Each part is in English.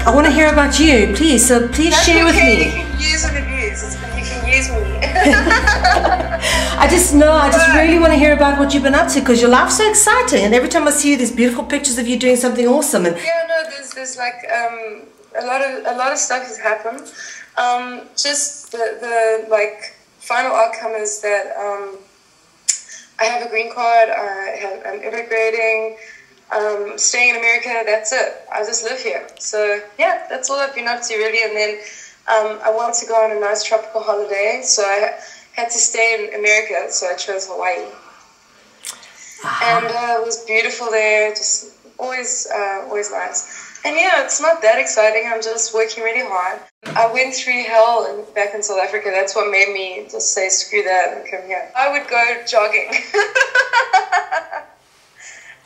I want to hear about you, please. So please That's share with okay. me. You can use and abuse. You can use me. I just really want to hear about what you've been up to, because your life's so exciting, and every time I see you, there's beautiful pictures of you doing something awesome. And yeah, no, there's like a lot of stuff has happened. Just the like final outcome is that I have a green card. I'm immigrating. Staying in America. That's it. I just live here. So yeah, that's all I've been up to really. And then I wanted to go on a nice tropical holiday, so I had to stay in America. So I chose Hawaii, and it was beautiful there. Just always nice. And yeah, it's not that exciting. I'm just working really hard. I went through hell back in South Africa. That's what made me just say screw that and come here. I would go jogging.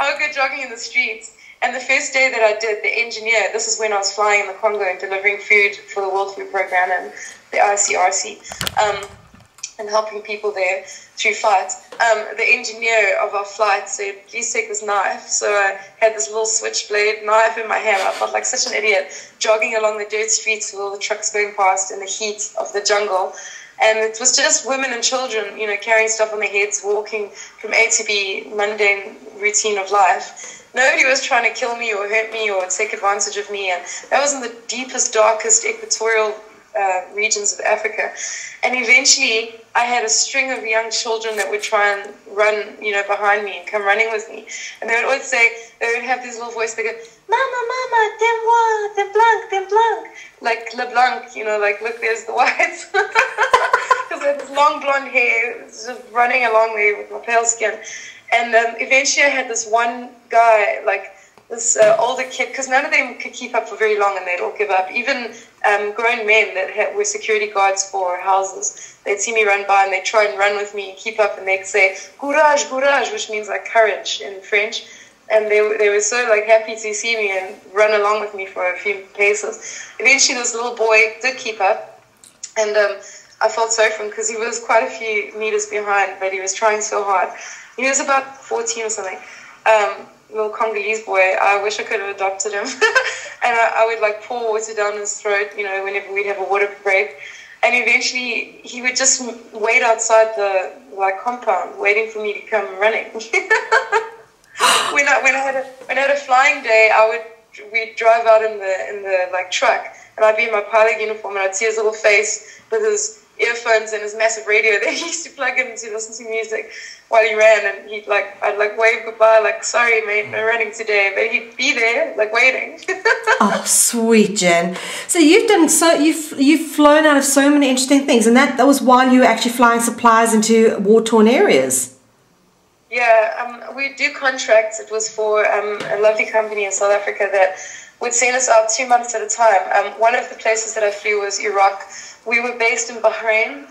I would go jogging in the streets. And the first day that I did, the engineer, this is when I was flying in the Congo and delivering food for the World Food Program and the ICRC, and helping people there through flights. The engineer of our flight said, please take this knife. So I had this little switchblade knife in my hand. I felt like such an idiot, jogging along the dirt streets with all the trucks going past in the heat of the jungle. And it was just women and children, you know, carrying stuff on their heads, walking from A to B, mundane routine of life. Nobody was trying to kill me or hurt me or take advantage of me. And that was in the deepest, darkest equatorial regions of Africa. And eventually I had a string of young children that would try and run, you know, behind me and come running with me. And they would always say, they would have this little voice, they go, Mama, Mama, t'es blanc, t'es blanc. Like Le Blanc, you know, like, look, there's the whites. Because I had this long blonde hair, just running along there with my pale skin. And eventually I had this one guy, like this older kid, because none of them could keep up for very long and they'd all give up. Even grown men that were security guards for houses, they'd see me run by and they'd try and run with me and keep up, and they'd say, courage, courage, which means like courage in French. And they were so like happy to see me and run along with me for a few paces. Eventually this little boy did keep up, and I felt sorry for him because he was quite a few meters behind, but he was trying so hard. He was about 14 or something, little Congolese boy. I wish I could have adopted him. And I would like pour water down his throat, you know, whenever we'd have a water break. And eventually he would just wait outside the like compound, waiting for me to come running. When I had a flying day, we'd drive out in the like truck, and I'd be in my pilot uniform, and I'd see his little face with his earphones and his massive radio that he used to plug in to listen to music while he ran, and I'd like wave goodbye, like, sorry mate, no running today, but he'd be there like waiting. oh, sweet Jen. So you've flown out of so many interesting things, and that was while you were actually flying supplies into war-torn areas. Yeah, we do contracts. It was for a lovely company in South Africa that would send us out 2 months at a time. One of the places that I flew was Iraq. We were based in Bahrain,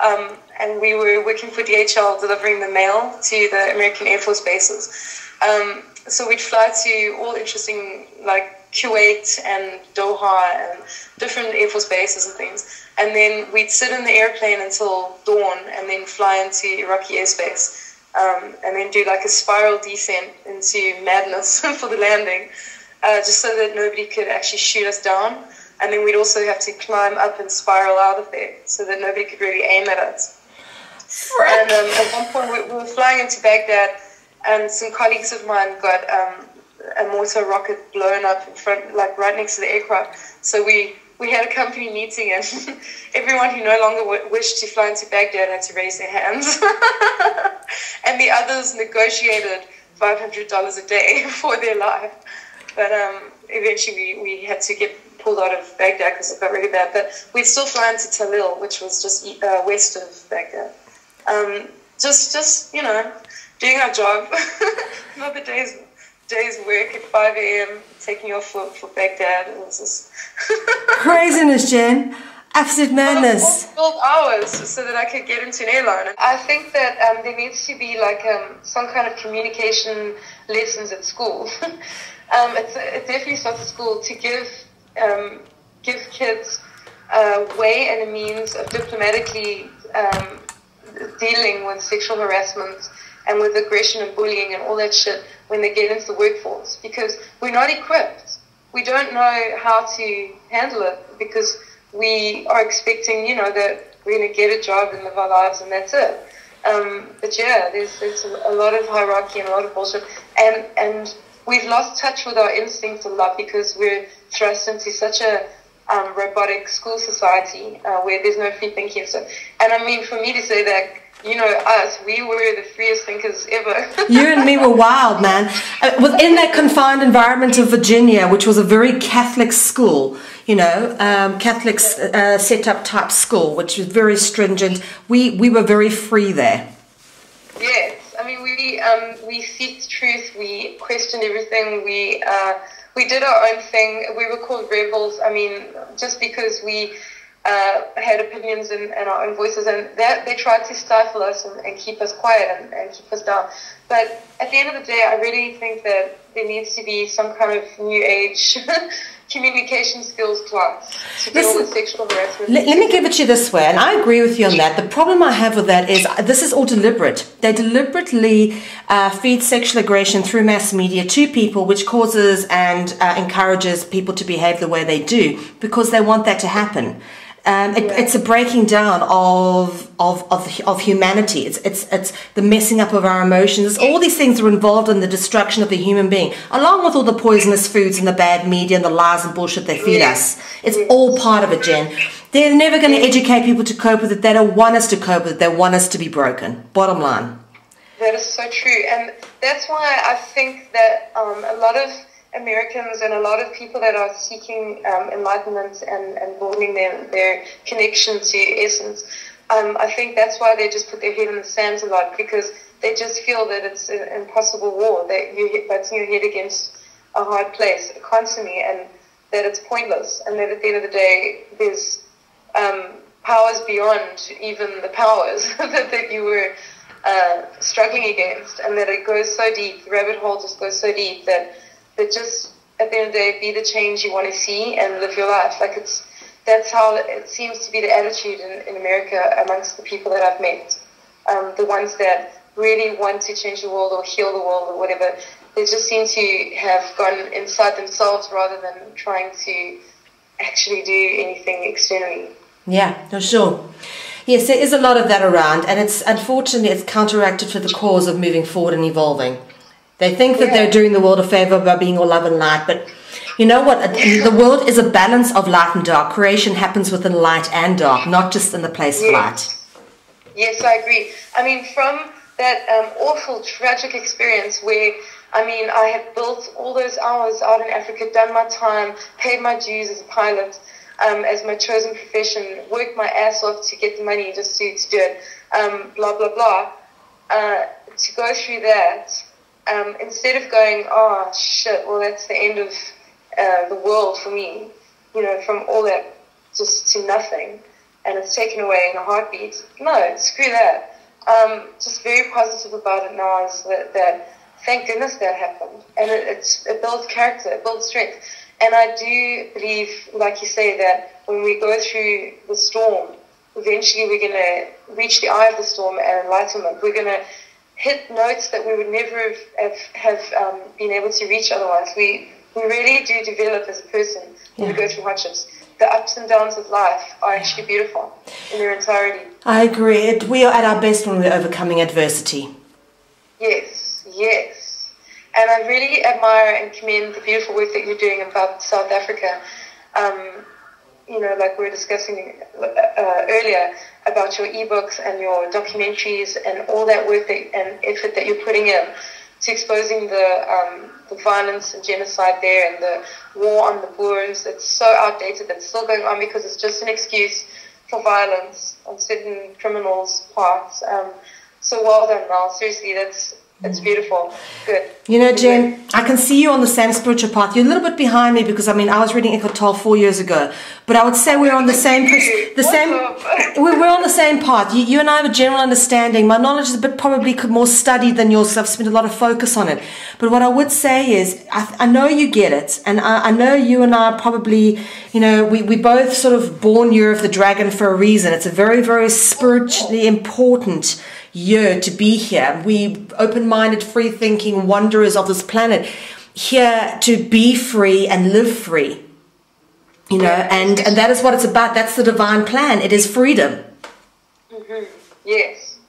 and we were working for DHL, delivering the mail to the American Air Force bases. So we'd fly to all interesting, like Kuwait and Doha and different Air Force bases and things. And then we'd sit in the airplane until dawn and then fly into Iraqi airspace. And then do like a spiral descent into madness for the landing, just so that nobody could actually shoot us down. And then we'd also have to climb up and spiral out of there so that nobody could really aim at us. Frick. And at one point we were flying into Baghdad, and some colleagues of mine got a mortar rocket blown up in front, like right next to the aircraft. So we had a company meeting, and everyone who no longer wished to fly into Baghdad had to raise their hands. And the others negotiated $500 a day for their life. But eventually we had to get pulled out of Baghdad because it got really bad. But we'd still fly into Talil, which was just west of Baghdad. Just you know, doing our job. Not the day's work at 5 a.m. taking off for Baghdad. It was just craziness, Jen. Absolute madness. 12 hours so that I could get into an airline. I think that there needs to be like some kind of communication lessons at school. It definitely starts at school to give kids a way and a means of diplomatically dealing with sexual harassment and with aggression and bullying and all that shit when they get into the workforce, because we're not equipped. we don't know how to handle it because we are expecting, you know, that we're going to get a job and live our lives and that's it. But yeah, there's a lot of hierarchy and a lot of bullshit. And we've lost touch with our instincts a lot because we're thrust into such a robotic school society where there's no free thinking and stuff. And I mean, for me to say that, you know, us, we were the freest thinkers ever. You and me were wild, man. Within that confined environment of Virginia, which was a very Catholic school, you know, Catholic set-up type school, which was very stringent. We were very free there. Yes. I mean, we seeked truth. We questioned everything. We did our own thing. We were called rebels. I mean, just because we had opinions and our own voices, and that they tried to stifle us and keep us quiet and keep us down. But at the end of the day, I really think that there needs to be some kind of new age communication skills class to deal with sexual harassment. Let me give it to you this way, and I agree with you on that. The problem I have with that is this is all deliberate. They deliberately feed sexual aggression through mass media to people, which causes and encourages people to behave the way they do because they want that to happen. It's a breaking down of humanity. It's the messing up of our emotions. All these things are involved in the destruction of the human being, along with all the poisonous foods and the bad media and the lies and bullshit they feed us. It's all part of it, Jen. They're never going to educate people to cope with it. They don't want us to cope with it. They want us to be broken. Bottom line. That is so true. And that's why I think that a lot of Americans and a lot of people that are seeking enlightenment and broadening their connection to essence, I think that's why they just put their head in the sand a lot, because they just feel that it's an impossible war, that you're butting your head against a hard place constantly, and that it's pointless, and that at the end of the day there's powers beyond even the powers that you were struggling against, and that it goes so deep, the rabbit hole just goes so deep that just at the end of the day, be the change you want to see and live your life. Like that's how it seems to be the attitude in America amongst the people that I've met. The ones that really want to change the world or heal the world or whatever, they just seem to have gone inside themselves rather than trying to actually do anything externally. Yeah, for sure. Yes, there is a lot of that around, and unfortunately it's counteracted for the cause of moving forward and evolving. They think that they're doing the world a favor by being all love and light, but you know what? The world is a balance of light and dark. Creation happens within light and dark, not just in the place of light. Yes, I agree. I mean, from that awful, tragic experience where, I mean, I had built all those hours out in Africa, done my time, paid my dues as a pilot, as my chosen profession, worked my ass off to get the money just to do it, blah, blah, blah, to go through that. Instead of going, oh shit, well that's the end of the world for me, you know, from all that just to nothing, and it's taken away in a heartbeat. No, screw that. Just very positive about it now is that thank goodness that happened, and it builds character, it builds strength, and I do believe, like you say, that when we go through the storm, eventually we're going to reach the eye of the storm and enlightenment. We're going to hit notes that we would never have been able to reach otherwise. We really do develop as a person when we go through hardships. The ups and downs of life are actually beautiful in their entirety. I agree. We are at our best when we're overcoming adversity. Yes, yes. And I really admire and commend the beautiful work that you're doing about South Africa. You know, like we were discussing earlier about your ebooks and your documentaries and all that work and effort that you're putting in to exposing the violence and genocide there and the war on the Boers. It's so outdated that's still going on because it's just an excuse for violence on certain criminals' parts. So well done, Mal. Seriously, it's beautiful. Good. You know, Jen, I can see you on the same spiritual path. You're a little bit behind me because, I mean, I was reading Eckhart Tolle 4 years ago. But I would say we're on the same we're on the same path. You and I have a general understanding. My knowledge is a bit probably more studied than yours, so I've spent a lot of focus on it. But what I would say is, I know you get it. And I know you and I are probably, you know, we both sort of born Year of the Dragon for a reason. It's a very, very spiritually important year to be here. We open-minded, free-thinking wanderers of this planet. here to be free and live free, you know, and that is what it's about. That's the divine plan. It is freedom. Yes.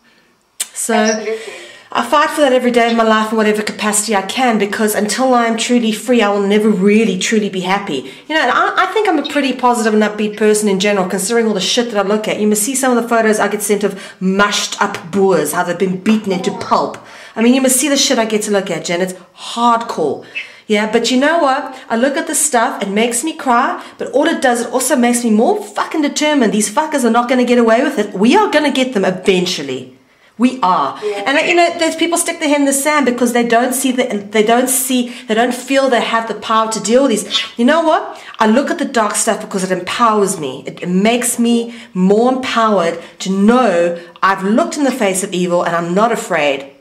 So Absolutely. I fight for that every day of my life in whatever capacity I can, because until I am truly free, I will never really, truly be happy. You know, and I think I'm a pretty positive and upbeat person in general, considering all the shit that I look at. You must see some of the photos I get sent of mushed up Boers, how they've been beaten into pulp. I mean, you must see the shit I get to look at, Jen. It's hardcore. Yeah, but you know what? I look at this stuff, it makes me cry, but all it does, it also makes me more fucking determined. These fuckers are not going to get away with it. We are going to get them eventually. We are. Yeah. And you know, there's people stick their head in the sand because they don't feel they have the power to deal with these. You know what? I look at the dark stuff because it empowers me. It makes me more empowered to know I've looked in the face of evil and I'm not afraid.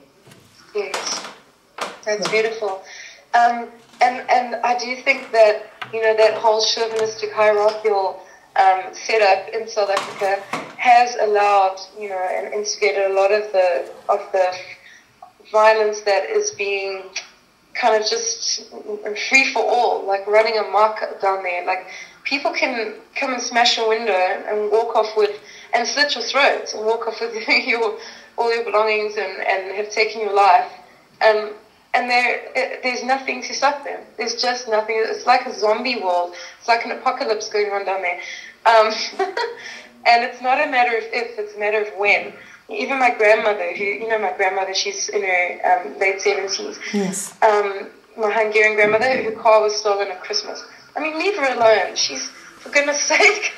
Yes. That's beautiful. And I do think that, you know, that whole chauvinistic hierarchical setup in South Africa has allowed, you know, and instigated a lot of the violence that is being kind of just free for all, like running amok down there. Like, people can come and smash a window and walk off with, and slit your throat and walk off with all your belongings and have taken your life. And there's nothing to stop them. There's just nothing. It's like a zombie world. It's like an apocalypse going on down there. And it's not a matter of if, it's a matter of when. Even my grandmother, who, you know, my grandmother, she's in her late 70s. Yes. My Hungarian grandmother, her car was stolen at Christmas. I mean, leave her alone. She's, for goodness sake.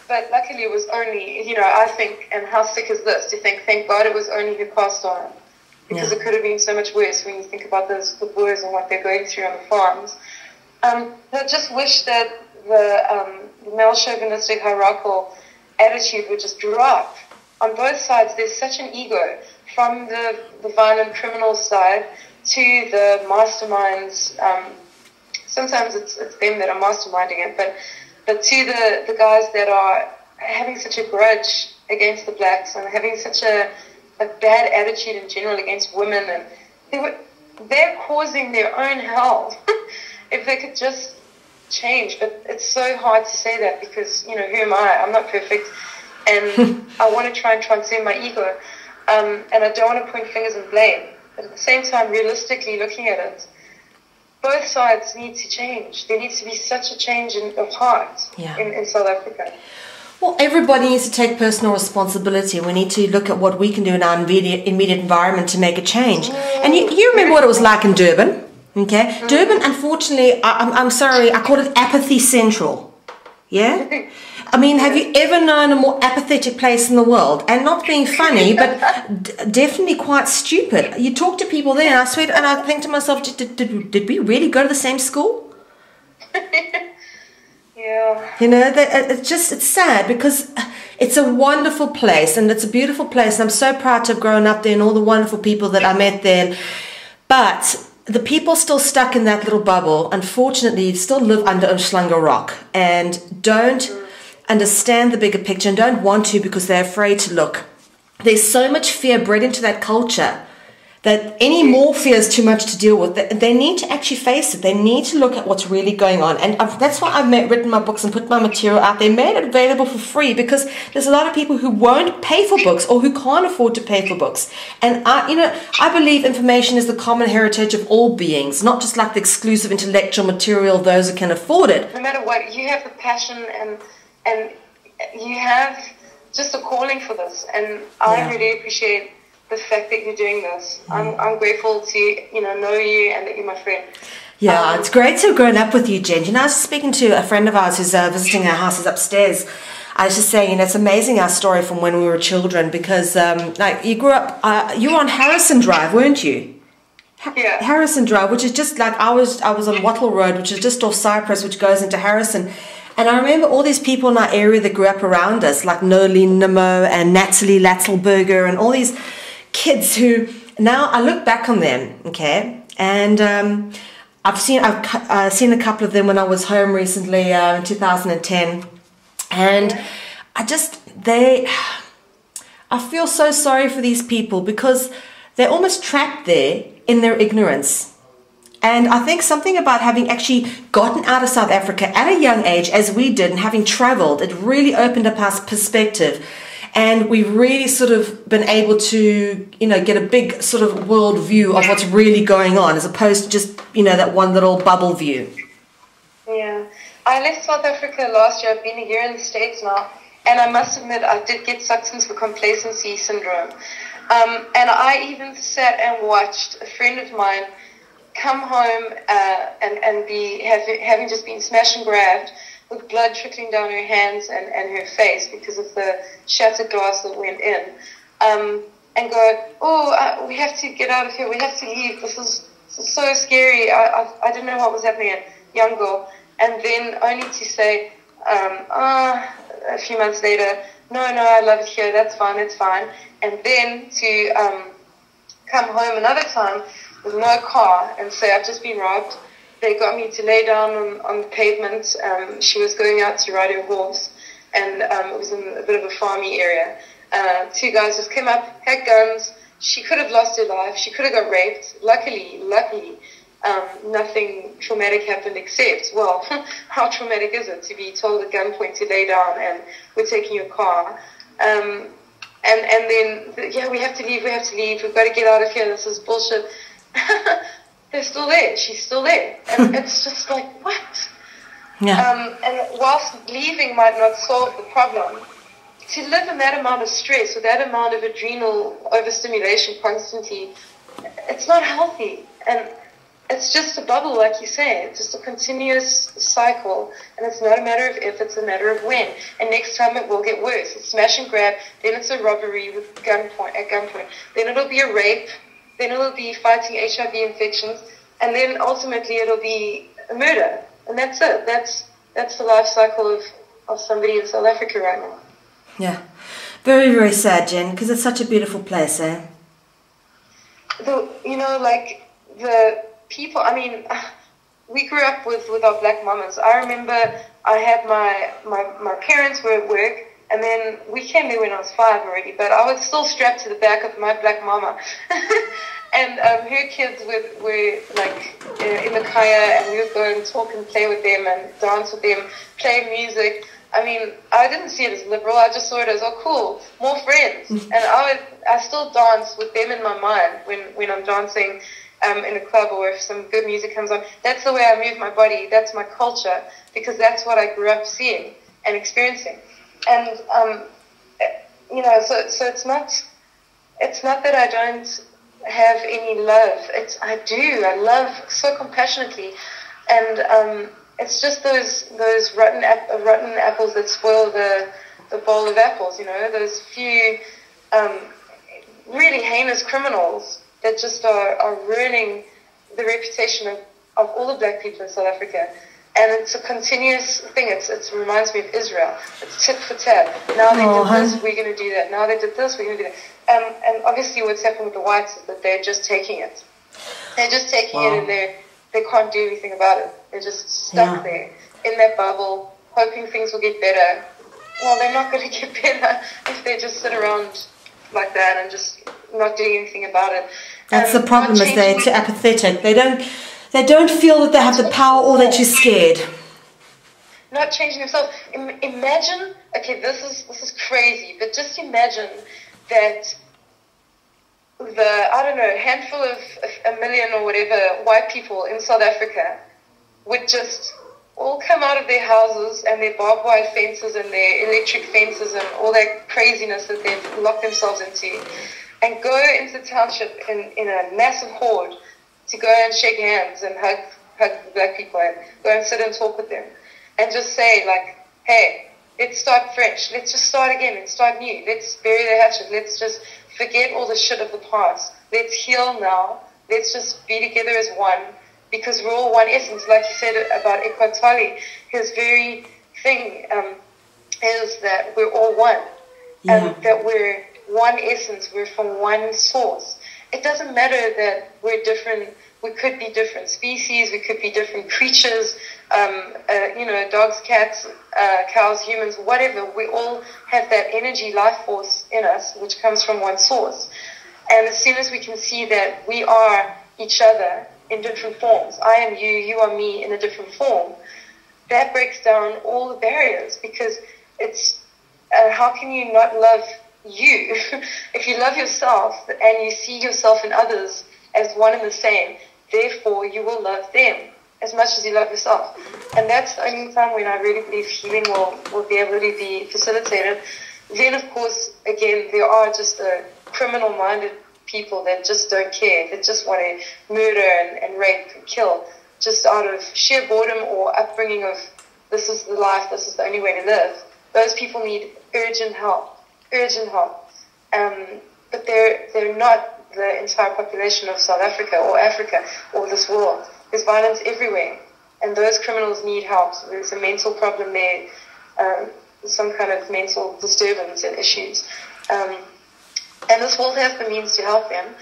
But luckily it was only, you know, I think, and how sick is this, to think, thank God it was only her car stolen. Because it could have been so much worse when you think about the boys and what they're going through on the farms. I just wish that the male chauvinistic hierarchical attitude would just drop. On both sides, there's such an ego, from the violent criminal side to the masterminds. Sometimes it's them that are masterminding it, but to the guys that are having such a grudge against the blacks and having such a bad attitude in general against women, and they're causing their own hell. If they could just change. But it's so hard to say that because, you know, who am I? I'm not perfect, and I want to try and transcend my ego, and I don't want to point fingers and blame, but at the same time, realistically looking at it, both sides need to change. There needs to be such a change of heart in South Africa. Well, everybody needs to take personal responsibility. We need to look at what we can do in our immediate environment to make a change. And you remember what it was like in Durban, okay? Durban, unfortunately, I'm sorry, I call it apathy central, yeah? I mean, have you ever known a more apathetic place in the world? And not being funny, but definitely quite stupid. You talk to people there, and I swear, and I think to myself, did we really go to the same school? Yeah. You know, it's sad because it's a wonderful place and it's a beautiful place. And I'm so proud to have grown up there and all the wonderful people that I met there. But the people still stuck in that little bubble, unfortunately, still live under Umhlanga rock and don't understand the bigger picture and don't want to because they're afraid to look. There's so much fear bred into that culture that any more fear is too much to deal with. They need to actually face it. They need to look at what's really going on. And that's why I've written my books and put my material out there, made it available for free, because there's a lot of people who won't pay for books or who can't afford to pay for books. And I believe information is the common heritage of all beings, not just like the exclusive intellectual material, those who can afford it. No matter what, you have the passion and you have just a calling for this. And I really appreciate the fact that you're doing this. I'm grateful to know you and that you're my friend. Yeah, it's great to have grown up with you, Jen. I was speaking to a friend of ours who's visiting our house, is upstairs. I was just saying, it's amazing our story from when we were children, because like you grew up, you were on Harrison Drive, weren't you? Yeah. Harrison Drive, which is just like I was on Wattle Road, which is just off Cyprus, which goes into Harrison. And I remember all these people in our area that grew up around us, like Nolene Nemo and Natalie Latzelberger and all these kids who now I look back on them, okay, and I've seen a couple of them when I was home recently in 2010, and I feel so sorry for these people because they're almost trapped there in their ignorance, And I think something about having actually gotten out of South Africa at a young age, as we did, and having traveled, it really opened up our perspective. And we've really sort of been able to, get a big sort of world view of what's really going on, as opposed to just, that one little bubble view. Yeah. I left South Africa last year. I've been a year in the States now. And I must admit, I did get sucked into the complacency syndrome. And I even sat and watched a friend of mine come home and be having just been smashed and grabbed with blood trickling down her hands and her face because of the shattered glass that went in, and go, we have to get out of here, we have to leave, this is so scary, I didn't know what was happening, young girl, and then only to say, a few months later, no, I love it here, that's fine, and then to come home another time with no car and say, I've just been robbed. They got me to lay down on the pavement. She was going out to ride her horse, and it was in a bit of a farmy area. Two guys just came up, had guns. She could have lost her life. She could have got raped. Luckily, nothing traumatic happened except, well, how traumatic is it to be told at gunpoint to lay down and we're taking your car? And then, we have to leave, we've got to get out of here, this is bullshit. They're still there, she's still there. And it's just like, what? Yeah. And whilst leaving might not solve the problem, to live in that amount of stress, with that amount of adrenal overstimulation constantly, it's not healthy. And it's just a bubble, like you say. It's just a continuous cycle. And it's not a matter of if, it's a matter of when. And next time it will get worse. It's smash and grab, then it's a robbery at gunpoint. Then it'll be a rape. Then it'll be fighting HIV infections, and then ultimately it'll be a murder, and that's it. That's the life cycle of somebody in South Africa right now. Yeah, very, very sad, Jen, because it's such a beautiful place, eh? The people. I mean, we grew up with our black mamas. I remember I had my parents were at work. And then we came there when I was 5 already, but I was still strapped to the back of my black mama. And her kids were like in the kaya, and we would go and talk and play with them and dance with them, play music. I mean, I didn't see it as liberal. I just saw it as, oh, cool, more friends. And I still dance with them in my mind when I'm dancing in a club, or if some good music comes on. That's the way I move my body. That's my culture, because that's what I grew up seeing and experiencing. And so it's not that I don't have any love. I love so compassionately, and it's just those rotten apples that spoil the bowl of apples. Those few really heinous criminals that just are ruining the reputation of all the black people in South Africa. And it's a continuous thing. It reminds me of Israel. It's tit for tat. Now they did this, we're going to do that. Now they did this, we're going to do that. And obviously what's happened with the whites is that they're just taking it. They're just taking it, and they can't do anything about it. They're just stuck there in that bubble, hoping things will get better. Well, they're not going to get better if they just sit around like that and just not doing anything about it. That's the problem, is they're too apathetic. They don't feel that they have the power, or they're too scared. Not changing themselves. Imagine, okay, this is crazy, but just imagine that handful of 1 million or whatever white people in South Africa would just all come out of their houses and their barbed wire fences and their electric fences and all that craziness that they've locked themselves into, and go into the township in a massive horde to go and shake hands and hug the black people and go and sit and talk with them and just say, like, hey, let's start fresh. Let's just start again. Let's start new. Let's bury the hatchet. Let's just forget all the shit of the past. Let's heal now. Let's just be together as one, because we're all one essence. Like you said about Eckhart Tolle, his very thing is that we're all one, and that we're one essence. We're from one source. It doesn't matter that we're different. We could be different species. We could be different creatures. Dogs, cats, cows, humans, whatever. We all have that energy, life force in us, which comes from one source. And as soon as we can see that we are each other, in different forms. I am you, you are me in a different form. That breaks down all the barriers, because it's how can you not love you? If you love yourself and you see yourself in others as one and the same, therefore you will love them as much as you love yourself. And that's the only time when I really believe healing will be able to be facilitated. Then, of course, again, there are just criminal-minded people that just don't care, that just want to murder and rape and kill, just out of sheer boredom or upbringing of this is the life, this is the only way to live. Those people need urgent help. But they're not the entire population of South Africa or Africa or this world. There's violence everywhere, and those criminals need help. So there's a mental problem there, some kind of mental disturbance and issues. And this world has the means to help them.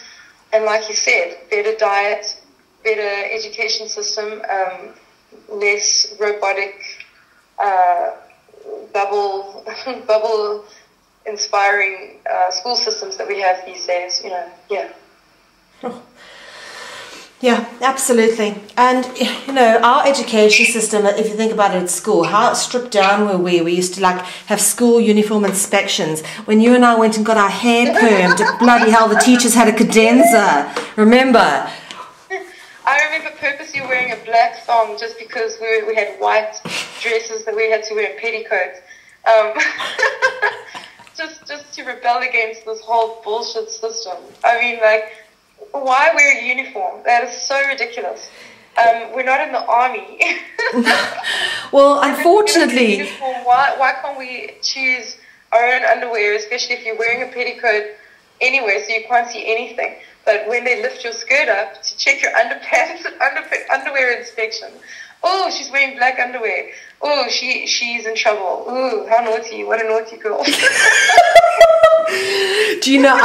And like you said, better diet, better education system, less robotic, bubble inspiring school systems that we have these days, Yeah, absolutely. And, our education system, if you think about it at school, how stripped down were we? We used to, have school uniform inspections. When you and I went and got our hair permed, bloody hell, the teachers had a cadenza. Remember? I remember purposely wearing a black thong just because we had white dresses that we had to wear petticoats. Just to rebel against this whole bullshit system. I mean, why wear a uniform? That is so ridiculous. We're not in the army. Well, unfortunately... Why can't we choose our own underwear, especially if you're wearing a petticoat anyway, so you can't see anything? But when they lift your skirt up to check your underpants, underwear inspection, oh, she's wearing black underwear. Oh, she's in trouble. Ooh, how naughty. What a naughty girl. Do you know,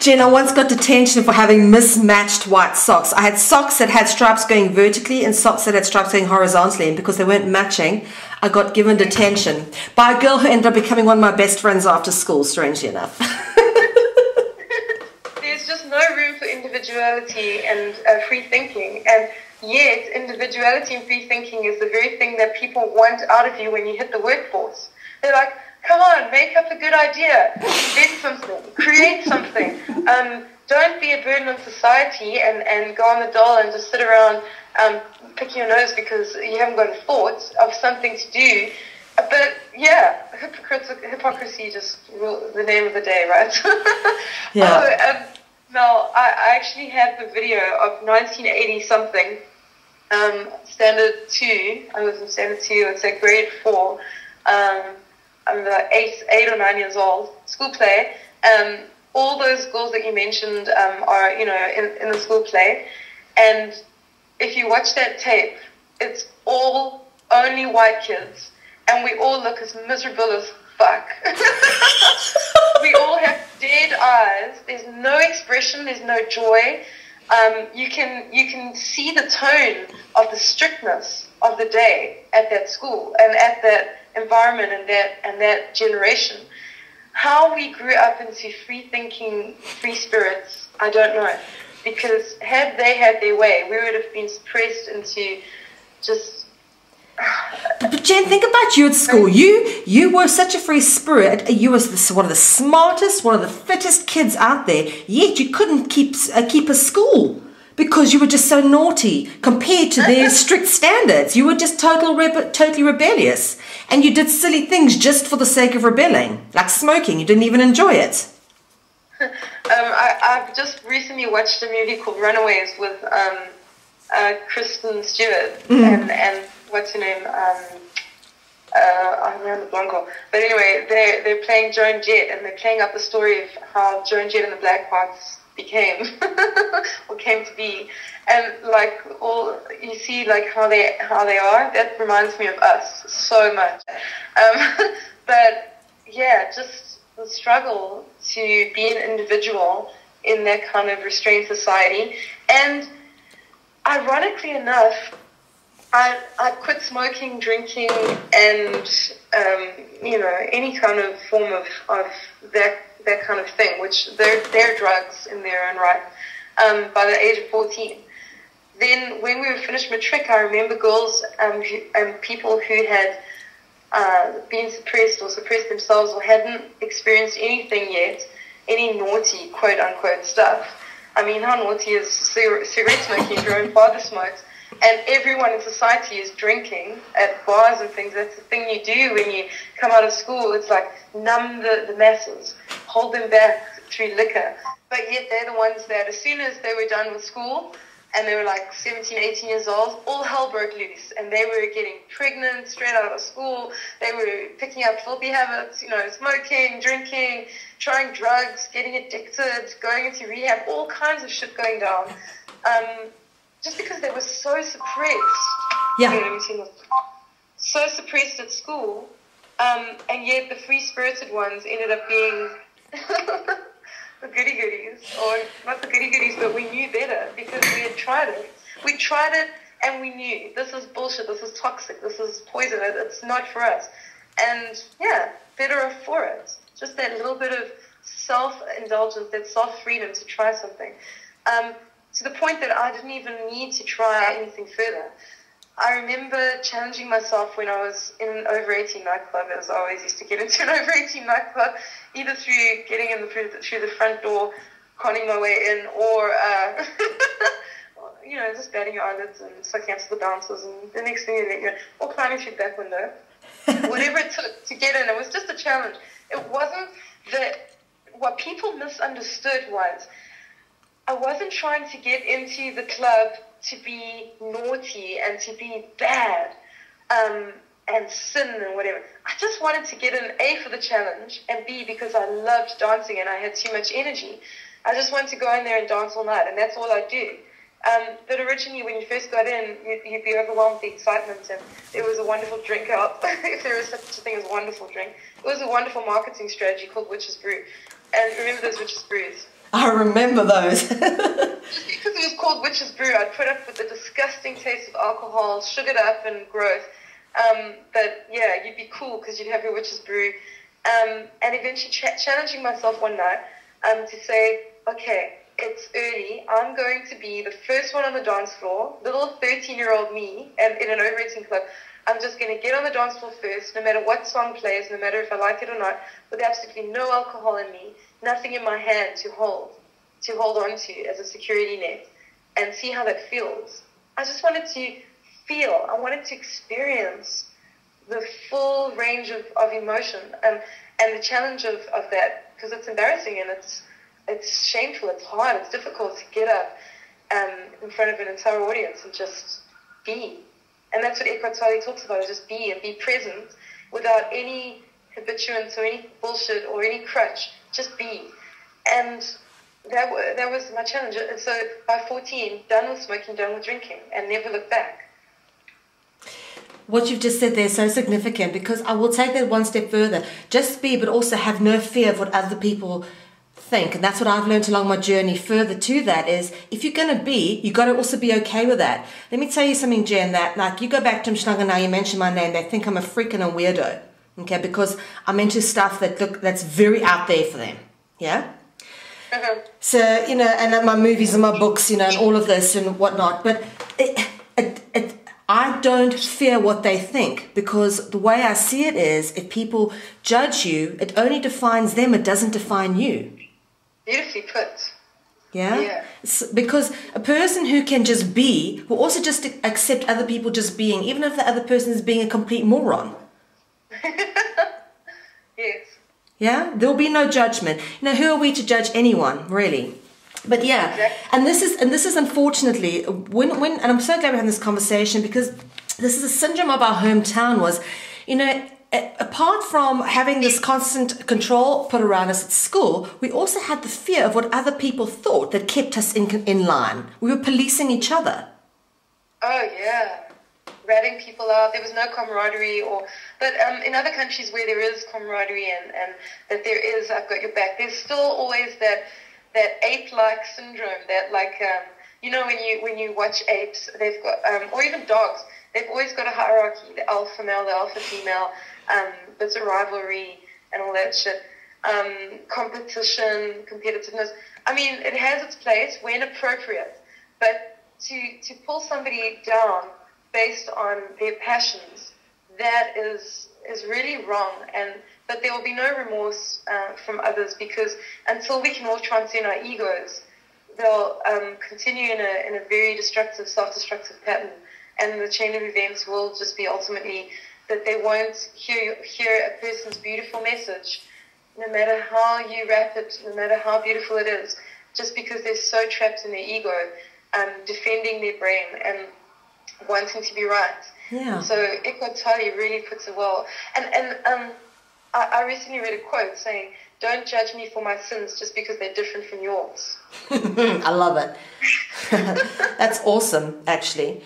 Jen, I once got detention for having mismatched white socks. I had socks that had stripes going vertically and socks that had stripes going horizontally, and because they weren't matching, I got given detention by a girl who ended up becoming one of my best friends after school, strangely enough. There's just no room for individuality and free thinking, and yet individuality and free thinking is the very thing that people want out of you when you hit the workforce. They're like, come on, make up a good idea, invent something, create something. Don't be a burden on society and go on the dole and just sit around picking your nose because you haven't got a thought of something to do. But yeah, hypocrisy just the name of the day, right? Yeah. Now, I actually have the video of 1980 something, standard 2. I was in standard 2. It's like grade 4. I'm like 8 or 9 years old. School play. All those girls that you mentioned are, in the school play. And if you watch that tape, it's all only white kids, and we all look as miserable as fuck. We all have dead eyes. There's no expression. There's no joy. You can see the tone of the strictness of the day at that school and at that environment and that generation. How we grew up into free thinking, free spirits, I don't know. Because had they had their way, we would have been suppressed into just... But Jen, think about you at school. You were such a free spirit. You were one of the smartest, one of the fittest kids out there. Yet you couldn't keep a school because you were just so naughty compared to their strict standards. You were just totally rebellious, and you did silly things just for the sake of rebelling, like smoking. You didn't even enjoy it. I've just recently watched a movie called Runaways with Kristen Stewart and what's her name? I remember Blanco. But anyway, they're playing Joan Jett, and they're playing up the story of how Joan Jett and the Black Hearts became or came to be, and all you see how they are. That reminds me of us so much. But yeah, just the struggle to be an individual in that kind of restrained society. And ironically enough, I quit smoking, drinking, and any kind of form of that kind of thing, which they're drugs in their own right, by the age of 14. then when we were finished matric, I remember girls and people who had been suppressed or suppressed themselves or hadn't experienced anything yet, any naughty quote-unquote stuff. I mean, how naughty is cigarette smoking if your own father smokes? And everyone in society is drinking at bars and things. That's the thing you do when you come out of school. It's like numb the masses, hold them back through liquor. But yet they're the ones that as soon as they were done with school and they were like 17, 18 years old, all hell broke loose. And they were getting pregnant straight out of school. They were picking up filthy habits, smoking, drinking, trying drugs, getting addicted, going into rehab, all kinds of shit going down. Just because they were so suppressed. Yeah. So suppressed at school. And yet the free-spirited ones ended up being the goody-goodies. Or not the goody-goodies, but we knew better because we had tried it. We tried it and we knew this is bullshit, this is toxic, this is poison, it's not for us. And yeah, better off for it. Just that little bit of self-indulgence, that self-freedom to try something. To the point that I didn't even need to try anything further. I remember challenging myself when I was in an over-18 nightclub, as I always used to get into an over-18 nightclub, either through getting in through the front door, conning my way in, or, just batting your eyelids and sucking up to the bouncers, and the next thing you let you in, or climbing through the back window. Whatever it took to get in, it was just a challenge. It wasn't that what people misunderstood was I wasn't trying to get into the club to be naughty and to be bad and sin and whatever. I just wanted to get an A for the challenge and B because I loved dancing and I had too much energy. I just wanted to go in there and dance all night, and that's all I do. But originally when you first got in, you'd be overwhelmed with the excitement, and there was a wonderful drink out, if there is such a thing as a wonderful drink. It was a wonderful marketing strategy called Witch's Brew. And remember those Witch's Brews? I remember those. Just because it was called Witch's Brew, I'd put up with the disgusting taste of alcohol, sugared up and gross. But yeah, you'd be cool because you'd have your Witch's Brew. And eventually challenging myself one night to say, okay, it's early. I'm going to be the first one on the dance floor, little 13-year-old me, and in an over-18 club. I'm just going to get on the dance floor first, no matter what song plays, no matter if I like it or not, with absolutely no alcohol in me, nothing in my hand to hold on to as a security net, and see how that feels. I just wanted to feel. I wanted to experience the full range of emotion and the challenge of that, because it's embarrassing and it's shameful, it's hard, it's difficult to get up in front of an entire audience and just be. And that's what Eckhart Tolle talks about, is just be and be present without any habituance or any bullshit or any crutch. Just be. And that was my challenge. And so by 14, done with smoking, done with drinking, and never looked back. What you've just said there is so significant, because I will take that one step further. Just be, but also have no fear of what other people think. And that's what I've learned along my journey. Further to that is, if you're going to be, you got to also be okay with that. Let me tell you something, Jen, that like you go back to Mshlanga now, you mention my name, they think I'm a freak and a weirdo, okay, because I'm into stuff that's very out there for them, yeah? So, and my movies and my books, and all of this and whatnot, but I don't fear what they think, because the way I see it is, if people judge you, it only defines them, it doesn't define you. Beautifully put. Yeah? Because a person who can just be will also just accept other people just being, even if the other person is being a complete moron. Yes. Yeah? There will be no judgment. Who are we to judge anyone, really? But yeah, exactly. and this is unfortunately when and I'm so glad we're having this conversation, because this is a syndrome of our hometown was, apart from having this constant control put around us at school, we also had the fear of what other people thought that kept us in line. We were policing each other. Oh yeah, ratting people out. There was no camaraderie, but in other countries where there is camaraderie and that there is I've got your back, there's still always that ape-like syndrome that when you watch apes, they've got or even dogs, they've always got a hierarchy: the alpha male, the alpha female, bits of rivalry and all that shit, competition, competitiveness. I mean, it has its place when appropriate, but to pull somebody down based on their passions, that is really wrong. But there will be no remorse from others, because until we can all transcend our egos, they'll continue in a very destructive, self-destructive pattern, and the chain of events will just be ultimately that they won't hear a person's beautiful message, no matter how you wrap it, no matter how beautiful it is, just because they're so trapped in their ego, defending their brain and wanting to be right. Yeah. So Eckhart Tolle really puts it well. And I recently read a quote saying, "Don't judge me for my sins just because they're different from yours." I love it. That's awesome, actually.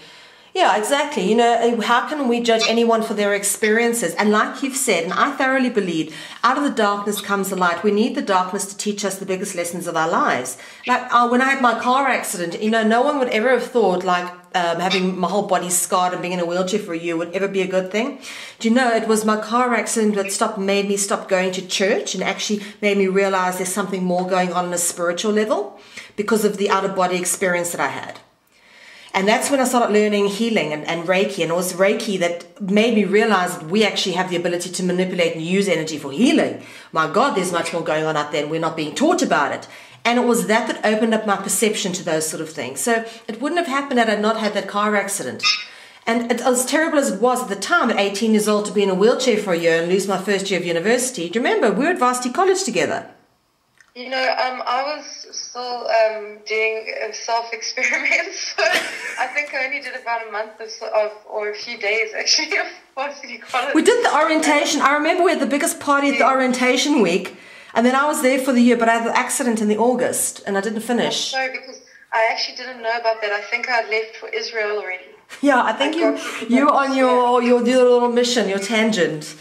Yeah, exactly. You know, how can we judge anyone for their experiences? And like you've said, and I thoroughly believe, out of the darkness comes the light. We need the darkness to teach us the biggest lessons of our lives. Like when I had my car accident, you know, no one would ever have thought like having my whole body scarred and being in a wheelchair for a year would ever be a good thing. Do you know, it was my car accident that made me stop going to church, and actually made me realize there's something more going on a spiritual level because of the out-of-body experience that I had. And that's when I started learning healing and Reiki. And it was Reiki that made me realize that we actually have the ability to manipulate and use energy for healing. My God, there's much more going on out there and we're not being taught about it. And it was that opened up my perception to those sort of things. So it wouldn't have happened had I not had that car accident. And as terrible as it was at the time, at 18 years old, to be in a wheelchair for a year and lose my first year of university. Do you remember? We were at Varsity College together. You know, I was still doing self-experiments, so I think I only did about a month or a few days, actually, of varsity college. We did the orientation. I remember we had the biggest party at the orientation week, and then I was there for the year, but I had the accident in the August, and I didn't finish. Sorry, because I actually didn't know about that. I think I had left for Israel already. Yeah, I think you were on your little mission, your tangent.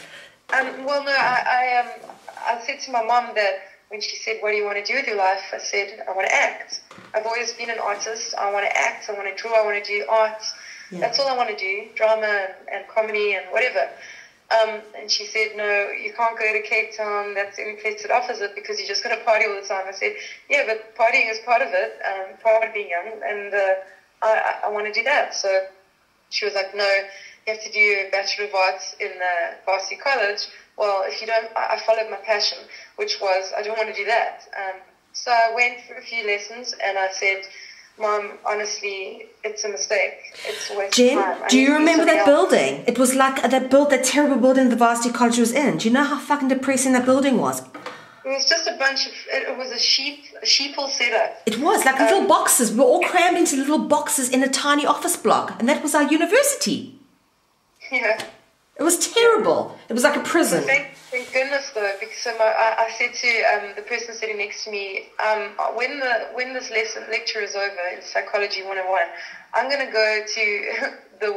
Well, no, I said to my mom that, when she said, "What do you want to do with your life?" I said, "I want to act. I've always been an artist. I want to act. I want to draw. I want to do art. Yeah. That's all I want to do, drama and comedy and whatever." And she said, "No, you can't go to Cape Town. That's the only place that offers it because you're just going to party all the time." I said, "Yeah, but partying is part of it, part of being young, and I want to do that." So she was like, "No, you have to do a Bachelor of Arts in Varsity College." Well, if you don't, I followed my passion, which was I don't want to do that. So I went for a few lessons and I said, "Mom, honestly, it's a mistake. It's a waste of time." Jen, do you remember that building? It was like that terrible building the Varsity College was in. Do you know how fucking depressing that building was? It was just a bunch of, it was a sheeple setup. It was like little boxes. We were all crammed into little boxes in a tiny office block, and that was our university. Yeah. It was terrible. It was like a prison. Thank goodness, though, because I said to the person sitting next to me, when this lecture is over in Psychology 101, I'm going to go to the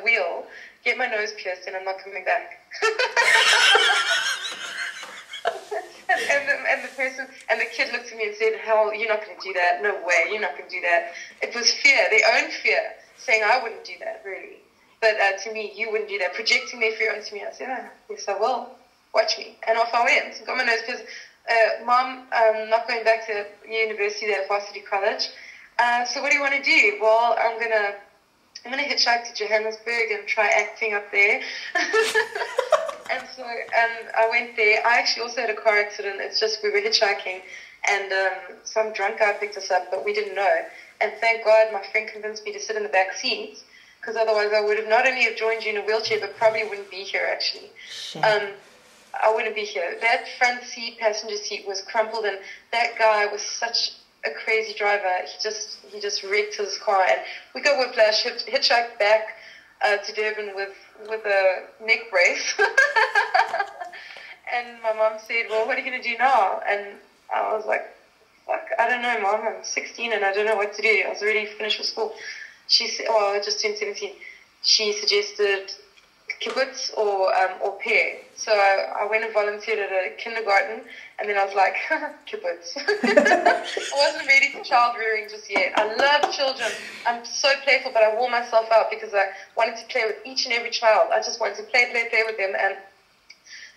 wheel, get my nose pierced, and I'm not coming back. and the kid looked at me and said, "Hell, you're not going to do that. No way, you're not going to do that." It was fear, their own fear, saying I wouldn't do that, really. But to me, you wouldn't do that. Projecting their fear onto me. I said, "Yes, I will. Watch me." And off I went. Got my nose pierced. "Mom, I'm not going back to university there at Varsity College. So what do you want to do?" "Well, I'm gonna hitchhike to Johannesburg and try acting up there." And so I went there. I actually also had a car accident. It's just we were hitchhiking, and some drunk guy picked us up, but we didn't know. And thank God my friend convinced me to sit in the back seat, because otherwise I would have not only have joined you in a wheelchair, but probably wouldn't be here, actually. I wouldn't be here. That front seat, passenger seat, was crumpled, and that guy was such a crazy driver. He just wrecked his car, and we got whiplash, hitchhiked back to Durban with a neck brace. And my mom said, "Well, what are you going to do now?" And I was like, "Fuck, I don't know, Mom. I'm 16 and I don't know what to do." I was already finished with school. She said, "Well, I just turned 17. She suggested kibbutz or pair. So I went and volunteered at a kindergarten, and then I was like, kibbutz. I wasn't ready for child rearing just yet. I love children. I'm so playful, but I wore myself out because I wanted to play with each and every child. I just wanted to play with them, and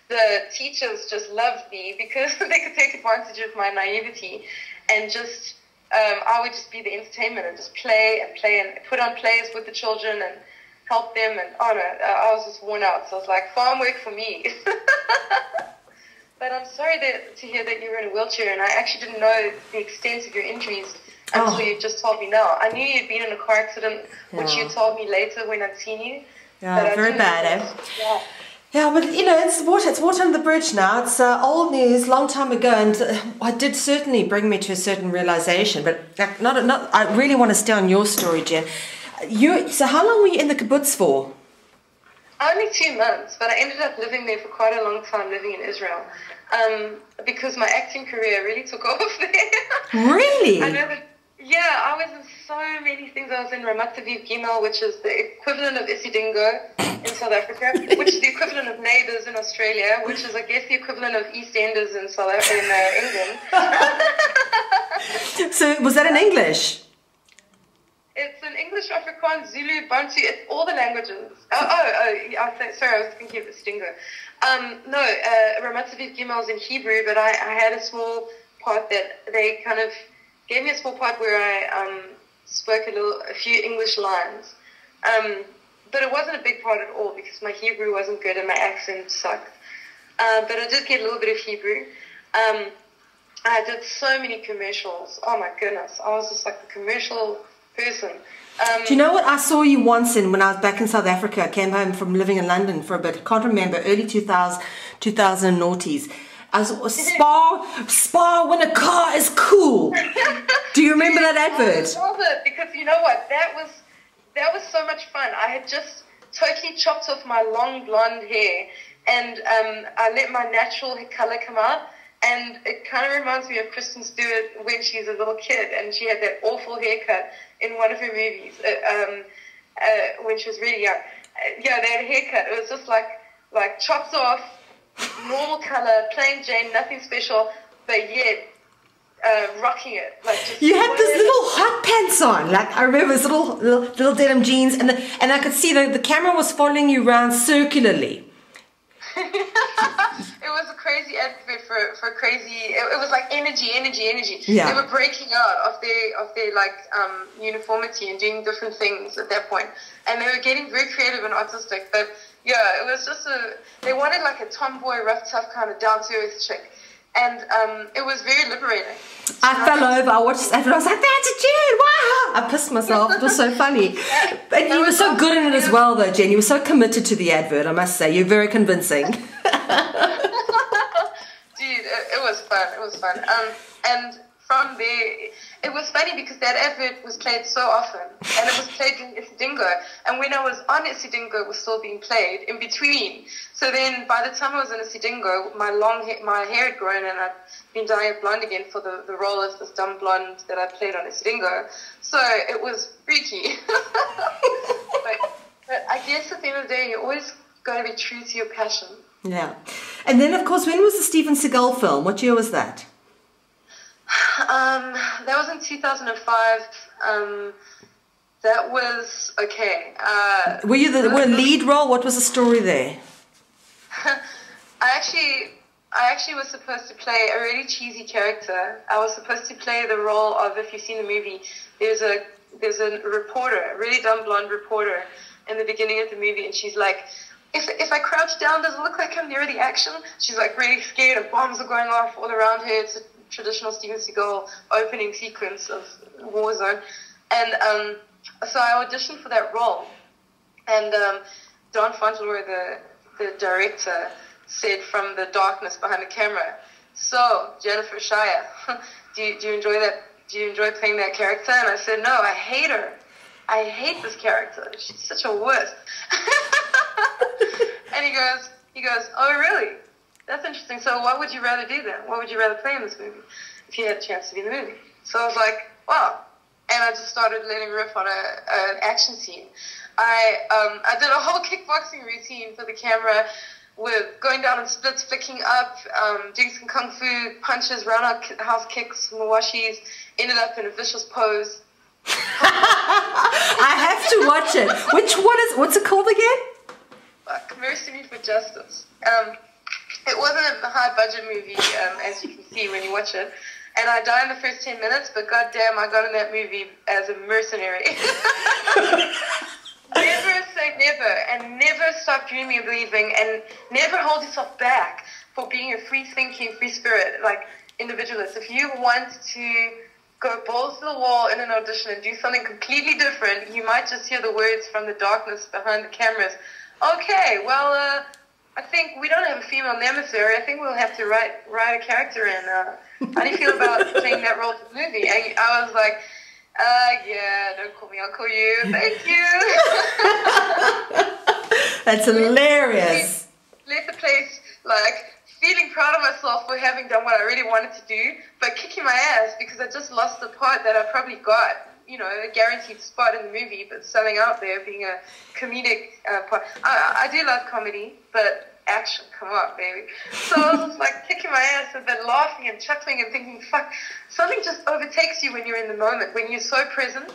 the teachers just loved me because they could take advantage of my naivety and just I would just be the entertainment and just play and put on plays with the children and help them. And oh no, I was just worn out. So I was like, farm work for me. But I'm sorry to hear that you were in a wheelchair, and I actually didn't know the extent of your injuries until you just told me now. I knew you'd been in a car accident, which you told me later when I'd seen you. Yeah, very bad, eh? Yeah, but it's water under the bridge now. It's old news, long time ago, and it did certainly bring me to a certain realization. But I really want to stay on your story, Jen. So how long were you in the kibbutz for? Only 2 months, but I ended up living there for quite a long time, living in Israel, because my acting career really took off there. Really? I know that. Yeah, I was in so many things. I was in Ramat Aviv Gimel, which is the equivalent of Isidingo in South Africa, which is the equivalent of Neighbours in Australia, which is, I guess, the equivalent of EastEnders in England. So was that in English? It's in English, Afrikaans, Zulu, Bantu, it's all the languages. Sorry, I was thinking of Isidingo. Ramat Aviv Gimel is in Hebrew, but I had a small part that they kind of gave me a small part where I spoke a few English lines. But it wasn't a big part at all because my Hebrew wasn't good and my accent sucked. But I did get a little bit of Hebrew. I did so many commercials. Oh my goodness. I was just like the commercial person. Do you know what I saw you once when I was back in South Africa? I came home from living in London for a bit. Can't remember, early 2000 noughties. I was Spa when a car is cool. Do you remember that advert? I love it because you know what? That was so much fun. I had just totally chopped off my long blonde hair and I let my natural color come out. And it kind of reminds me of Kristen Stewart when she's a little kid and she had that awful haircut in one of her movies when she was really young. That haircut. It was just like chopped off, normal color, plain Jane, nothing special, but yet rocking it. You had this little hot pants on. Like I remember this little denim jeans, and I could see the camera was following you around circularly. It was a crazy advert for crazy. It was like energy. Yeah. They were breaking out of their uniformity and doing different things at that point, and they were getting very creative and artistic. But yeah, it was just they wanted like a tomboy, rough, tough kind of down to earth chick, and it was very liberating. I fell over. I watched that, and I was like, "That's a Jen! Wow!" I pissed myself. It was so funny. And you were so good in it as well, though, Jen. You were so committed to the advert. I must say, you're very convincing. Dude, it was fun. It was fun. And from there, it was funny because that advert was played so often, and it was played in Isidingo. And when I was on Isidingo, it was still being played in between. So then, by the time I was in Isidingo, my hair had grown, and I'd been dyeing it blonde again for the role of this dumb blonde that I played on Isidingo. So it was freaky. but I guess at the end of the day, you always got to be true to your passion. Yeah. And then, of course, when was the Steven Seagal film? What year was that? That was in 2005. That was okay. Were you the lead role? What was the story there? I actually was supposed to play a really cheesy character. I was supposed to play the role of, if you've seen the movie, there's a reporter, a really dumb blonde reporter in the beginning of the movie, and she's like, if I crouch down, does it look like I'm near the action? She's like really scared, and bombs are going off all around her. It's a traditional Steven Seagal opening sequence of Warzone. And so I auditioned for that role. And Don Fauntleroy, the director, said from the darkness behind the camera, "So, Jennifer Shaia, do you enjoy that? Do you enjoy playing that character?" And I said, "No, I hate her. I hate this character. She's such a wuss." And he goes, "Oh, really? That's interesting. So what would you rather do then? What would you rather play in this movie if you had a chance to be in the movie?" So I was like, wow. And I just started letting riff on an action scene. I did a whole kickboxing routine for the camera with going down in splits, flicking up, doing some kung fu punches, roundhouse kicks, mawashis, ended up in a vicious pose. I have to watch it. What's it called again? Mercy Me for Justice. It wasn't a high budget movie, as you can see when you watch it. and I die in the first 10 minutes, but goddamn, I got in that movie as a mercenary. Never say never, and never stop dreaming and believing, and never hold yourself back for being a free-thinking, free spirit, like individualist. If you want to go balls to the wall in an audition and do something completely different, you might just hear the words from the darkness behind the cameras. Okay, well, I think we don't have a female nemesis. I think we'll have to write a character in. How do you feel about playing that role for the movie? And I was like, yeah, don't call me, I'll call you. Thank you. That's hilarious. Left the place, like, feeling proud of myself for having done what I really wanted to do, but kicking my ass because I just lost the part that I probably got, you know, a guaranteed spot in the movie, but selling out there, being a comedic part. I do love comedy, but action, come on, baby. So I was just like kicking my ass and then laughing and chuckling and thinking, fuck, something just overtakes you when you're in the moment, when you're so present,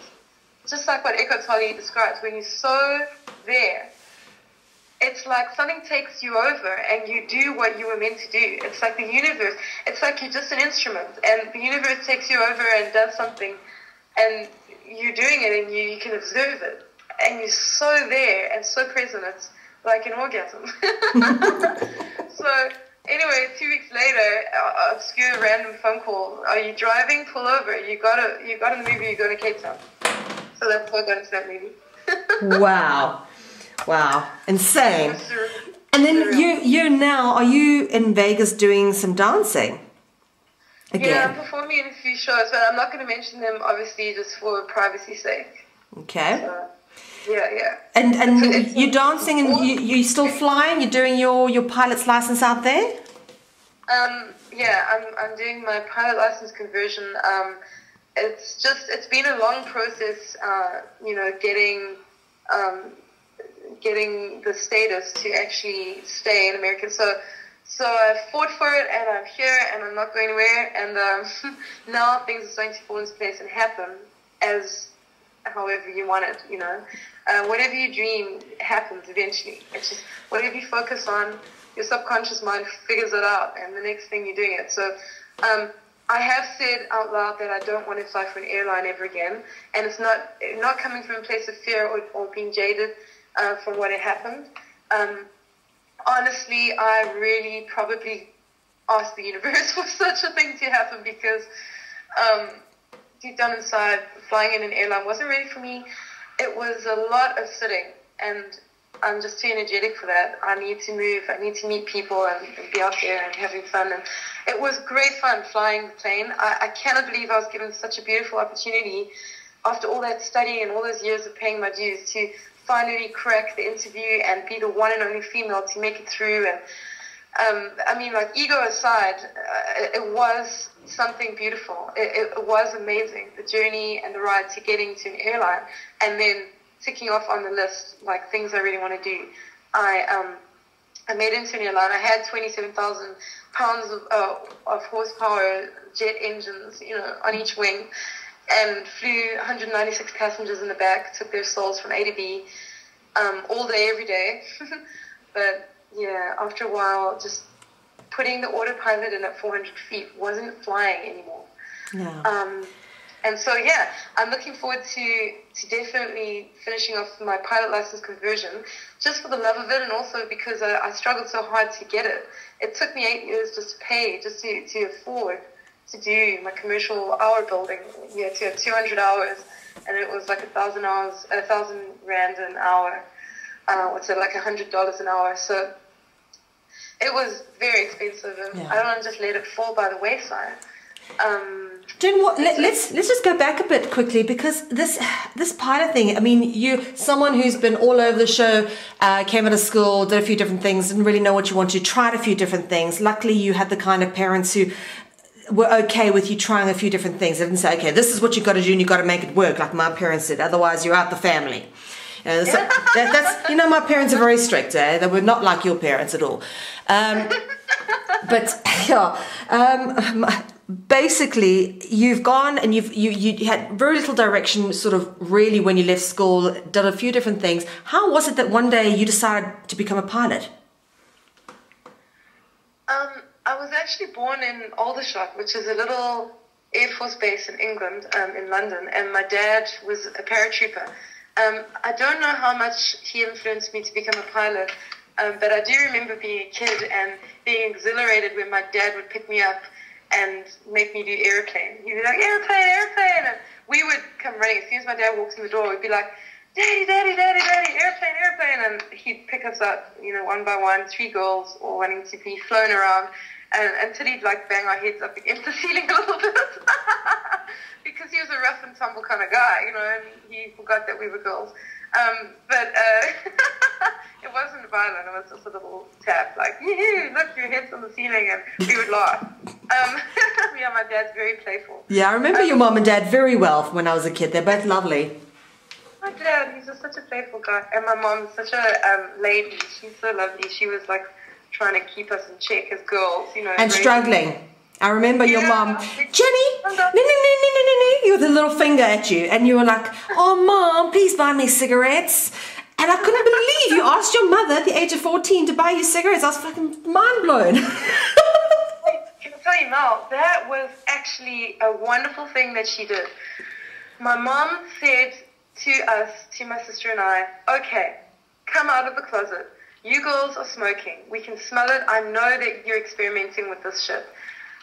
just like what Eckhart Tolle describes, when you're so there. It's like something takes you over and you do what you were meant to do. It's like the universe. It's like you're just an instrument and the universe takes you over and does something and you're doing it and you can observe it. And you're so there and so present. It's like an orgasm. So anyway, 2 weeks later, obscure random phone call. Are you driving? Pull over. You got in the movie, you go to Cape Town. So that's how I got into that movie. Wow. Wow, insane. And then you now, are you in Vegas doing some dancing? Again? Yeah, I'm performing in a few shows, but I'm not going to mention them, obviously, just for privacy's sake. Okay. So, yeah. And you're dancing and you still flying? You're doing your pilot's license out there? Yeah, I'm doing my pilot license conversion. It's been a long process, you know, getting the status to actually stay in America. So I fought for it, and I'm here, and I'm not going anywhere. And now things are starting to fall into place and happen as however you want it. You know, whatever you dream happens eventually. It's just whatever you focus on, your subconscious mind figures it out, and the next thing you're doing it. So I have said out loud that I don't want to fly for an airline ever again, and it's not coming from a place of fear or being jaded from what had happened. Honestly, I really probably asked the universe for such a thing to happen because deep down inside, flying in an airline wasn't ready for me. It was a lot of sitting, and I'm just too energetic for that. I need to move. I need to meet people and be out there and having fun. And it was great fun flying the plane. I cannot believe I was given such a beautiful opportunity after all that studying and all those years of paying my dues to finally crack the interview and be the one and only female to make it through. And I mean, like, ego aside, it was something beautiful. It was amazing, the journey and the ride to getting to an airline, and then ticking off on the list like things I really want to do. I made it into an airline. I had 27,000 pounds of horsepower jet engines, you know, on each wing, and flew 196 passengers in the back, took their souls from A to B, all day, every day. But yeah, after a while, just putting the autopilot in at 400 feet wasn't flying anymore. Yeah. And so, yeah, I'm looking forward to definitely finishing off my pilot license conversion, just for the love of it, and also because I struggled so hard to get it. It took me 8 years just to pay, just to afford to do my commercial hour building. You had to have 200 hours, and it was like 1,000 rand an hour. What's it, like $100 an hour? So it was very expensive, and I don't want to just let it fall by the wayside. Jen, let's just go back a bit quickly, because this pilot thing, I mean, you, someone who's been all over the show, came out of school, did a few different things, didn't really know what you wanted, tried a few different things. Luckily, you had the kind of parents who were okay with you trying a few different things. They didn't say, okay, this is what you got to do and you got to make it work, like my parents did. Otherwise, you're out the family. So that's, you know, my parents are very strict. They were not like your parents at all. But yeah, basically, you've gone and you had very little direction, sort of, really, when you left school. Did a few different things. How was it that one day you decided to become a pilot? I was actually born in Aldershot, which is a little Air Force Base in England, in London, and my dad was a paratrooper. I don't know how much he influenced me to become a pilot, but I do remember being a kid and being exhilarated when my dad would pick me up and make me do airplane. He'd be like, airplane, airplane, and we would come running. As soon as my dad walks in the door, we'd be like, daddy, daddy, daddy, daddy, airplane, airplane, and he'd pick us up, one by one, 3 girls, all wanting to be flown around, and until he'd like bang our heads up against the ceiling a little bit, because he was a rough and tumble kind of guy, and he forgot that we were girls. But it wasn't violent. It was just a little tap, like, look, your head's on the ceiling, and we would laugh. Yeah, my dad's very playful. Yeah, I remember your mom and dad very well when I was a kid. They're both lovely. My dad, he's just such a playful guy. And my mom's such a lady. She's so lovely. She was like trying to keep us in check as girls, And struggling. I remember your mom, Jenny, no, you with a little finger at you. And you were like, oh, Mom, please buy me cigarettes. And I couldn't believe you asked your mother at the age of 14 to buy you cigarettes. I was fucking mind blown. Can I tell you now, that was actually a wonderful thing that she did. My mom said to us, to my sister and I, okay, come out of the closet. You girls are smoking. We can smell it. I know that you're experimenting with this shit.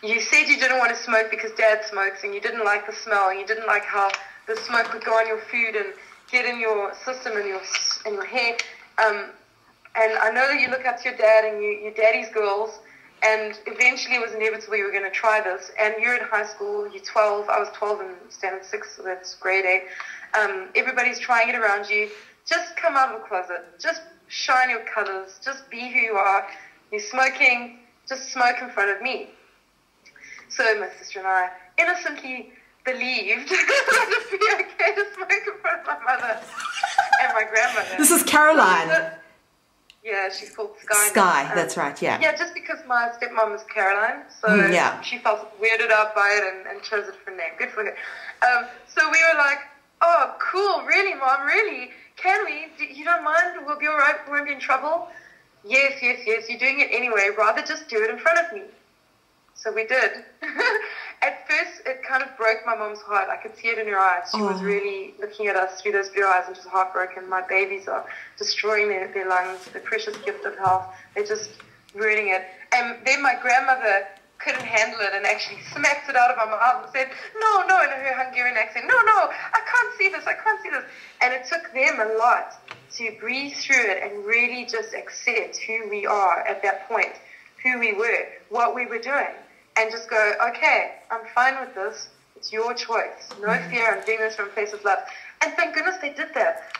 You said you didn't want to smoke because Dad smokes, and you didn't like the smell, and you didn't like how the smoke would go on your food and get in your system and your hair. And I know that you look up to your dad and you're daddy's girls, and eventually it was inevitable you were going to try this. And you're in high school, you're 12. I was 12 in standard 6, so that's grade 8. Everybody's trying it around you. Just come out of the closet. Just shine your colors. Just be who you are. You're smoking. Just smoke in front of me. So my sister and I innocently believed that it would be okay to smoke in front of my mother and my grandmother. This is Caroline. Yeah, she's called Sky. Sky, that's right, yeah. Yeah, just because my stepmom is Caroline, so she felt weirded out by it and chose it for name. Good for her. So we were like, oh, cool, really, Mom, really? Can we? You don't mind? We'll be all right. We won't be in trouble? Yes, you're doing it anyway. Rather just do it in front of me. So we did. At first, it kind of broke my mom's heart. I could see it in her eyes. She was really looking at us through those blue eyes and just heartbroken. My babies are destroying their lungs, the precious gift of health. They're just ruining it. And then my grandmother couldn't handle it and actually smacked it out of my mouth and said, no, in her Hungarian accent, no, I can't see this. And it took them a lot to breathe through it and really just accept who we are at that point, who we were, what we were doing. And just go, okay, I'm fine with this. It's your choice. No fear. I'm doing this from a place of love. And thank goodness they did that.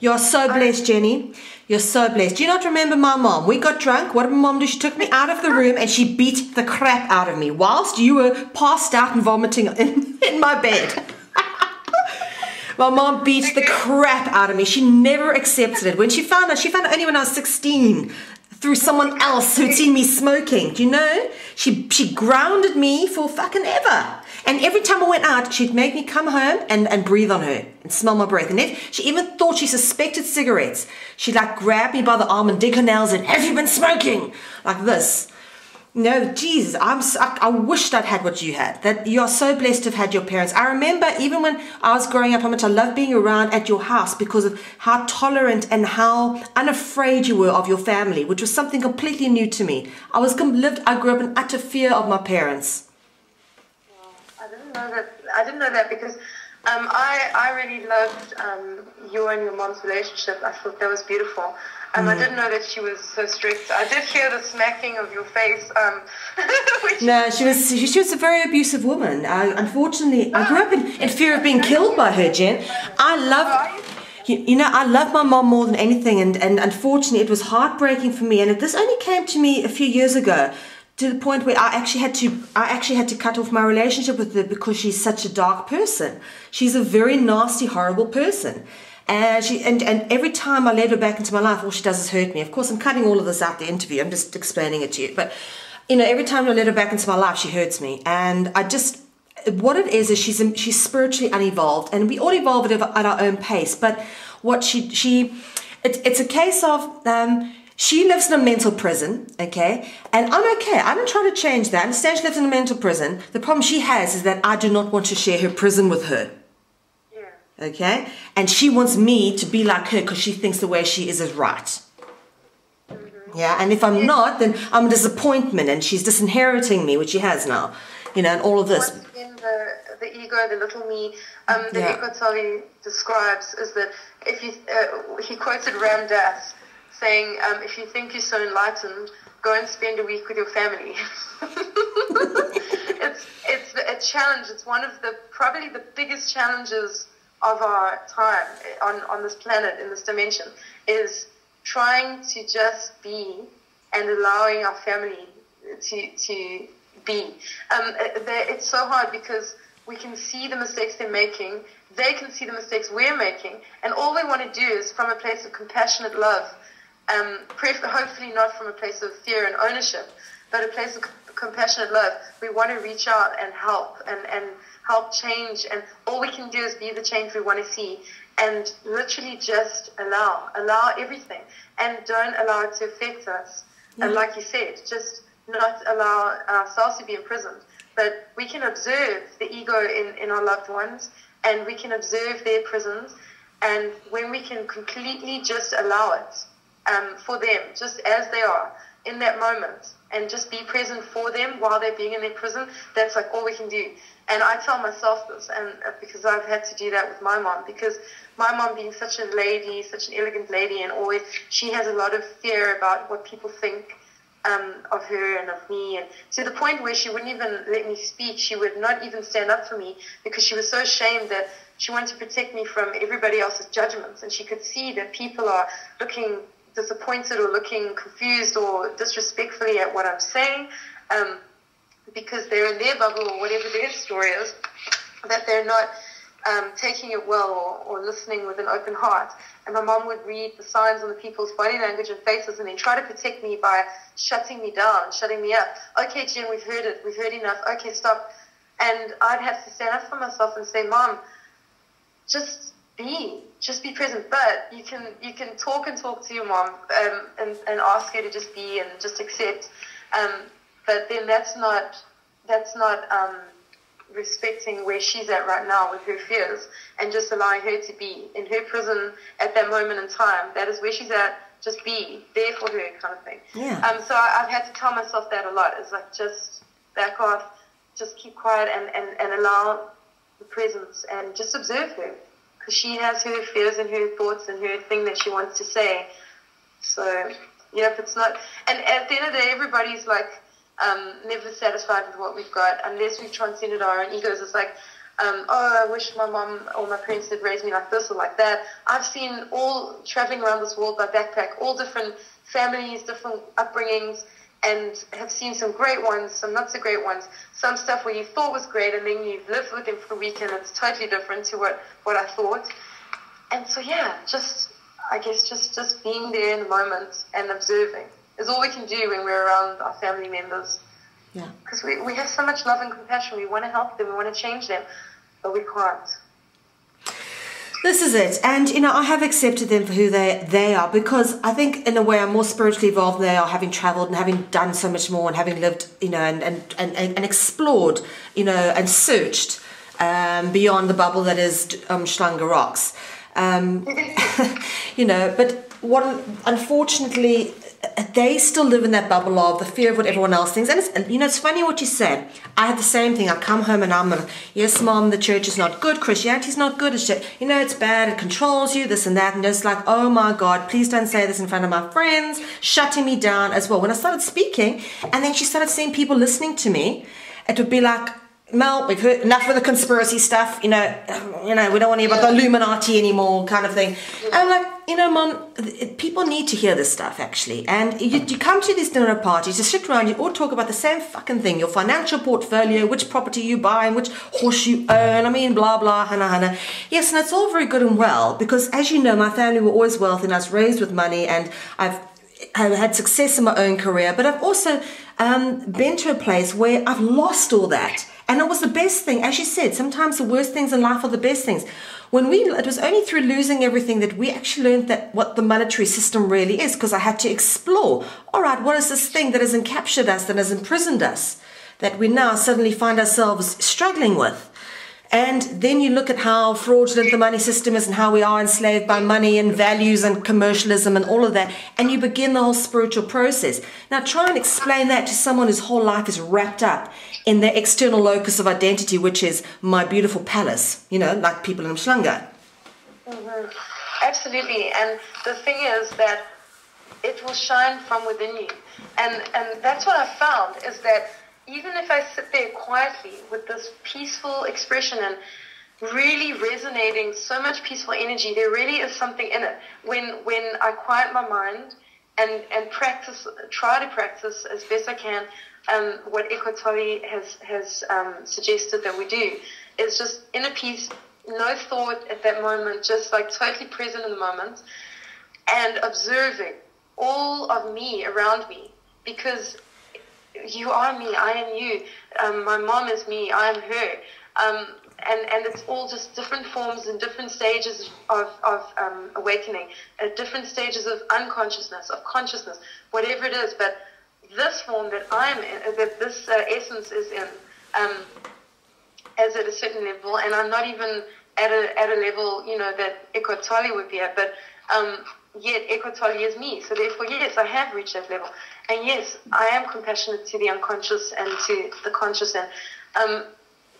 You're so blessed, Jenny. You're so blessed. Do you not remember my mom? We got drunk. What did my mom do? She took me out of the room and she beat the crap out of me whilst you were passed out and vomiting in my bed. My mom beat the crap out of me. She never accepted it. When she found out only when I was 16. Through someone else who'd seen me smoking. Do you know? She grounded me for fucking ever. And every time I went out, she'd make me come home and breathe on her and smell my breath. And if she even thought she suspected cigarettes, she'd like grab me by the arm and dig her nails in. Have you been smoking? Like this. No, Jesus, I wished I'd had what you had. That you are so blessed to have had your parents. I remember even when I was growing up, how much I loved being around at your house because of how tolerant and how unafraid you were of your family, which was something completely new to me. I grew up in utter fear of my parents. Well, I didn't know that because I really loved you and your mom's relationship. I thought that was beautiful. I didn't know that she was so strict. I did hear the smacking of your face. No, she was a very abusive woman. Unfortunately, I grew up in fear of being killed by her, Jen. I love my mom more than anything, and unfortunately, it was heartbreaking for me. And this only came to me a few years ago, to the point where I actually had to cut off my relationship with her because she's such a dark person. She's a very nasty, horrible person. And every time I let her back into my life, all she does is hurt me. Of course, I'm cutting all of this out the interview. I'm just explaining it to you. But, every time I let her back into my life, she hurts me. And what it is she's spiritually unevolved. And we all evolve at our own pace. But what it's a case of, She lives in a mental prison, okay? And I'm okay. I don't try to change that. I understand she lives in a mental prison. The problem she has is that I do not want to share her prison with her. Yeah. Okay? And she wants me to be like her because she thinks the way she is right. Yeah, and if I'm not, then I'm a disappointment, and she's disinheriting me, which she has now, you know, and all of this. Once again, the ego, the little me, Eckhart Tolle describes is that if you, he quoted Ram Dass saying, if you think you're so enlightened, go and spend a week with your family. It's a challenge. It's one of probably the biggest challenges of our time on this planet, in this dimension, is trying to just be and allowing our family to be. It's so hard because we can see the mistakes they're making, they can see the mistakes we're making, and all we want to do is from a place of compassionate love, hopefully not from a place of fear and ownership, but a place of compassionate love. We want to reach out and help and help change, and all we can do is be the change we want to see, and literally just allow everything, and don't allow it to affect us. Yeah. And like you said, just not allow ourselves to be imprisoned, but we can observe the ego in our loved ones, and we can observe their prisons, and when we can completely just allow it for them, just as they are in that moment, and just be present for them while they're being in their prison, that's like all we can do. And I tell myself this, and because I've had to do that with my mom, because my mom being such a lady, such an elegant lady, and always, she has a lot of fear about what people think of her and of me, and to the point where she wouldn't even let me speak. She would not even stand up for me because she was so ashamed that she wanted to protect me from everybody else's judgments, and she could see that people are looking disappointed or looking confused or disrespectfully at what I'm saying, because they're in their bubble or whatever their story is, that they're not taking it well or listening with an open heart. And my mom would read the signs on the people's body language and faces, and then try to protect me by shutting me down, shutting me up. Okay, Jen, we've heard it. We've heard enough. Okay, stop. And I'd have to stand up for myself and say, Mom, just be present. But you can talk to your mom and ask her to just be and just accept. But then that's not respecting where she's at right now with her fears, and just allowing her to be in her prison at that moment in time. That is where she's at. Just be there for her, kind of thing. Yeah. So I've had to tell myself that a lot. It's like, just back off, just keep quiet, and allow the presence, and just observe her, because she has her fears and her thoughts and her thing that she wants to say. So if it's not, and at the end of the day, everybody's like, never satisfied with what we've got unless we've transcended our own egos. It's like, I wish my mom or my parents had raised me like this or like that. I've seen all traveling around this world by backpack, all different families, different upbringings, and have seen some great ones, some not so great ones, some stuff where you thought was great, and then you've lived with them for a week and it's totally different to what I thought. And so I guess just being there in the moment and observing is all we can do when we're around our family members. Yeah. Because we have so much love and compassion. We want to help them. We want to change them. But we can't. This is it. And, I have accepted them for who they are, because I think, in a way, I'm more spiritually evolved than they are, having travelled and having done so much more and having lived, and explored, and searched beyond the bubble that is Shlanga Rocks. But what, unfortunately, they still live in that bubble of the fear of what everyone else thinks. And it's funny what you said. I had the same thing. I come home and I'm like, yes, Mom, the church is not good. Christianity's not good. It's bad. It controls you, this and that. And it's like, oh my God, please don't say this in front of my friends, shutting me down as well. When I started speaking, and then she started seeing people listening to me, it would be like, Mel, we've heard enough of the conspiracy stuff, we don't want to hear about the Illuminati anymore, kind of thing. And I'm like, Mom, people need to hear this stuff, actually. And you come to these dinner parties, you sit around, you all talk about the same fucking thing, your financial portfolio, which property you buy, and which horse you own, blah, blah, hana. Yes, and it's all very good and well, because as you know, my family were always wealthy, and I was raised with money, and I've I've had success in my own career, but I've also been to a place where I've lost all that. And it was the best thing. As you said, sometimes the worst things in life are the best things. It was only through losing everything that we actually learned that what the monetary system really is, because I had to explore, all right, what is this thing that has encaptured us, that has imprisoned us, that we now suddenly find ourselves struggling with? And then you look at how fraudulent the money system is and how we are enslaved by money and values and commercialism and all of that. And you begin the whole spiritual process. Now try and explain that to someone whose whole life is wrapped up in their external locus of identity, which is my beautiful palace, like people in Mshlanga. Mm-hmm. Absolutely. And the thing is that it will shine from within you. And that's what I found, is that even if I sit there quietly with this peaceful expression and really resonating so much peaceful energy, there really is something in it. When I quiet my mind and try to practice as best I can, what Eckhart Tolle has suggested that we do is just inner peace, no thought at that moment, just like totally present in the moment, and observing all of me around me, because you are me, I am you. My mom is me, I am her. And it's all just different forms and different stages of awakening, at different stages of unconsciousness, of consciousness, whatever it is. But this form that I am in, that this essence is in, is at a certain level, and I'm not even at a level, that Eckhart Tolle would be at, but yet Eckhart Tolle is me. So therefore, yes, I have reached that level. And yes, I am compassionate to the unconscious and to the conscious. And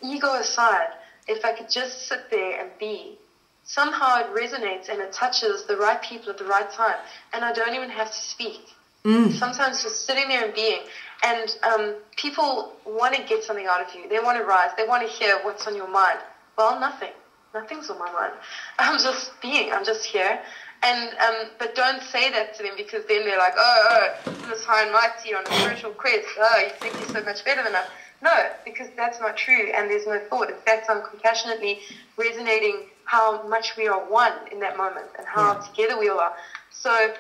ego aside, if I could just sit there and be, somehow it resonates and it touches the right people at the right time. And I don't even have to speak. Sometimes just sitting there and being. And people want to get something out of you. They want to rise. They want to hear what's on your mind. Well, nothing. Nothing's on my mind. I'm just being. I'm just here. And but don't say that to them, because then they're like, oh, Miss High and Mighty on a spiritual quest. Oh, you think you're so much better than us. No, because that's not true, and there's no thought. In fact, I'm compassionately resonating how much we are one in that moment and how together we all are. So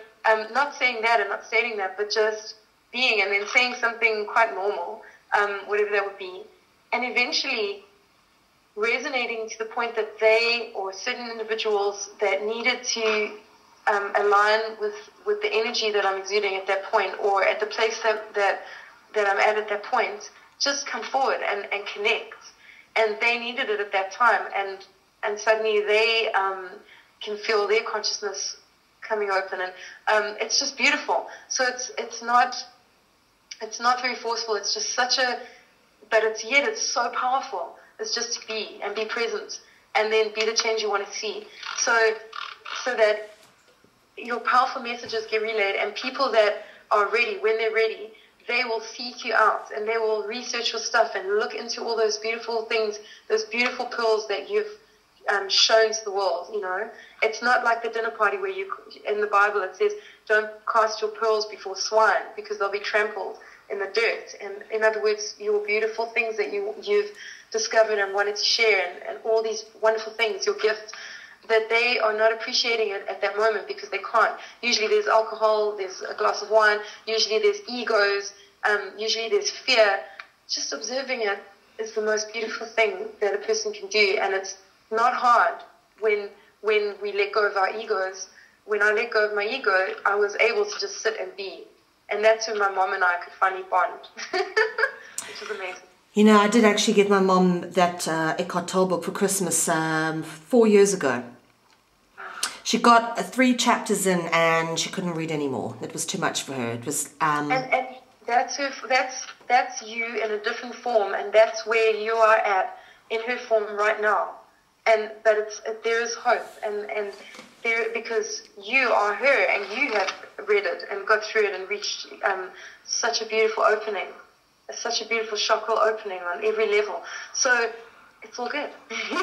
not saying that and not stating that, but just being, and then saying something quite normal, whatever that would be, and eventually resonating to the point that they or certain individuals that needed to align with the energy that I'm exuding at that point, or at the place that I'm at that point, just come forward and connect. And they needed it at that time, and suddenly they can feel their consciousness coming open, and it's just beautiful. So it's not very forceful. It's just but it's so powerful. It's just to be and be present, and then be the change you want to see. So that your powerful messages get relayed, and people that are ready, when they're ready, they will seek you out, and they will research your stuff and look into all those beautiful things, those beautiful pearls that you've shown to the world. It's not like the dinner party where in the Bible it says, don't cast your pearls before swine, because they'll be trampled in the dirt. And in other words, your beautiful things that you've discovered and wanted to share, and all these wonderful things, your gifts, that they are not appreciating it at that moment because they can't. Usually there's alcohol, there's a glass of wine, usually there's egos, usually there's fear. Just observing it is the most beautiful thing that a person can do, and it's not hard when we let go of our egos. When I let go of my ego, I was able to just sit and be. And that's when my mom and I could finally bond, which is amazing. I did actually give my mom that Eckhart Tolle book for Christmas 4 years ago. She got 3 chapters in, and she couldn't read anymore. It was too much for her. It was and that's her. That's you in a different form, and that's where you are at in her form right now. But there is hope, and there, because you are her, and you have read it and got through it and reached such a beautiful opening, such a beautiful chakra opening on every level. So it's all good.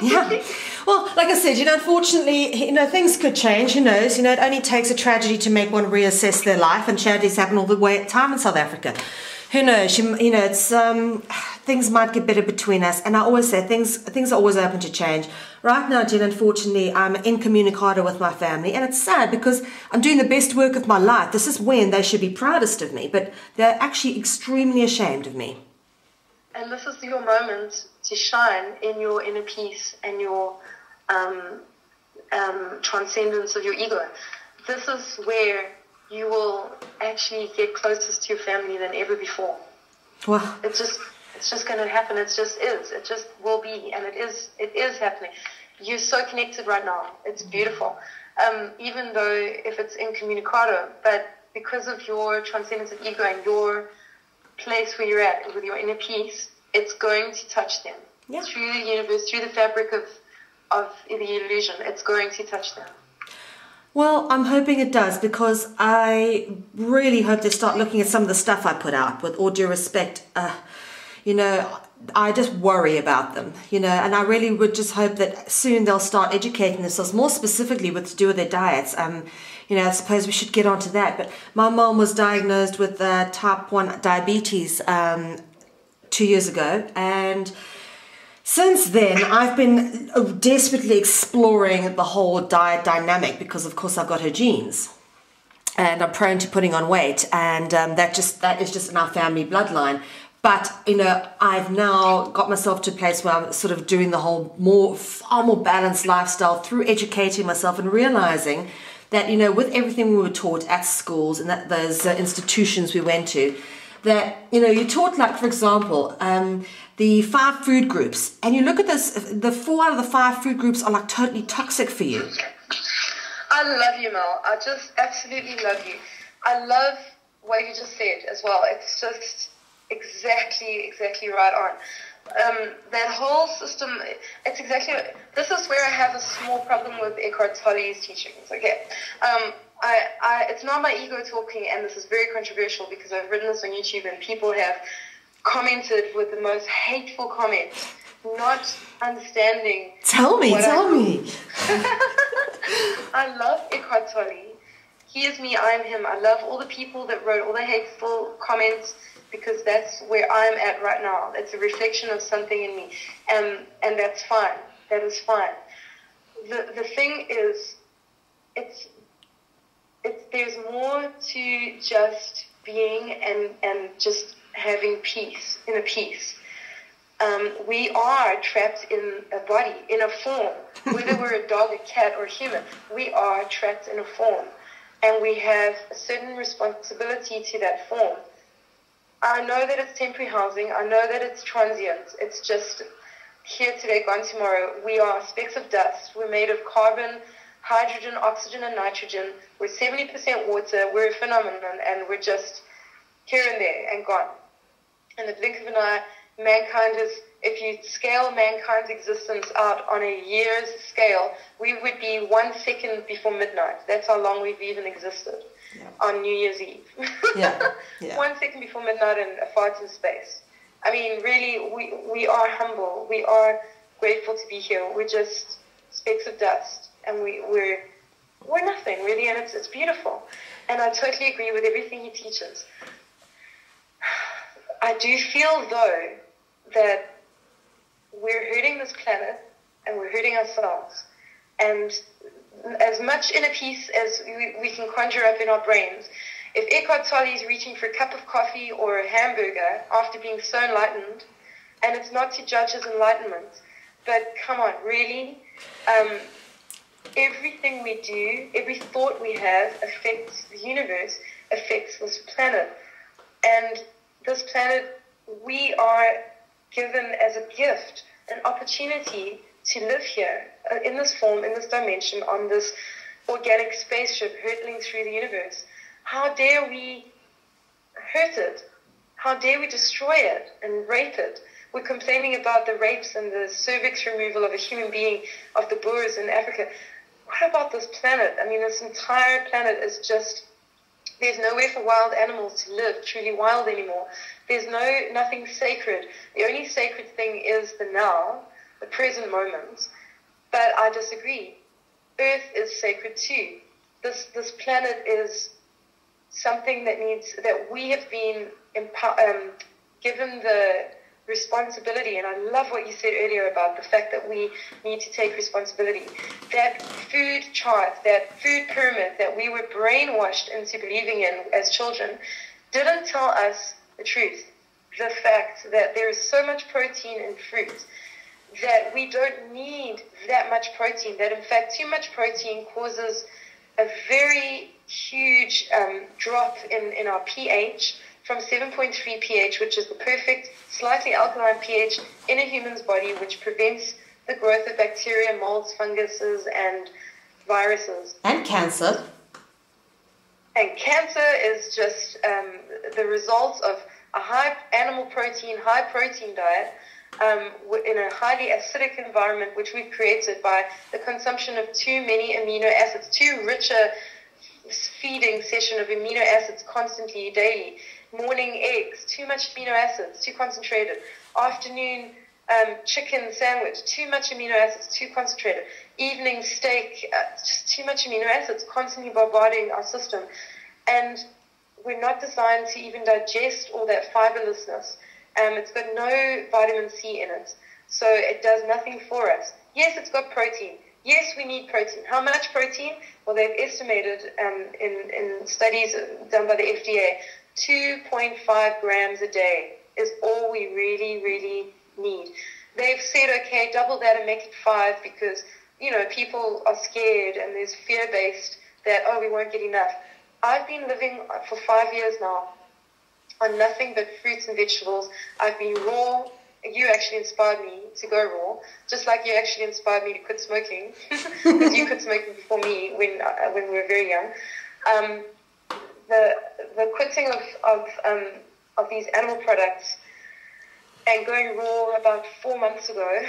Yeah. Well, like I said, unfortunately, things could change. Who knows? It only takes a tragedy to make one reassess their life, and tragedies happen all the way at time in South Africa. Who knows? It's things might get better between us, and I always say things are always open to change. Right now, Jen, unfortunately, I'm incommunicado with my family, and it's sad because I'm doing the best work of my life. This is when they should be proudest of me, but they're actually extremely ashamed of me. And this is your moment to shine in your inner peace and your transcendence of your ego. This is where you will actually get closest to your family than ever before. Wow. It's just going to happen. It just is. It just will be, and it is happening. You're so connected right now. It's beautiful. Even though if it's incommunicado, but because of your transcendence of ego and your place where you're at with your inner peace, it's going to touch them. Yeah. Through the universe, through the fabric of the illusion. It's going to touch them. Well, I'm hoping it does, because I really hope they start looking at some of the stuff I put out, with all due respect. I just worry about them, and I really would just hope that soon they'll start educating themselves more specifically to do with their diets. I suppose we should get onto that. But my mom was diagnosed with type 1 diabetes 2 years ago, and since then, I've been desperately exploring the whole diet dynamic because, of course, I've got her genes, and I'm prone to putting on weight, and that is just in our family bloodline. But I've now got myself to a place where I'm sort of doing the whole far more balanced lifestyle through educating myself and realizing that with everything we were taught at schools and that those institutions we went to, that you're taught, like, for example, the 5 food groups, and you look at this, the 4 out of the 5 food groups are like totally toxic for you. I love you, Mel. I just absolutely love you. I love what you just said as well. It's just exactly right on. That whole system, it's exactly, this is where I have a small problem with Eckhart Tolle's teachings, okay? It's not my ego talking, and this is very controversial because I've written this on YouTube and people have commented with the most hateful comments, not understanding. Tell me. I love Eckhart Tolle. He is me, I am him. I love all the people that wrote all the hateful comments because that's where I'm at right now. It's a reflection of something in me, and that's fine. That is fine. The thing is, there's more to just being and just having peace, inner peace. We are trapped in a body, in a form. Whether we're a dog, a cat, or a human, we are trapped in a form. And we have a certain responsibility to that form. I know that it's temporary housing. I know that it's transient. It's just here today, gone tomorrow. We are specks of dust. We're made of carbon, hydrogen, oxygen, and nitrogen. We're 70% water. We're a phenomenon, and we're just here and there and gone. In the blink of an eye, mankind is, if you scale mankind's existence out on a year's scale, we would be 1 second before midnight. That's how long we've even existed on New Year's Eve. 1 second before midnight and a fart in space. I mean, really, we are humble. We are grateful to be here. We're just specks of dust, and we're nothing, really, and it's beautiful. And I totally agree with everything he teaches. I do feel, though, that we're hurting this planet and we're hurting ourselves. And as much inner peace as we can conjure up in our brains, if Eckhart Tolle is reaching for a cup of coffee or a hamburger after being so enlightened, and it's not to judge his enlightenment, but come on, really? Everything we do, every thought we have affects the universe, affects this planet. And this planet, we are given as a gift an opportunity to live here in this form, in this dimension, on this organic spaceship hurtling through the universe. How dare we hurt it? How dare we destroy it and rape it? We're complaining about the rapes and the cervix removal of a human being, of the Boers in Africa. What about this planet? I mean, this entire planet is just, there's nowhere for wild animals to live truly wild anymore. There's nothing sacred. The only sacred thing is the now, the present moment. But I disagree. Earth is sacred too. This planet is something that we have been given the responsibility, and I love what you said earlier about the fact that we need to take responsibility. That food chart, that food pyramid that we were brainwashed into believing in as children didn't tell us the truth. The fact that there is so much protein in fruit, that we don't need that much protein, that in fact too much protein causes a very huge drop in our pH, from 7.3 pH, which is the perfect, slightly alkaline pH in a human's body, which prevents the growth of bacteria, molds, funguses, and viruses. And cancer. And cancer is just the result of a high animal protein, high protein diet in a highly acidic environment, which we've created by the consumption of too many amino acids, too rich a feeding session of amino acids constantly, daily. Morning eggs, too much amino acids, too concentrated. Afternoon chicken sandwich, too much amino acids, too concentrated. Evening steak, just too much amino acids, constantly bombarding our system. And we're not designed to even digest all that fiberlessness. It's got no vitamin C in it, so it does nothing for us. Yes, it's got protein. Yes, we need protein. How much protein? Well, they've estimated in studies done by the FDA, 2.5 grams a day is all we really, really need. They've said, okay, double that and make it 5 because, people are scared and there's fear-based that, we won't get enough. I've been living for 5 years now on nothing but fruits and vegetables. I've been raw. You actually inspired me to go raw, just like you actually inspired me to quit smoking, because you quit smoking before me when we were very young. The quitting of these animal products and going raw about 4 months ago,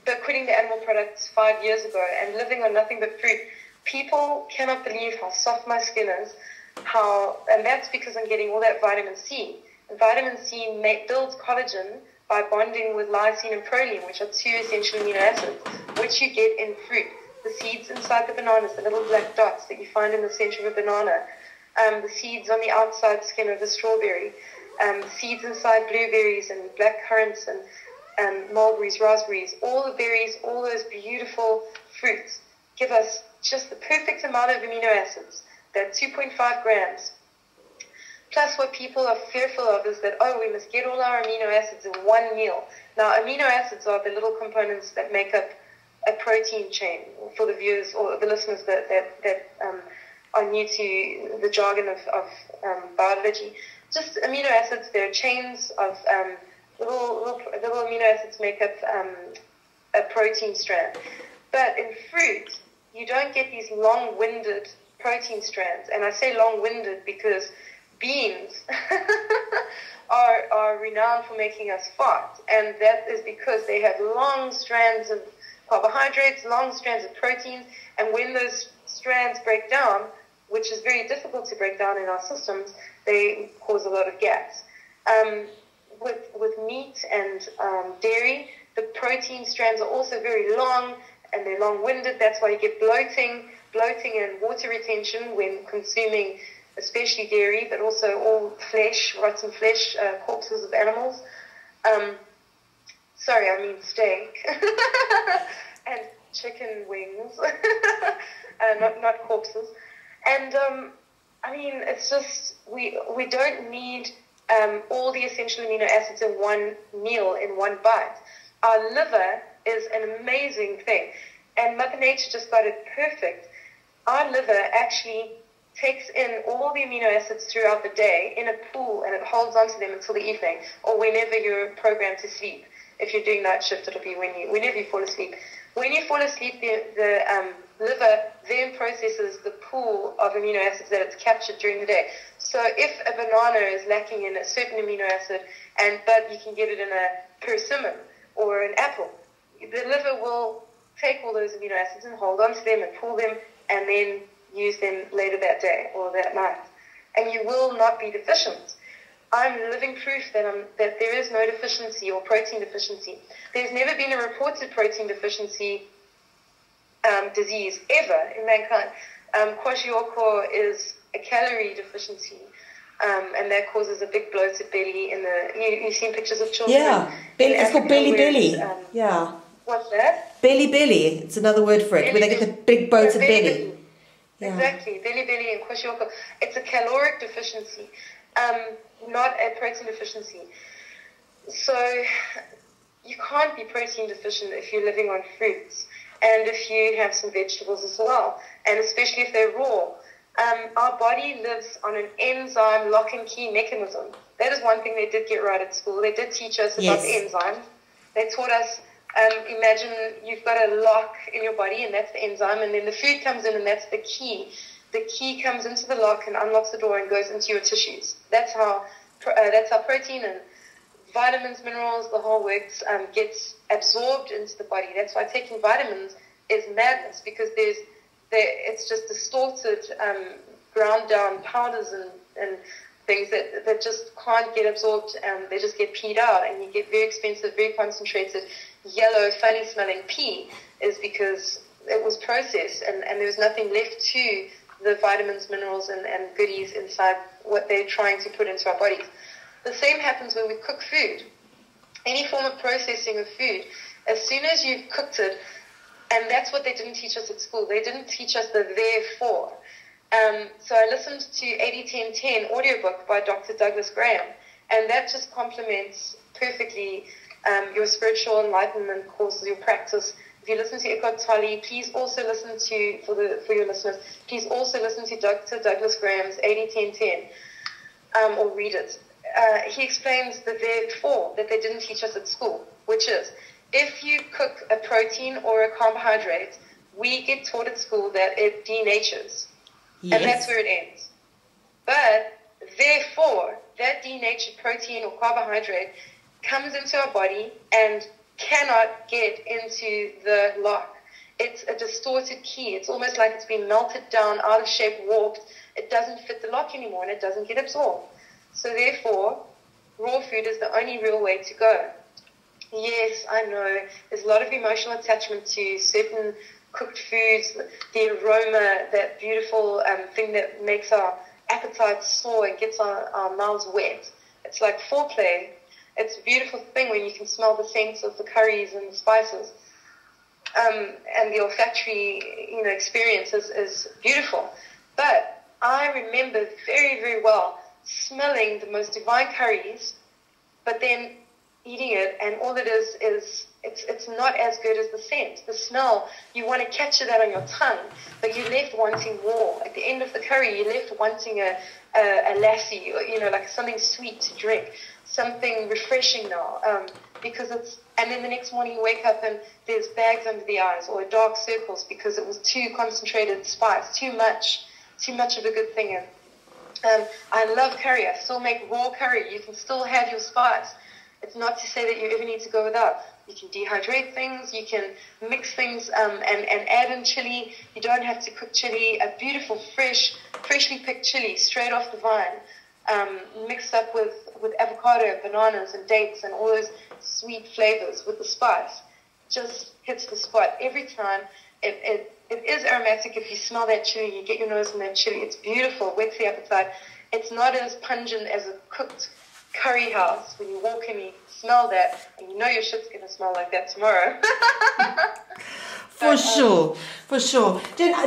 but quitting the animal products 5 years ago and living on nothing but fruit, people cannot believe how soft my skin is, and that's because I'm getting all that vitamin C. And vitamin C builds collagen by bonding with lysine and proline, which are 2 essential amino acids, which you get in fruit. The seeds inside the bananas, the little black dots that you find in the center of a banana, the seeds on the outside skin of a strawberry, seeds inside blueberries and black currants and mulberries, raspberries, all the berries, all those beautiful fruits give us just the perfect amount of amino acids, that 2.5 grams. Plus what people are fearful of is that, we must get all our amino acids in one meal. Now, amino acids are the little components that make up a protein chain, for the viewers or the listeners that are new to the jargon of biology. Just amino acids, they're chains of little amino acids make up a protein strand. But in fruit, you don't get these long-winded protein strands. And I say long-winded because beans are renowned for making us fat. And that is because they have long strands of carbohydrates, long strands of proteins, and when those strands break down, which is very difficult to break down in our systems, they cause a lot of gas. With meat and dairy, the protein strands are also very long, and they're long-winded. That's why you get bloating and water retention when consuming especially dairy, but also all flesh, rotten flesh, corpses of animals. Sorry, I mean steak and chicken wings, not corpses. And it's just we don't need all the essential amino acids in one meal, in one bite. Our liver is an amazing thing, and Mother Nature just got it perfect. Our liver actually takes in all the amino acids throughout the day in a pool, and it holds onto them until the evening, or whenever you're programmed to sleep. If you're doing night shift, it'll be whenever you fall asleep. When you fall asleep, the liver then processes the pool of amino acids that it's captured during the day. So if a banana is lacking in a certain amino acid, but you can get it in a persimmon or an apple, the liver will take all those amino acids and hold onto them and pull them, and then use them later that day or that night. And you will not be deficient. I'm living proof that there is no deficiency or protein deficiency. There's never been a reported protein deficiency disease ever in mankind. Kwashiorkor is a calorie deficiency. and that causes a big bloated belly in the. You've seen pictures of children. Yeah, it's called belly belly. Yeah. What's that? Belly belly. It's another word for it, where they get the big bloated belly. Yeah. Exactly, belly belly and kwashiorkor. It's a caloric deficiency, not a protein deficiency. So you can't be protein deficient if you're living on fruits and if you have some vegetables as well, and especially if they're raw. Our body lives on an enzyme lock and key mechanism. That is one thing they did get right at school. They did teach us about the enzyme. They taught us, imagine you've got a lock in your body, and that's the enzyme, and then the food comes in, and that's the key. The key comes into the lock and unlocks the door and goes into your tissues. That's how protein and vitamins, minerals, the whole works gets absorbed into the body. That's why taking vitamins is madness, because it's just distorted, ground down powders and things that just can't get absorbed. They just get peed out, and you get very expensive, very concentrated, yellow, funny smelling pee, is because it was processed and there was nothing left to the vitamins, minerals, and goodies inside what they're trying to put into our bodies. The same happens when we cook food. Any form of processing of food, as soon as you've cooked it, and that's what they didn't teach us at school. They didn't teach us the therefore. So I listened to 80-10-10 audiobook by Dr. Douglas Graham, and that just complements perfectly your spiritual enlightenment courses, your practice. If you listen to Eckhart Tolle, please also listen to, for your listeners, please also listen to Dr. Douglas Graham's 80-10-10, or read it. He explains the therefore that they didn't teach us at school, which is, if you cook a protein or a carbohydrate, we get taught at school that it denatures. Yes. And that's where it ends. But therefore, that denatured protein or carbohydrate comes into our body and cannot get into the lock. It's a distorted key. It's almost like it's been melted down, out of shape, warped. It doesn't fit the lock anymore, and it doesn't get absorbed. So therefore, raw food is the only real way to go. Yes, I know, there's a lot of emotional attachment to certain cooked foods, the aroma, that beautiful thing that makes our appetite soar and gets our mouths wet. It's like foreplay. It's a beautiful thing when you can smell the scents of the curries and the spices. And the olfactory, experience is beautiful. But I remember very, very well smelling the most divine curries, but then eating it, and all it is it's not as good as the scent. The smell, you want to capture that on your tongue, but you're left wanting more. At the end of the curry, you're left wanting a lassie, or, like something sweet to drink, something refreshing now, because and then the next morning you wake up and there's bags under the eyes or dark circles because it was too concentrated spice, too much of a good thing. And I love curry. I still make raw curry. You can still have your spice. It's not to say that you ever need to go without. You can dehydrate things. You can mix things and add in chili. You don't have to cook chili. A beautiful, freshly picked chili straight off the vine, mixed up with avocado, bananas, and dates, and all those sweet flavors with the spice, just hits the spot every time. It is aromatic. If you smell that chili, you get your nose in that chili. It's beautiful, whets the appetite. It's not as pungent as a cooked curry house. When you walk in, you smell that, and you know your shit's going to smell like that tomorrow. For sure. You're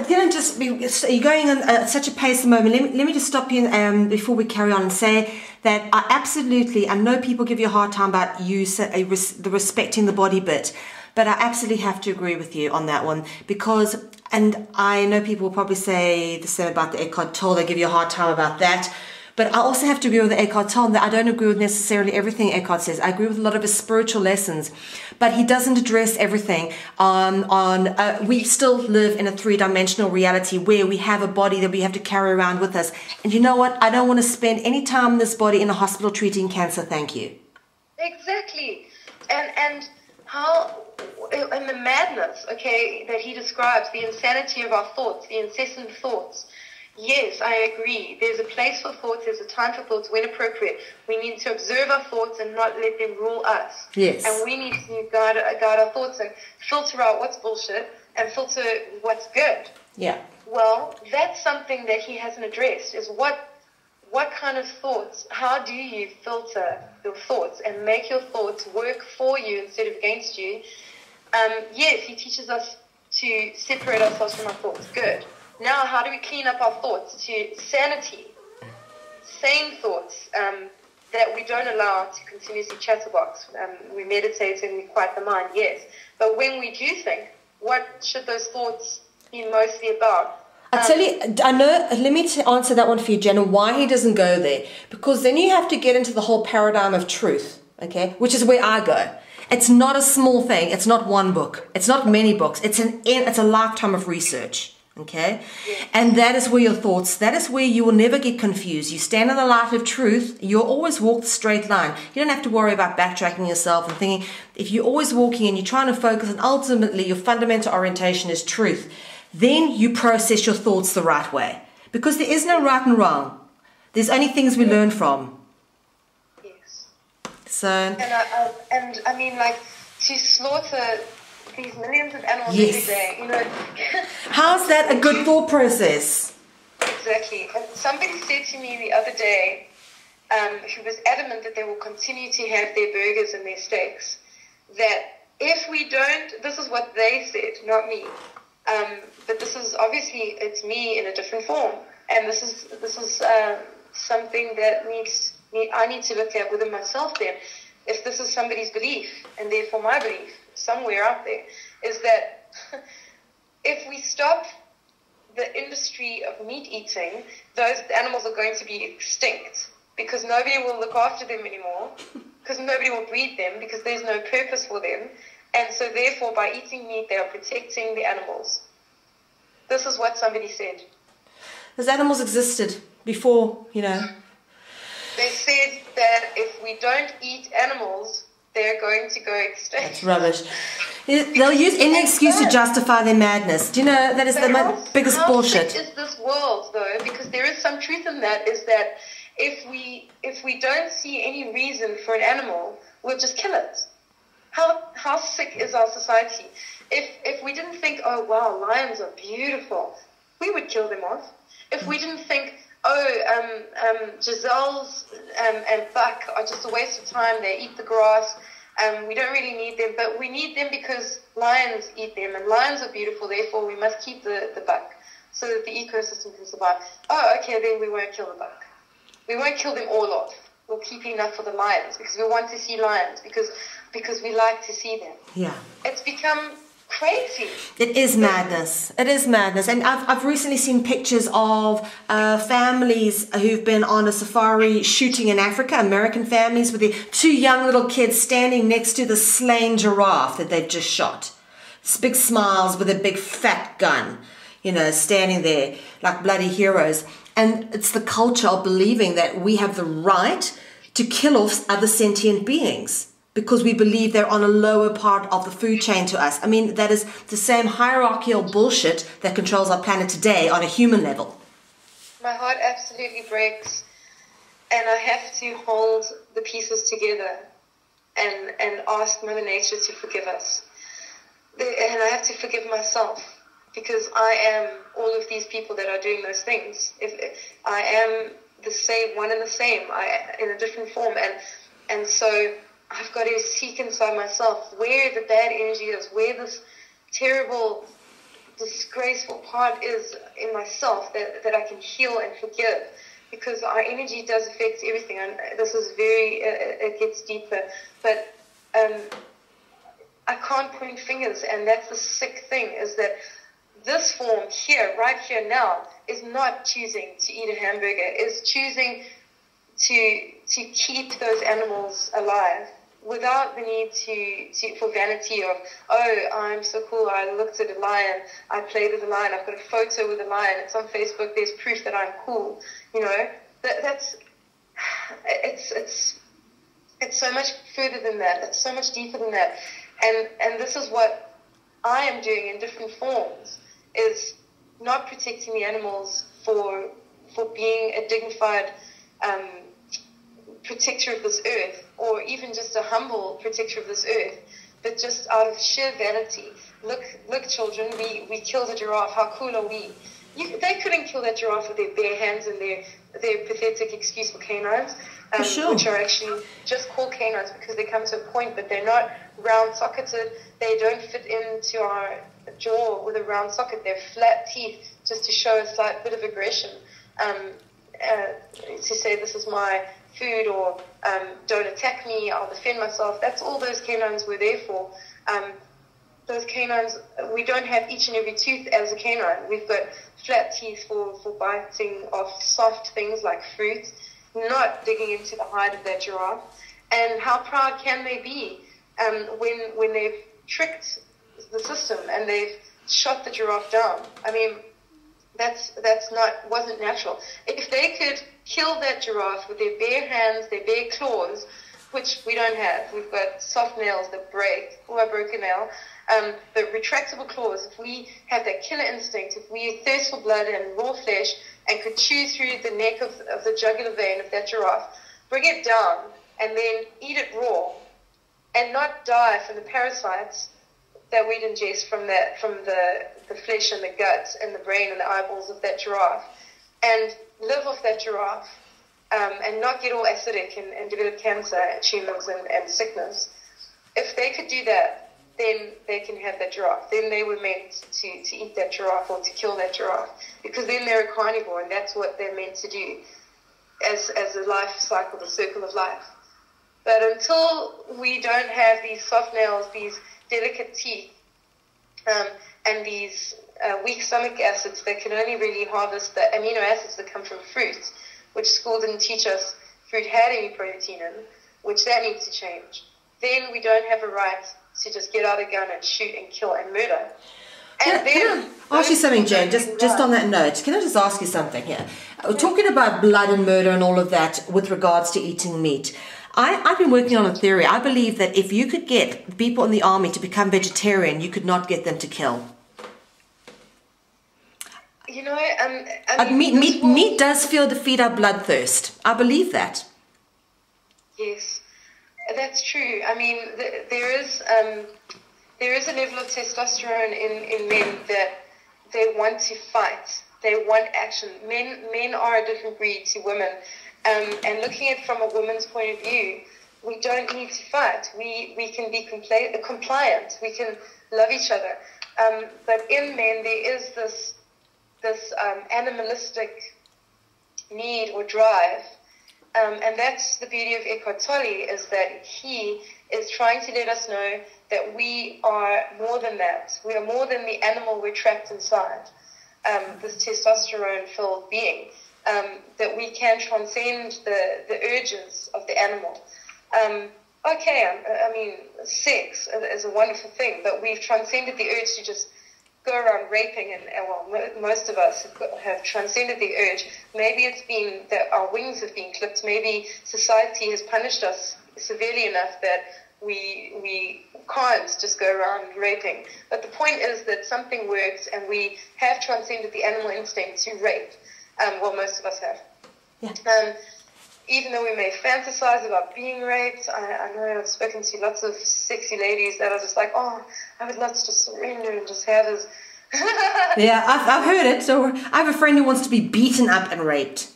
going on at such a pace at the moment. Let me just stop you before we carry on and say that I know people give you a hard time about the respecting the body bit, but I absolutely have to agree with you on that one, because, and I know people will probably say the same about the Eckhart Tolle, they give you a hard time about that. But I also have to agree with the Eckhart Tolle that I don't agree with necessarily everything Eckhart says. I agree with a lot of his spiritual lessons, but he doesn't address everything. We still live in a three-dimensional reality where we have a body that we have to carry around with us. And you know what? I don't want to spend any time in this body in a hospital treating cancer. Thank you. Exactly. And how, and the madness, that he describes, the insanity of our thoughts, the incessant thoughts. Yes, I agree. There's a place for thoughts. There's a time for thoughts when appropriate. We need to observe our thoughts and not let them rule us. Yes. And we need to guide our thoughts and filter out what's bullshit and filter what's good. Yeah. Well, that's something that he hasn't addressed, is what what kind of thoughts, how do you filter your thoughts and make your thoughts work for you instead of against you? Yes, he teaches us to separate ourselves from our thoughts. Good. Now, how do we clean up our thoughts to sanity, sane thoughts that we don't allow to continuously chatterbox? We meditate and we quiet the mind, yes. But when we do think, what should those thoughts be mostly about? I tell you, I know, let me answer that one for you, Jenna, why he doesn't go there. Because then you have to get into the whole paradigm of truth, okay, which is where I go. It's not a small thing. It's not one book. It's not many books. It's a lifetime of research, okay? Yes. And that is where your thoughts, that is where you will never get confused. You stand in the light of truth. You'll always walk the straight line. You don't have to worry about backtracking yourself and thinking. If you're always walking and you're trying to focus, and ultimately your fundamental orientation is truth, then you process your thoughts the right way. Because there is no right and wrong. There's only things we learn from. Yes. So. And I mean, like, to slaughter these millions of animals Yes. every day, you know. How's that a good thought process? Exactly. And somebody said to me the other day, who was adamant that they will continue to have their burgers and their steaks, that if we don't, this is what they said, not me. But this is obviously, it's me in a different form, and this is something that I need to look at within myself. Then, if this is somebody's belief, and therefore my belief somewhere out there, is that if we stop the industry of meat eating, those animals are going to be extinct because nobody will look after them anymore, because nobody will breed them, because there's no purpose for them. And so therefore, by eating meat, they are protecting the animals. This is what somebody said. Those animals existed before, you know. They said that if we don't eat animals, they're going to go extinct. That's rubbish. They'll use any excuse to justify their madness. Do you know, that is the biggest bullshit. How sick is this world, though? Because there is some truth in that, is that if we don't see any reason for an animal, we'll just kill it. How sick is our society? If we didn't think, oh wow, lions are beautiful, we would kill them off. If we didn't think, gazelles and buck are just a waste of time, they eat the grass, we don't really need them, but we need them because lions eat them, and lions are beautiful, therefore we must keep the buck so that the ecosystem can survive. Oh, okay, then we won't kill the buck. We won't kill them all off. We'll keep enough for the lions because we want to see lions, because we like to see them. Yeah. It's become crazy. It is madness. It is madness. And I've recently seen pictures of families who've been on a safari shooting in Africa, American families with their two young little kids standing next to the slain giraffe that they've just shot. It's big smiles with a big fat gun, you know, standing there like bloody heroes. And it's the culture of believing that we have the right to kill off other sentient beings because we believe they're on a lower part of the food chain to us. I mean, that is the same hierarchical bullshit that controls our planet today on a human level. My heart absolutely breaks, and I have to hold the pieces together and ask Mother Nature to forgive us. And I have to forgive myself, because I am all of these people that are doing those things. If I am the same, one and the same, in a different form. And so I've got to seek inside myself where the bad energy is, where this terrible, disgraceful part is in myself that I can heal and forgive. Because our energy does affect everything. And this is it gets deeper. But I can't point fingers, and that's the sick thing, is that this form here, right here now, is not choosing to eat a hamburger, is choosing to keep those animals alive without the need for vanity of, oh, I'm so cool, I looked at a lion, I played with a lion, I've got a photo with a lion, it's on Facebook, there's proof that I'm cool, you know. It's so much further than that, it's so much deeper than that. And this is what I am doing in different forms, is not protecting the animals for being a dignified protector of this earth, or even just a humble protector of this earth, but just out of sheer vanity. Look, children, we killed a giraffe, how cool are we? They couldn't kill that giraffe with their bare hands and their pathetic excuse for canines, For sure. which are actually just called canines because they come to a point, but they're not round-socketed. They don't fit into our jaw with a round socket. They're flat teeth just to show a slight bit of aggression, to say this is my food, or don't attack me, I'll defend myself. That's all those canines were there for. Those canines, we don't have each and every tooth as a canine. We've got flat teeth for biting off soft things like fruit, not digging into the hide of that giraffe. And how proud can they be when they've tricked the system and they've shot the giraffe down? I mean, wasn't natural. If they could kill that giraffe with their bare hands, their bare claws, which we don't have. We've got soft nails that break. Oh, I broke a nail. The retractable claws, if we have that killer instinct, if we thirst for blood and raw flesh and could chew through the neck of the jugular vein of that giraffe, bring it down and then eat it raw and not die from the parasites that we'd ingest from the flesh and the guts and the brain and the eyeballs of that giraffe, and live off that giraffe, and not get all acidic and develop cancer and tumors and sickness. If they could do that, then they can have that giraffe. Then they were meant to eat that giraffe or to kill that giraffe, because then they're a carnivore, and that's what they're meant to do as a life cycle, the circle of life. But until we don't have these soft nails, these delicate teeth, and these weak stomach acids that can only really harvest the amino acids that come from fruits, which school didn't teach us fruit had any protein in, which that needs to change. Then we don't have a right to just get out a gun and shoot and kill and murder. And can I ask you something, Jen, just on that note, can I just ask you something here? Talking about blood and murder and all of that with regards to eating meat, I've been working on a theory. I believe that if you could get people in the army to become vegetarian, you could not get them to kill. You know, I mean, meat does feed our bloodthirst. I believe that. Yes, that's true. I mean, there is a level of testosterone in men that they want to fight. They want action. Men are a different breed to women. And looking at it from a woman's point of view, we don't need to fight. We can be compliant. We can love each other. But in men, there is this animalistic need or drive. And that's the beauty of Eckhart Tolle, is that he is trying to let us know that we are more than that. We are more than the animal we're trapped inside, this testosterone-filled being. That we can transcend the urges of the animal. I mean, sex is a wonderful thing, but we've transcended the urge to just go around raping, and well, most of us have transcended the urge. Maybe it's been that our wings have been clipped. Maybe society has punished us severely enough that we can't just go around raping. But the point is that something works, and we have transcended the animal instinct to rape. Well, most of us have. Yeah. Even though we may fantasize about being raped, I know I've spoken to lots of sexy ladies that are just like, oh, I would love to just surrender and just have this. Yeah, I've heard it. So I have a friend who wants to be beaten up and raped.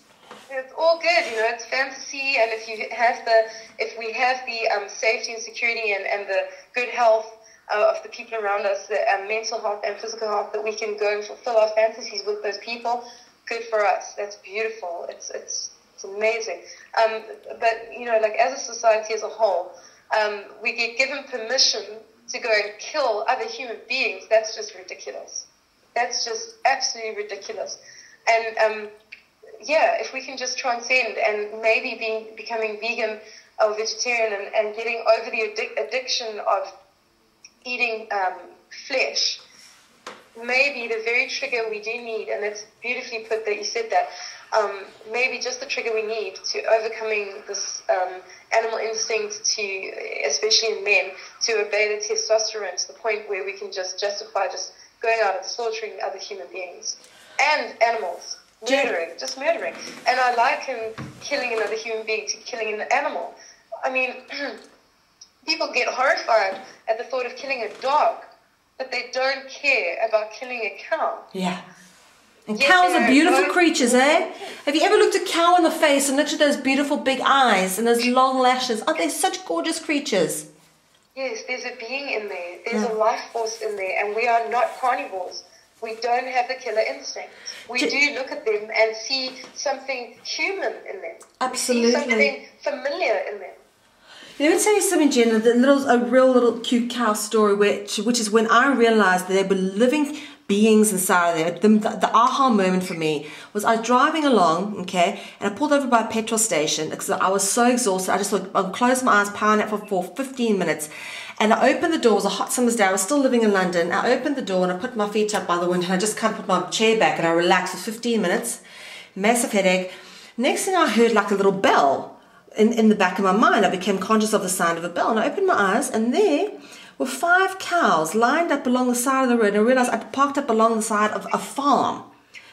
It's all good, you know. It's fantasy, and if we have the safety and security and the good health of the people around us, the mental health and physical health, that we can go and fulfill our fantasies with those people. Good for us. That's beautiful. It's amazing. But you know, like as a society as a whole, we get given permission to go and kill other human beings. That's just ridiculous. That's just absolutely ridiculous. And if we can just transcend and maybe becoming vegan or vegetarian and getting over the addiction of eating flesh. Maybe the very trigger we do need, and it's beautifully put that you said that, maybe just the trigger we need to overcoming this animal instinct to, especially in men, to obey the testosterone to the point where we can just justify just going out and slaughtering other human beings and animals, murdering. And I liken killing another human being to killing an animal. I mean, people get horrified at the thought of killing a dog, but they don't care about killing a cow. Yeah. And Yes, cows they are are. beautiful creatures, eh? Have you ever looked a cow in the face and looked at those beautiful big eyes and those long lashes? Aren't they such gorgeous creatures? Yes, there's a being in there. There's a life force in there, and we are not carnivores. We don't have the killer instinct. We do look at them and see something human in them. Absolutely. We see something familiar in them. Let me tell you something, Jen. A real little cute cow story, which is when I realized that they were living beings inside of there. The aha moment for me was I was driving along, okay, and I pulled over by a petrol station because I was so exhausted. I just thought I'll close my eyes, power nap for 15 minutes. And I opened the door. It was a hot summer's day. I was still living in London. I opened the door and I put my feet up by the window and I just kind of put my chair back and I relaxed for 15 minutes. Massive headache. Next thing I heard like a little bell in the back of my mind. I became conscious of the sound of a bell and I opened my eyes and there were 5 cows lined up along the side of the road. And I realized I'd parked up along the side of a farm.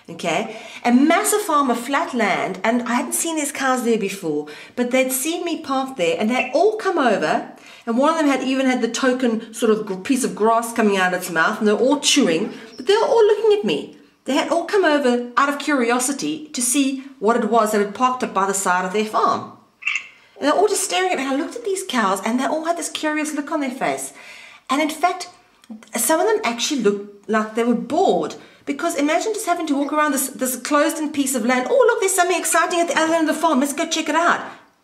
Okay, a massive farm of flat land, and I hadn't seen these cows there before, but they'd seen me parked there, and they'd all come over, and one of them had even had the token sort of piece of grass coming out of its mouth, and they're all chewing, but they were all looking at me. They had all come over out of curiosity to see what it was that had parked up by the side of their farm. And they're all just staring at me, and I looked at these cows, and they all had this curious look on their face. And in fact, some of them actually looked like they were bored. Because imagine just having to walk around this closed-in piece of land. Oh, look, there's something exciting at the other end of the farm. Let's go check it out.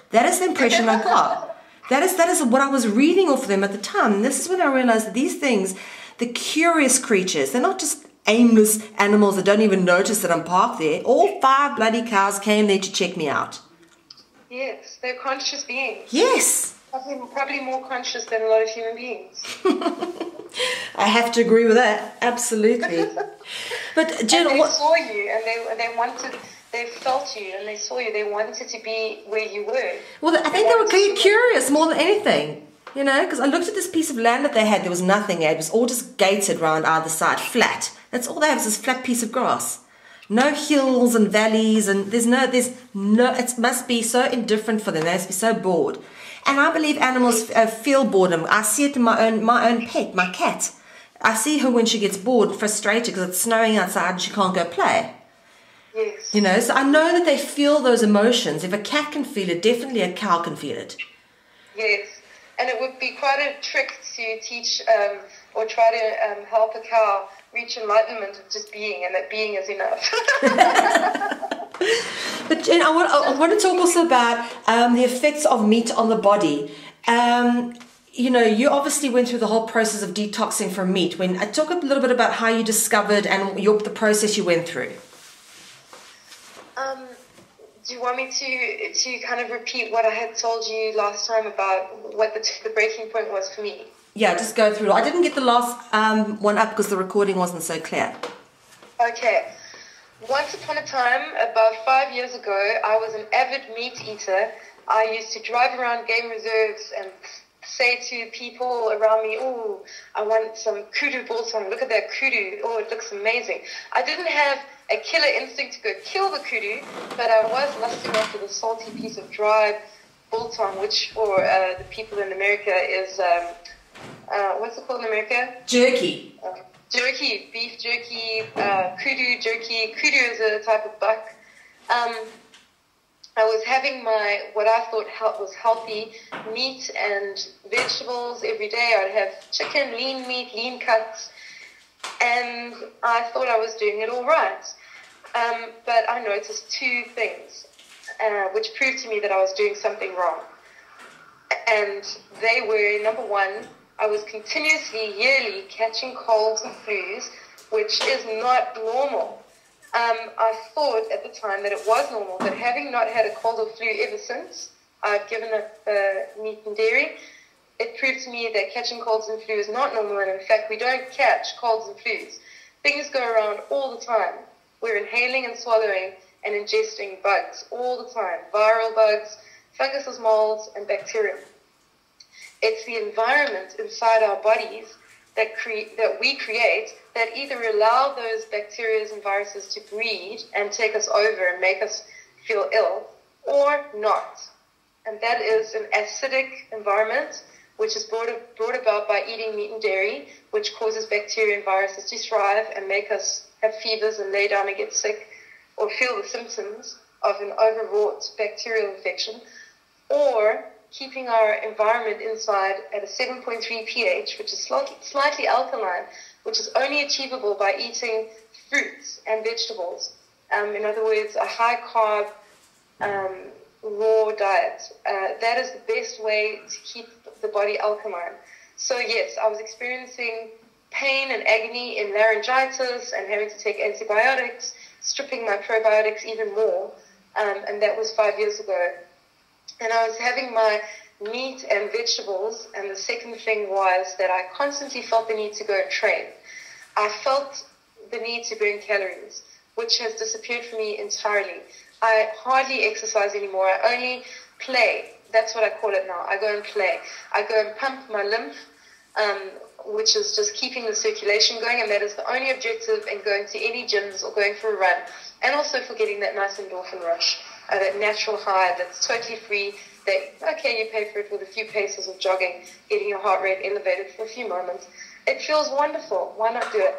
That is the impression I got. That is what I was reading off them at the time. And this is when I realized that these things, the curious creatures, they're not just aimless animals that don't even notice that I'm parked there. All 5 bloody cows came there to check me out. Yes, they're conscious beings. Yes. Probably more conscious than a lot of human beings. I have to agree with that. Absolutely. But Jen, and they saw you, and they felt you, and they saw you. They wanted to be where you were. Well, I think they were curious more than anything, you know, because I looked at this piece of land that they had. There was nothing. It was all just gated around either side, flat. That's all they have is this flat piece of grass. No hills and valleys, and there's no. It must be so indifferent for them. They must be so bored. And I believe animals feel boredom. I see it in my own pet, my cat. I see her when she gets bored, frustrated because it's snowing outside and she can't go play. Yes. You know, so I know that they feel those emotions. If a cat can feel it, definitely a cow can feel it. Yes, and it would be quite a trick to teach or try to help a cow reach enlightenment of just being, and that being is enough. But Jen, I want to talk also about the effects of meat on the body. You know, you obviously went through the whole process of detoxing from meat. When I talk a little bit about how you discovered and the process you went through. Do you want me to kind of repeat what I had told you last time about what the breaking point was for me? Yeah, just go through. I didn't get the last one up because the recording wasn't so clear. Okay. Once upon a time, about 5 years ago, I was an avid meat eater. I used to drive around game reserves and say to people around me, "Oh, I want some kudu biltong. Look at that kudu. Oh, it looks amazing." I didn't have a killer instinct to go kill the kudu, but I was lusting after the salty piece of dry biltong, which for the people in America is, what's it called in America? Jerky. Jerky, beef jerky, kudu jerky. Kudu is a type of buck. I was having what I thought was healthy meat and vegetables every day. I'd have chicken, lean meat, lean cuts, and I thought I was doing it all right. But I noticed 2 things, which proved to me that I was doing something wrong. And they were, number 1, I was continuously, yearly, catching colds and flus, which is not normal. I thought at the time that it was normal, but having not had a cold or flu ever since I've given up meat and dairy, it proved to me that catching colds and flu is not normal, and in fact we don't catch colds and flus. Things go around all the time. We're inhaling and swallowing and ingesting bugs all the time, viral bugs, funguses, molds, and bacteria. It's the environment inside our bodies that we create that either allow those bacteria and viruses to breed and take us over and make us feel ill, or not. And that is an acidic environment, which is brought about by eating meat and dairy, which causes bacteria and viruses to thrive and make us have fevers and lay down and get sick, or feel the symptoms of an overwrought bacterial infection, or keeping our environment inside at a 7.3 pH, which is slightly alkaline, which is only achievable by eating fruits and vegetables. In other words, a high-carb, raw diet. That is the best way to keep the body alkaline. So yes, I was experiencing pain and agony in laryngitis and having to take antibiotics, stripping my probiotics even more, and that was 5 years ago. And I was having my meat and vegetables, and the second thing was that I constantly felt the need to go and train. I felt the need to burn calories, which has disappeared from me entirely. I hardly exercise anymore. I only play. That's what I call it now. I go and play. I go and pump my lymph, which is just keeping the circulation going, and that is the only objective in going to any gyms or going for a run, and also for getting that nice endorphin rush, that natural high that's totally free, that, okay, you pay for it with a few paces of jogging, getting your heart rate elevated for a few moments. It feels wonderful. Why not do it?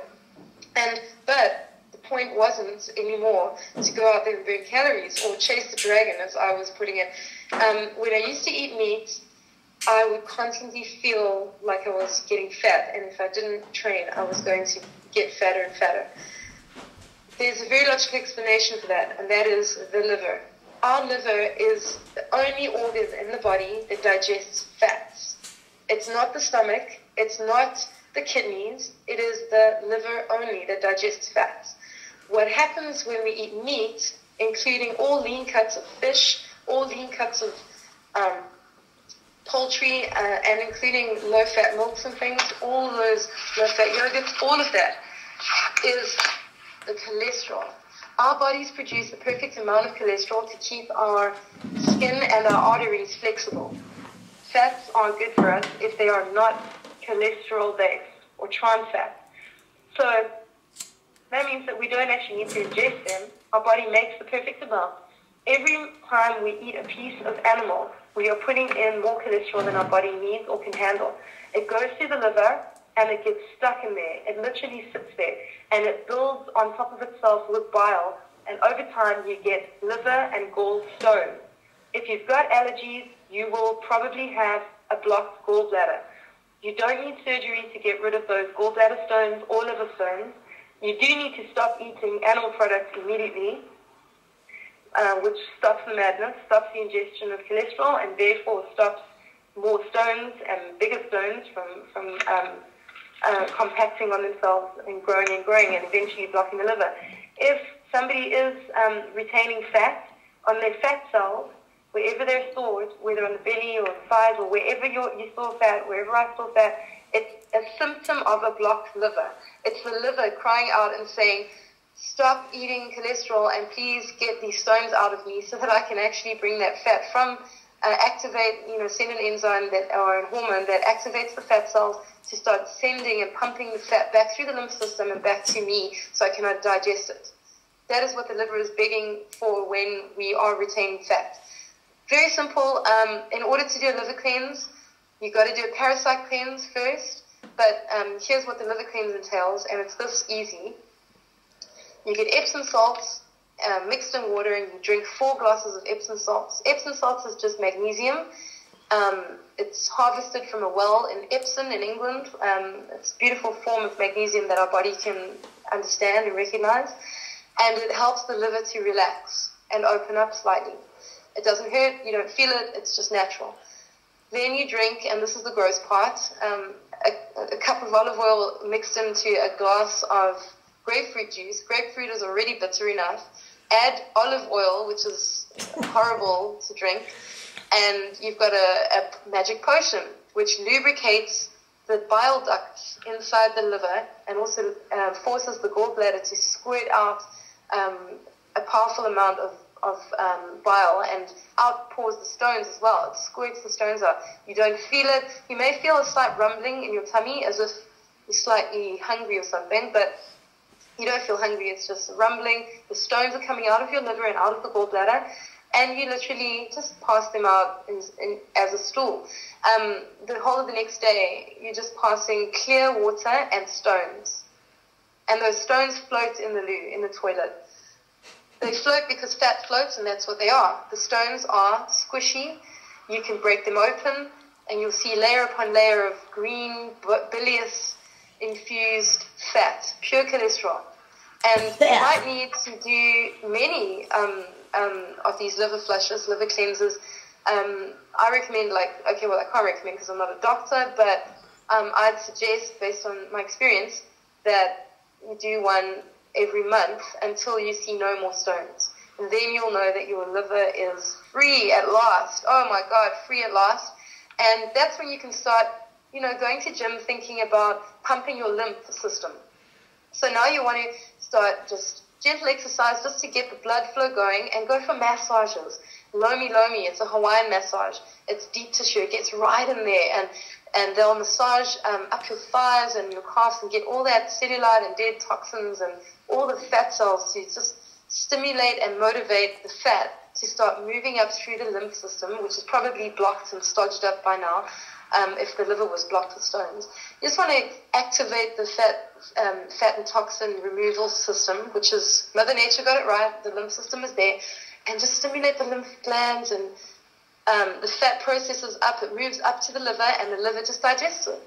But the point wasn't anymore to go out there and burn calories or chase the dragon, as I was putting it. When I used to eat meat, I would constantly feel like I was getting fat, and if I didn't train, I was going to get fatter and fatter. There's a very logical explanation for that, and that is the liver. Our liver is the only organ in the body that digests fats. It's not the stomach, it's not the kidneys, it is the liver only that digests fats. What happens when we eat meat, including all lean cuts of fish, all lean cuts of poultry, and including low-fat milks and things, all those low-fat yogurts, all of that is the cholesterol. Our bodies produce the perfect amount of cholesterol to keep our skin and our arteries flexible. Fats aren't good for us if they are not cholesterol-based or trans fat. So that means that we don't actually need to ingest them. Our body makes the perfect amount. Every time we eat a piece of animal, we are putting in more cholesterol than our body needs or can handle. It goes to the liver, and it gets stuck in there. It literally sits there, and it builds on top of itself with bile, and over time you get liver and gallstones. If you've got allergies, you will probably have a blocked gallbladder. You don't need surgery to get rid of those gallbladder stones or liver stones. You do need to stop eating animal products immediately, which stops the madness, stops the ingestion of cholesterol, and therefore stops more stones and bigger stones from compacting on themselves and growing and eventually blocking the liver. If somebody is retaining fat on their fat cells, wherever they're stored, whether on the belly or the thighs or wherever you store fat, wherever I store fat, it's a symptom of a blocked liver. It's the liver crying out and saying, stop eating cholesterol and please get these stones out of me so that I can actually bring that fat from, activate, send an enzyme or a hormone that activates the fat cells to start sending and pumping the fat back through the lymph system and back to me so I can digest it. That is what the liver is begging for when we are retaining fat. Very simple. In order to do a liver cleanse, you've got to do a parasite cleanse first. But here's what the liver cleanse entails, and it's this easy. You get Epsom salts mixed in water, and you drink 4 glasses of Epsom salts. Epsom salts is just magnesium. It's harvested from a well in Epsom in England. It's a beautiful form of magnesium that our body can understand and recognize. And it helps the liver to relax and open up slightly. It doesn't hurt, you don't feel it, it's just natural. Then you drink, and this is the gross part, a cup of olive oil mixed into a glass of grapefruit juice. Grapefruit is already bitter enough. Add olive oil, which is horrible to drink, and you've got a magic potion, which lubricates the bile ducts inside the liver and also forces the gallbladder to squirt out a powerful amount of bile and outpours the stones as well. It squirts the stones out. You don't feel it. You may feel a slight rumbling in your tummy as if you're slightly hungry or something, but you don't feel hungry. It's just rumbling. The stones are coming out of your liver and out of the gallbladder, and you literally just pass them out as a stool. The whole of the next day, you're just passing clear water and stones. and those stones float in the loo, in the toilet. They float because fat floats, and that's what they are. The stones are squishy. You can break them open, and you'll see layer upon layer of green, bilious, infused fat, pure cholesterol. And you might need to do many of these liver flushes, liver cleanses. I recommend, I can't recommend because I'm not a doctor, but I'd suggest, based on my experience, that you do one every month until you see no more stones. And then you'll know that your liver is free at last. Oh my God, free at last. And that's when you can start, going to gym, thinking about pumping your lymph system. So now you want to start just gentle exercise just to get the blood flow going, and go for massages. Lomi, it's a Hawaiian massage. It's deep tissue. It gets right in there, and they'll massage up your thighs and your calves and get all that cellulite and dead toxins and all the fat cells to just stimulate and motivate the fat to start moving up through the lymph system, which is probably blocked and stodged up by now, if the liver was blocked with stones. You just want to activate the fat and toxin removal system, which is Mother Nature got it right. The lymph system is there, and just stimulate the lymph glands, and the fat processes up. It moves up to the liver, and the liver just digests it,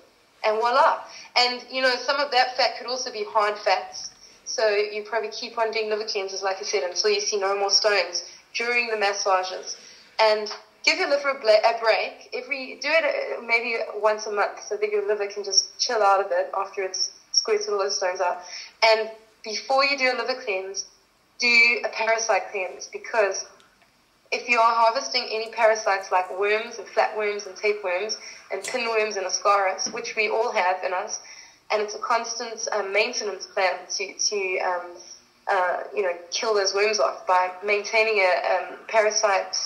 and voila. And some of that fat could also be hard fats. So you probably keep on doing liver cleanses, like I said, until you see no more stones during the massages, and give your liver a break. Do it maybe once a month, so that your liver can just chill out a bit after it's squirted all those stones out. And before you do a liver cleanse, do a parasite cleanse, because if you are harvesting any parasites like worms and flatworms and tapeworms and pinworms and ascaris, which we all have in us, and it's a constant maintenance plan to kill those worms off by maintaining a parasite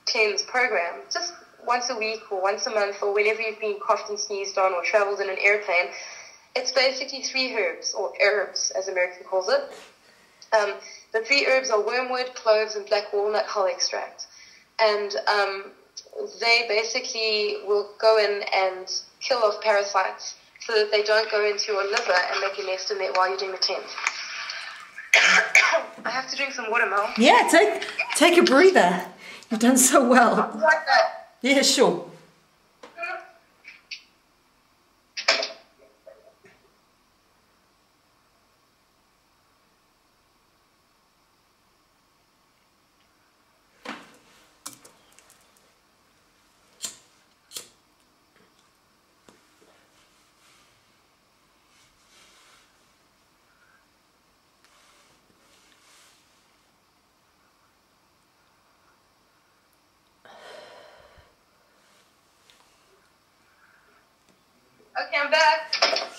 cleanse program, just once a week or once a month, or whenever you've been coughed and sneezed on or traveled in an airplane. It's basically 3 herbs, or herbs as American calls it. The 3 herbs are wormwood, cloves, and black walnut hull extract. And they basically will go in and kill off parasites so that they don't go into your liver and make a nest in there while you're doing the cleanse. I have to drink some water, Mel. Yeah, take a breather. You've done so well. Like that. Yeah, sure. Okay, I'm back.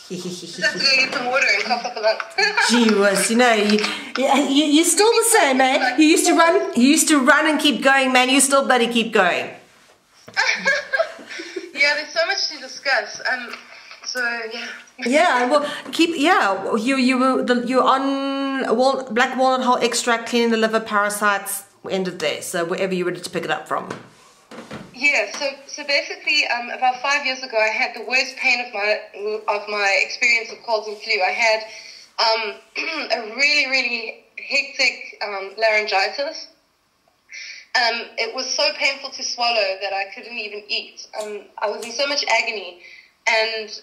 Just have to go get some water and cough up a lot. Gee whiz, you're still the same, man. You used to run and keep going, man. You still bloody keep going. Yeah, there's so much to discuss. So yeah. Yeah, well, you're on black walnut hull extract, cleaning the liver, parasites, ended there. So wherever you're ready to pick it up from. Yeah, so basically, about 5 years ago, I had the worst pain of my experience of colds and flu. I had a really, really hectic laryngitis. It was so painful to swallow that I couldn't even eat. I was in so much agony, and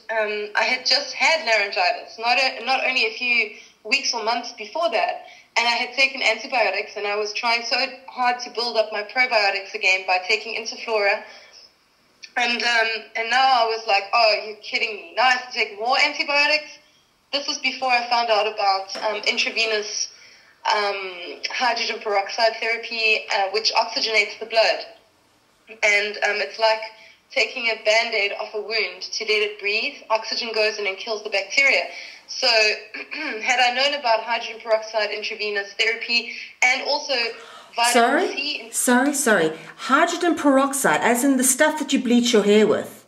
I had just had laryngitis, not only a few weeks or months before that. And I had taken antibiotics, and I was trying so hard to build up my probiotics again by taking Interflora. And now I was like, oh, you're kidding me. Now I have to take more antibiotics. This was before I found out about intravenous hydrogen peroxide therapy, which oxygenates the blood. And it's like taking a Band-Aid off a wound to let it breathe. Oxygen goes in and kills the bacteria. So had I known about hydrogen peroxide intravenous therapy and also vitamin C... Sorry. Hydrogen peroxide, as in the stuff that you bleach your hair with?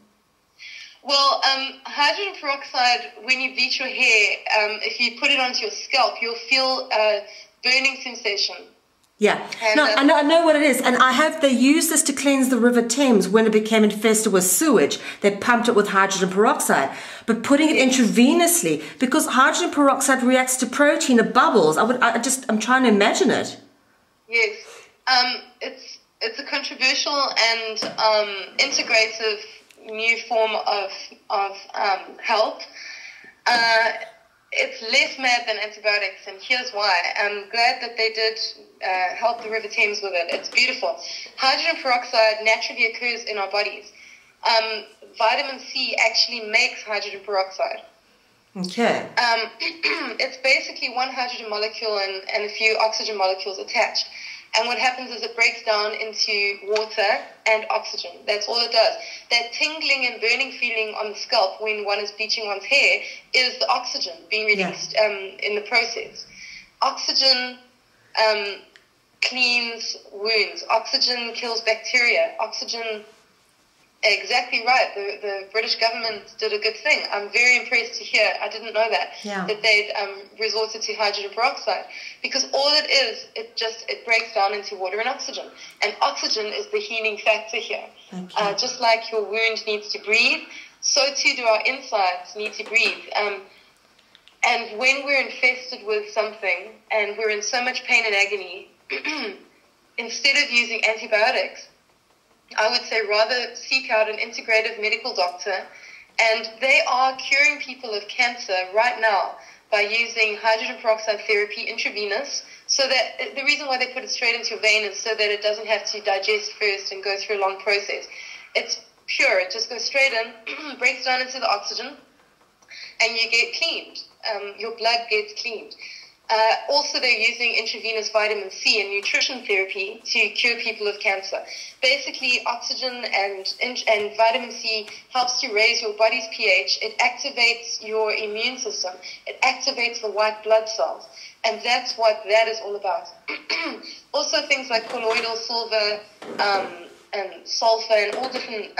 Well, hydrogen peroxide, when you bleach your hair, if you put it onto your scalp, you'll feel a burning sensation. Yeah, no, I know what it is, and they used this to cleanse the River Thames when it became infested with sewage. They pumped it with hydrogen peroxide, but putting it intravenously, because hydrogen peroxide reacts to protein, it bubbles. I'm trying to imagine it. Yes, it's a controversial and integrative new form of health. It's less mad than antibiotics, and here's why. I'm glad that they did help the River Thames with it. It's beautiful. Hydrogen peroxide naturally occurs in our bodies. Vitamin C actually makes hydrogen peroxide. Okay. It's basically one hydrogen molecule and a few oxygen molecules attached. And what happens is it breaks down into water and oxygen. That's all it does. That tingling and burning feeling on the scalp when one is bleaching one's hair is the oxygen being released in the process. Oxygen cleans wounds. Oxygen kills bacteria. Oxygen, exactly right. The British government did a good thing. I'm very impressed to hear. I didn't know that they'd resorted to hydrogen peroxide, because all it is, it breaks down into water and oxygen, and oxygen is the healing factor here. Just like your wound needs to breathe, so too do our insides need to breathe. And when we're infested with something and we're in so much pain and agony, instead of using antibiotics, I would say rather seek out an integrative medical doctor, and they are curing people of cancer right now by using hydrogen peroxide therapy intravenous, so that the reason why they put it straight into your vein is so that it doesn't have to digest first and go through a long process. It's pure. It just goes straight in, breaks down into the oxygen, and you get cleaned. Your blood gets cleaned. Also, they're using intravenous vitamin C and nutrition therapy to cure people of cancer. Basically, oxygen and vitamin C helps to raise your body's pH. It activates your immune system. It activates the white blood cells. And that's what that is all about. Also, things like colloidal silver and sulfur and all different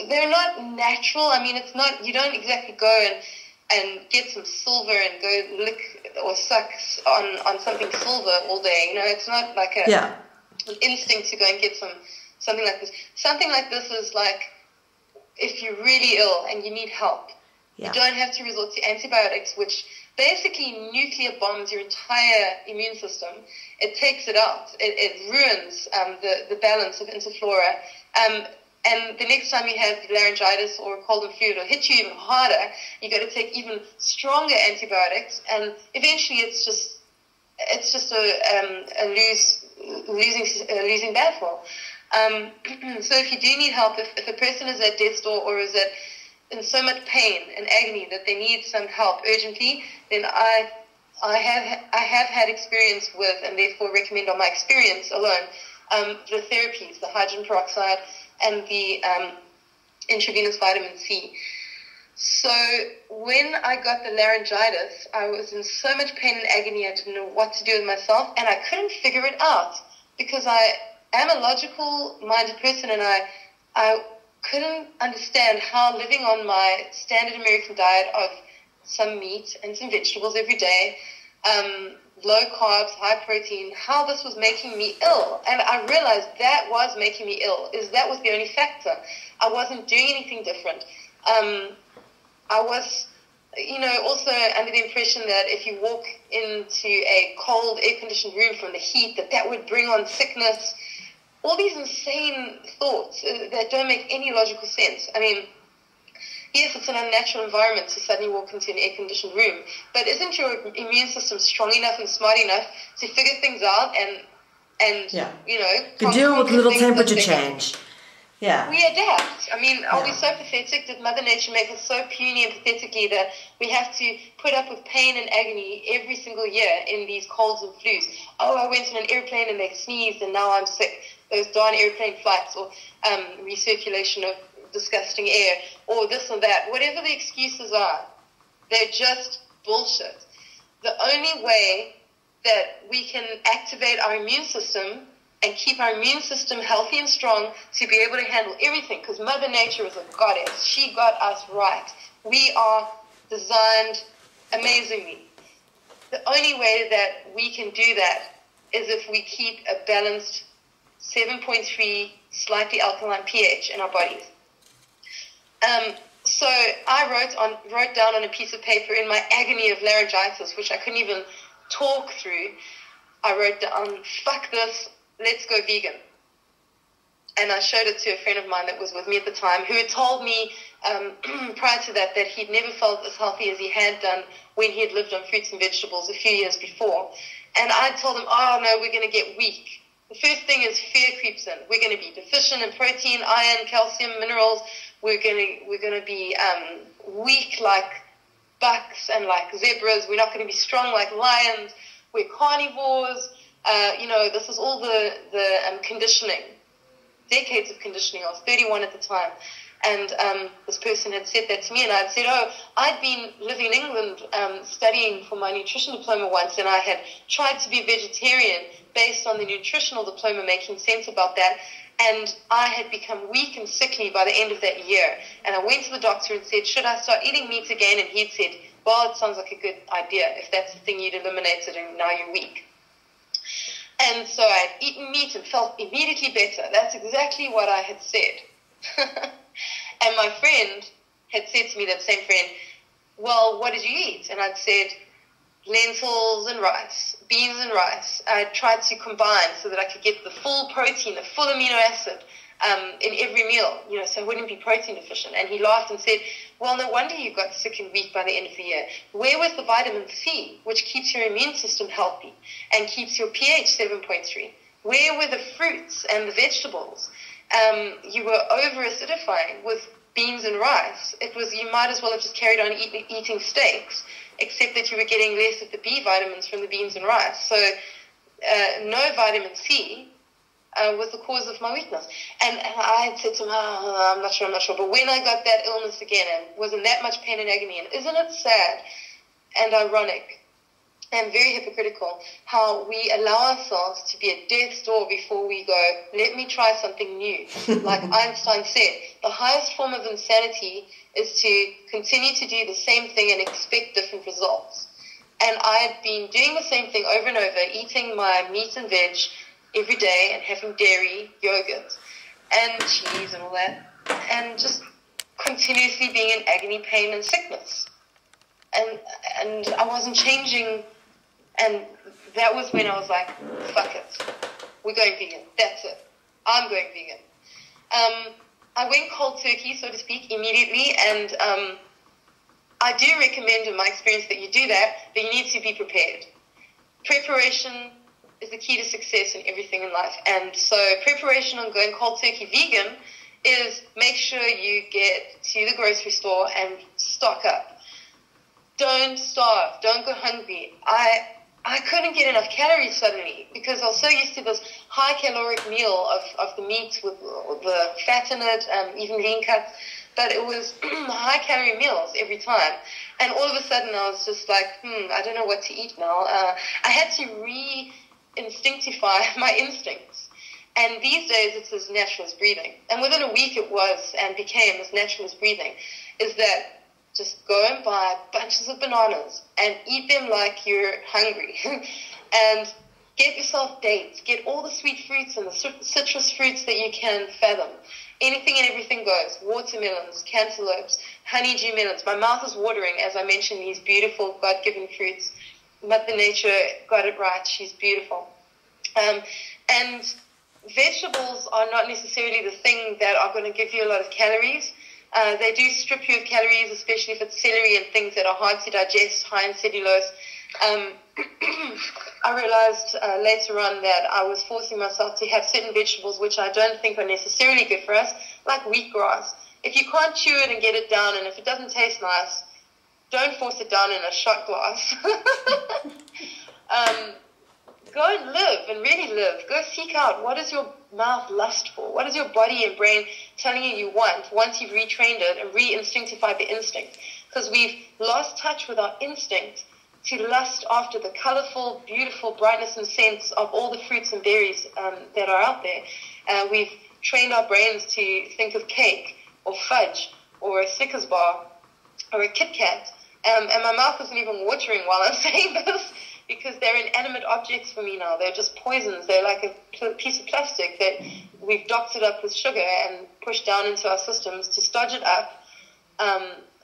they're not natural. I mean, it's not, you don't exactly go and get some silver and go lick or suck on something silver all day. You know, it's not like an instinct to go and get something like this. Something like this is like if you're really ill and you need help. You don't have to resort to antibiotics, which basically nuclear bombs your entire immune system. It takes it out. It ruins the balance of interflora. And the next time you have laryngitis or a cold and flu, it'll hit you even harder. You got to take even stronger antibiotics, and eventually it's just a losing battle. So if you do need help, if a person is at death's door or is in so much pain and agony that they need some help urgently, then I have had experience with, and therefore recommend on my experience alone, the therapies, the hydrogen peroxide, and the intravenous vitamin C. So when I got the laryngitis, I was in so much pain and agony, I didn't know what to do with myself, and I couldn't figure it out because I am a logical-minded person, and I couldn't understand how living on my standard American diet of some meat and some vegetables every day, low carbs, high protein, how this was making me ill. And I realized that was making me ill, that was the only factor. I wasn't doing anything different. I was, also under the impression that if you walk into a cold, air-conditioned room from the heat, that would bring on sickness. All these insane thoughts that don't make any logical sense. I mean, yes, it's an unnatural environment to suddenly walk into an air-conditioned room, but isn't your immune system strong enough and smart enough to figure things out and to deal with little temperature change? Yeah. We adapt. I mean, are we so pathetic? Did Mother Nature make us so puny and pathetically that we have to put up with pain and agony every single year in these colds and flus? Oh, I went on an airplane and they sneezed and now I'm sick. Those darn airplane flights, or recirculation of disgusting air, or this or that. Whatever the excuses are, they're just bullshit. The only way that we can activate our immune system and keep our immune system healthy and strong to be able to handle everything, because Mother Nature is a goddess. She got us right. We are designed amazingly. the only way that we can do that is if we keep a balanced 7.3 slightly alkaline pH in our bodies. So I wrote down on a piece of paper in my agony of laryngitis, which I couldn't even talk through, I wrote down, fuck this, let's go vegan. And I showed it to a friend of mine that was with me at the time, who had told me prior to that he'd never felt as healthy as he had done when he had lived on fruits and vegetables a few years before. And I told him, oh no, we're going to get weak. The first thing is fear creeps in. We're going to be deficient in protein, iron, calcium, minerals. We're going to be weak like bucks and like zebras. We're not going to be strong like lions. We're carnivores. This is all the conditioning. Decades of conditioning. I was 31 at the time. And this person had said that to me, and I'd said, I'd been living in England studying for my nutrition diploma once, and I had tried to be vegetarian based on the nutritional diploma, making sense about that, and I had become weak and sickly by the end of that year. And I went to the doctor and said, should I start eating meat again? And he'd said, well, it sounds like a good idea if that's the thing you'd eliminated and now you're weak. And so I'd eaten meat and felt immediately better. That's exactly what I had said. And my friend had said to me, that same friend, well, what did you eat? And I'd said, lentils and rice, beans and rice. I tried to combine so that I could get the full protein, the full amino acid in every meal, so I wouldn't be protein deficient. And he laughed and said, well, no wonder you got sick and weak by the end of the year. Where was the vitamin C, which keeps your immune system healthy and keeps your pH 7.3? Where were the fruits and the vegetables? You were over-acidifying with beans and rice. It was, you might as well have just carried on eating steaks, except that you were getting less of the B vitamins from the beans and rice. So no vitamin C was the cause of my weakness. And I had said to him, I'm not sure. But when I got that illness again and was in that much pain and agony, and isn't it sad and ironic and very hypocritical how we allow ourselves to be at death's door before we go, let me try something new. Like Einstein said, the highest form of insanity is to continue to do the same thing and expect different results. And I had been doing the same thing over and over, eating my meat and veg every day and having dairy, yogurt, and cheese and all that, and just continuously being in agony, pain, and sickness. And I wasn't changing. And that was when I was like, fuck it. We're going vegan. That's it. I'm going vegan. I went cold turkey, so to speak, immediately. And I do recommend in my experience that you do that, but you need to be prepared. Preparation is the key to success in everything in life. And so preparation on going cold turkey vegan is make sure you get to the grocery store and stock up. Don't starve. Don't go hungry. I couldn't get enough calories suddenly because I was so used to this high caloric meal of the meat with the fat in it, even lean cuts, but it was high calorie meals every time. And all of a sudden I was just like, I don't know what to eat now. I had to re-instinctify my instincts. And these days it's as natural as breathing. And within a week it was and became as natural as breathing, is that just go and buy bunches of bananas and eat them like you're hungry. And get yourself dates. Get all the sweet fruits and the citrus fruits that you can fathom. Anything and everything goes. Watermelons, cantaloupes, honeydew melons. My mouth is watering as I mention these beautiful God-given fruits. Mother Nature got it right. She's beautiful. And vegetables are not necessarily the thing that are going to give you a lot of calories. They do strip you of calories, especially if it's celery and things that are hard to digest, high in cellulose. I realized later on that I was forcing myself to have certain vegetables which I don't think are necessarily good for us, like wheatgrass. If you can't chew it and get it down, and if it doesn't taste nice, don't force it down in a shot glass. Go and live, and really live. Go seek out, what is your mouth lust for? What is your body and brain telling you want once you've retrained it and re-instinctified the instinct? Because we've lost touch with our instinct to lust after the colorful, beautiful brightness and sense of all the fruits and berries that are out there. We've trained our brains to think of cake or fudge or a Snickers bar or a Kit Kat And my mouth isn't even watering while I'm saying this, because they're inanimate objects for me now. They're just poisons. They're like a piece of plastic that we've doctored up with sugar and pushed down into our systems to stodge it up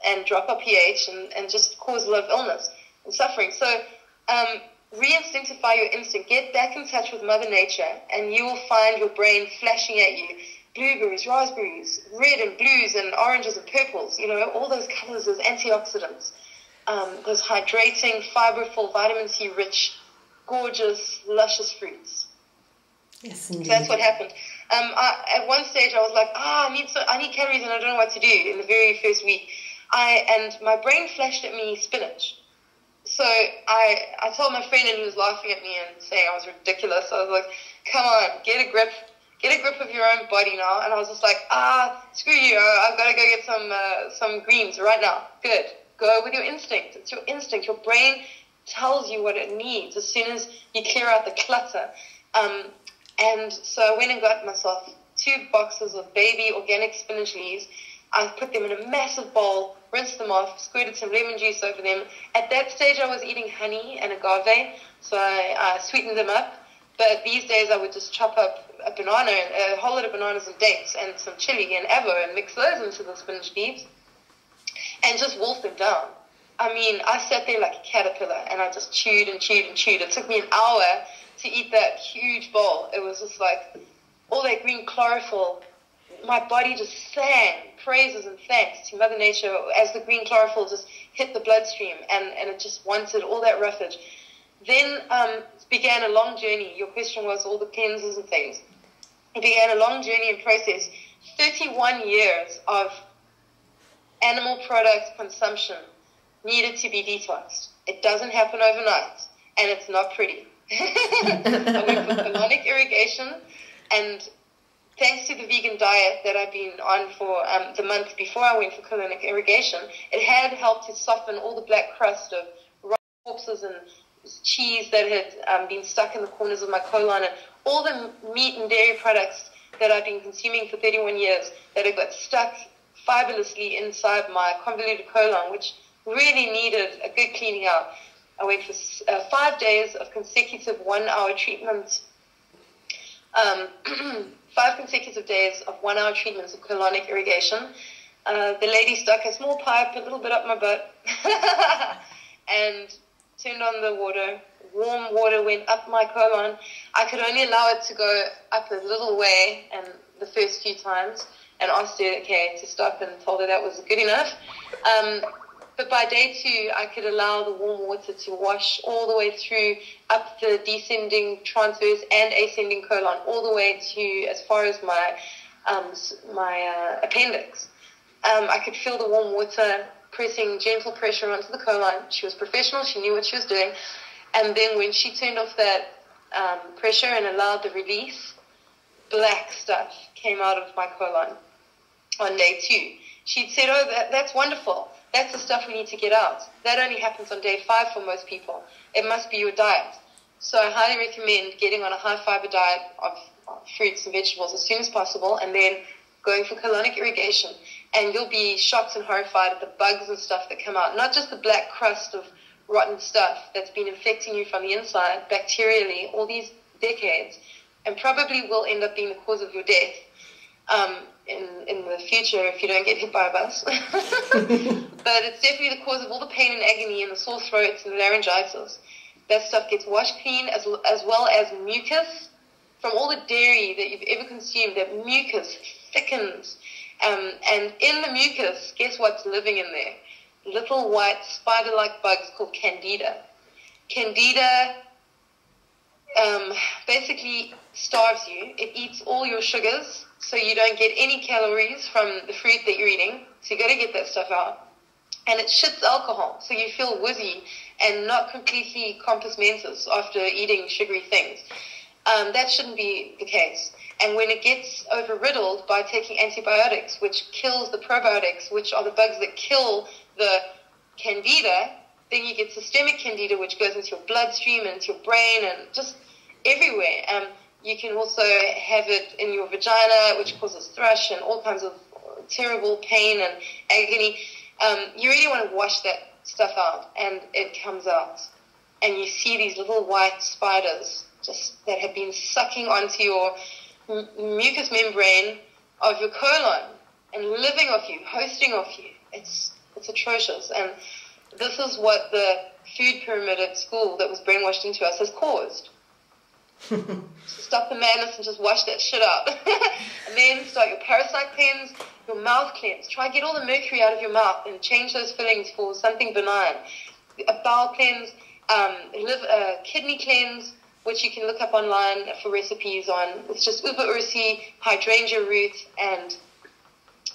and drop our pH and just cause a lot of illness and suffering. So re-instinctify your instinct. Get back in touch with Mother Nature, and you will find your brain flashing at you. Blueberries, raspberries, red and blues and oranges and purples, all those colors, those antioxidants, those hydrating, fiberful, vitamin C rich, gorgeous, luscious fruits. Yes, indeed. So that's what happened. At one stage I was like, I need calories and I don't know what to do in the very first week. And my brain flashed at me spinach. So I told my friend, and he was laughing at me and saying I was ridiculous. I was like, come on, get a grip of your own body now. And I was just like, screw you, I've got to go get some greens right now. Good. Go with your instinct. It's your instinct. Your brain tells you what it needs as soon as you clear out the clutter. And so I went and got myself 2 boxes of baby organic spinach leaves. I put them in a massive bowl, rinsed them off, squirted some lemon juice over them. At that stage, I was eating honey and agave, so I sweetened them up. But these days, I would just chop up a banana, a whole lot of bananas and dates, and some chili and avo, and mix those into the spinach leaves, and just wolf them down. I mean, I sat there like a caterpillar, and I just chewed and chewed and chewed. It took me an hour to eat that huge bowl. It was just like all that green chlorophyll. My body just sang praises and thanks to Mother Nature as the green chlorophyll just hit the bloodstream, and it just wanted all that roughage. Then began a long journey. Your question was all the cleanses and things. It began a long journey and process. 31 years of animal product consumption needed to be detoxed. It doesn't happen overnight, and it's not pretty. I went for colonic irrigation, and thanks to the vegan diet that I've been on for the month before I went for colonic irrigation, it had helped to soften all the black crust of rotten corpses and cheese that had been stuck in the corners of my colon, and all the meat and dairy products that I've been consuming for 31 years that had got stuck fabulously inside my convoluted colon, which really needed a good cleaning out. I went for 5 days of consecutive 1-hour treatments, 5 consecutive days of 1-hour treatments of colonic irrigation. The lady stuck a small pipe a little bit up my butt and turned on the water. Warm water went up my colon. I could only allow it to go up a little way and the first few times, and asked her to stop, and told her that was good enough. But by day 2, I could allow the warm water to wash all the way through, up the descending, transverse, and ascending colon, all the way to as far as my appendix. I could feel the warm water pressing gentle pressure onto the colon. She was professional. She knew what she was doing. And then when she turned off that pressure and allowed the release, black stuff came out of my colon on day 2. She'd said, that's wonderful. That's the stuff we need to get out. That only happens on day 5 for most people. It must be your diet. So I highly recommend getting on a high-fiber diet of fruits and vegetables as soon as possible, and then going for colonic irrigation. And you'll be shocked and horrified at the bugs and stuff that come out. Not just the black crust of rotten stuff that's been infecting you from the inside, bacterially, all these decades, and probably will end up being the cause of your death in the future if you don't get hit by a bus. But it's definitely the cause of all the pain and agony and the sore throats and the laryngitis. That stuff gets washed clean, as well as mucus. From all the dairy that you've ever consumed, that mucus thickens. And in the mucus, guess what's living in there? Little white spider-like bugs called candida. Candida basically starves you. It eats all your sugars, so you don't get any calories from the fruit that you're eating. So you got to get that stuff out. And it shits alcohol, so you feel woozy and not completely compos mentis after eating sugary things. That shouldn't be the case. And when it gets over-riddled by taking antibiotics, which kills the probiotics, which are the bugs that kill the candida, then you get systemic candida, which goes into your bloodstream and into your brain and just everywhere. You can also have it in your vagina, which causes thrush and all kinds of terrible pain and agony. You really want to wash that stuff out, and it comes out, and you see these little white spiders just that have been sucking onto your mucous membrane of your colon and living off you, hosting off you. It's atrocious, and this is what the food pyramid at school that was brainwashed into us has caused. So stop the madness and just wash that shit out. And then start your parasite cleanse, your mouth cleanse. Try and get all the mercury out of your mouth and change those fillings for something benign. A bowel cleanse, kidney cleanse, which you can look up online for recipes on. It's just uber ursi, hydrangea root, and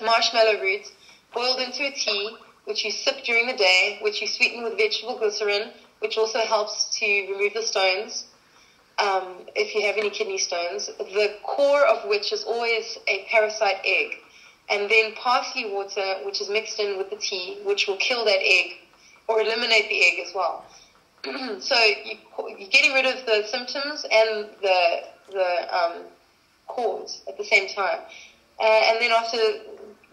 marshmallow root boiled into a tea, which you sip during the day, which you sweeten with vegetable glycerin, which also helps to remove the stones. If you have any kidney stones, the core of which is always a parasite egg, and then parsley water, which is mixed in with the tea, which will kill that egg or eliminate the egg as well. So you're getting rid of the symptoms and the cause at the same time. And then after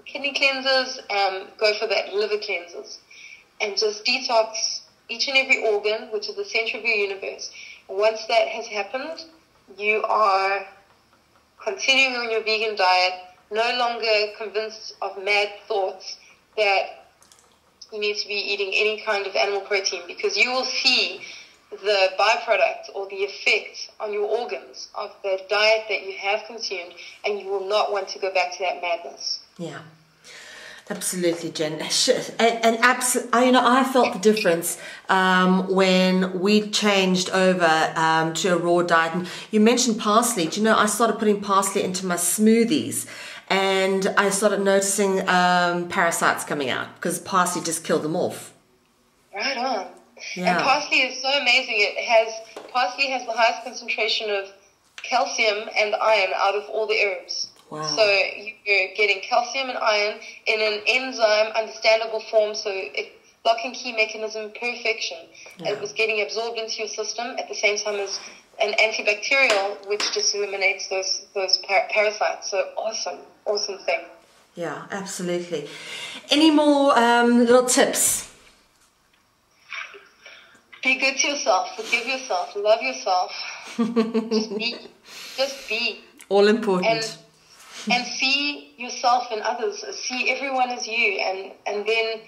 kidney cleanses, go for that liver cleanses, and just detox each and every organ, which is the center of your universe. Once that has happened, you are continuing on your vegan diet, no longer convinced of mad thoughts that you need to be eating any kind of animal protein, because you will see the byproduct or the effect on your organs of the diet that you have consumed, and you will not want to go back to that madness. Yeah. Absolutely, Jen. And I felt the difference when we changed over to a raw diet. And you mentioned parsley. Do you know, I started putting parsley into my smoothies, and I started noticing parasites coming out because parsley just killed them off. Right on. Yeah. And parsley is so amazing. Parsley has the highest concentration of calcium and iron out of all the herbs. Wow. So you're getting calcium and iron in an enzyme understandable form, so lock and key mechanism perfection. Yeah. It was getting absorbed into your system at the same time as an antibacterial, which just eliminates those parasites. So awesome thing. Yeah, absolutely. Any more little tips? Be good to yourself, forgive yourself, love yourself. Just be. All important. And see yourself and others. See everyone as you, and then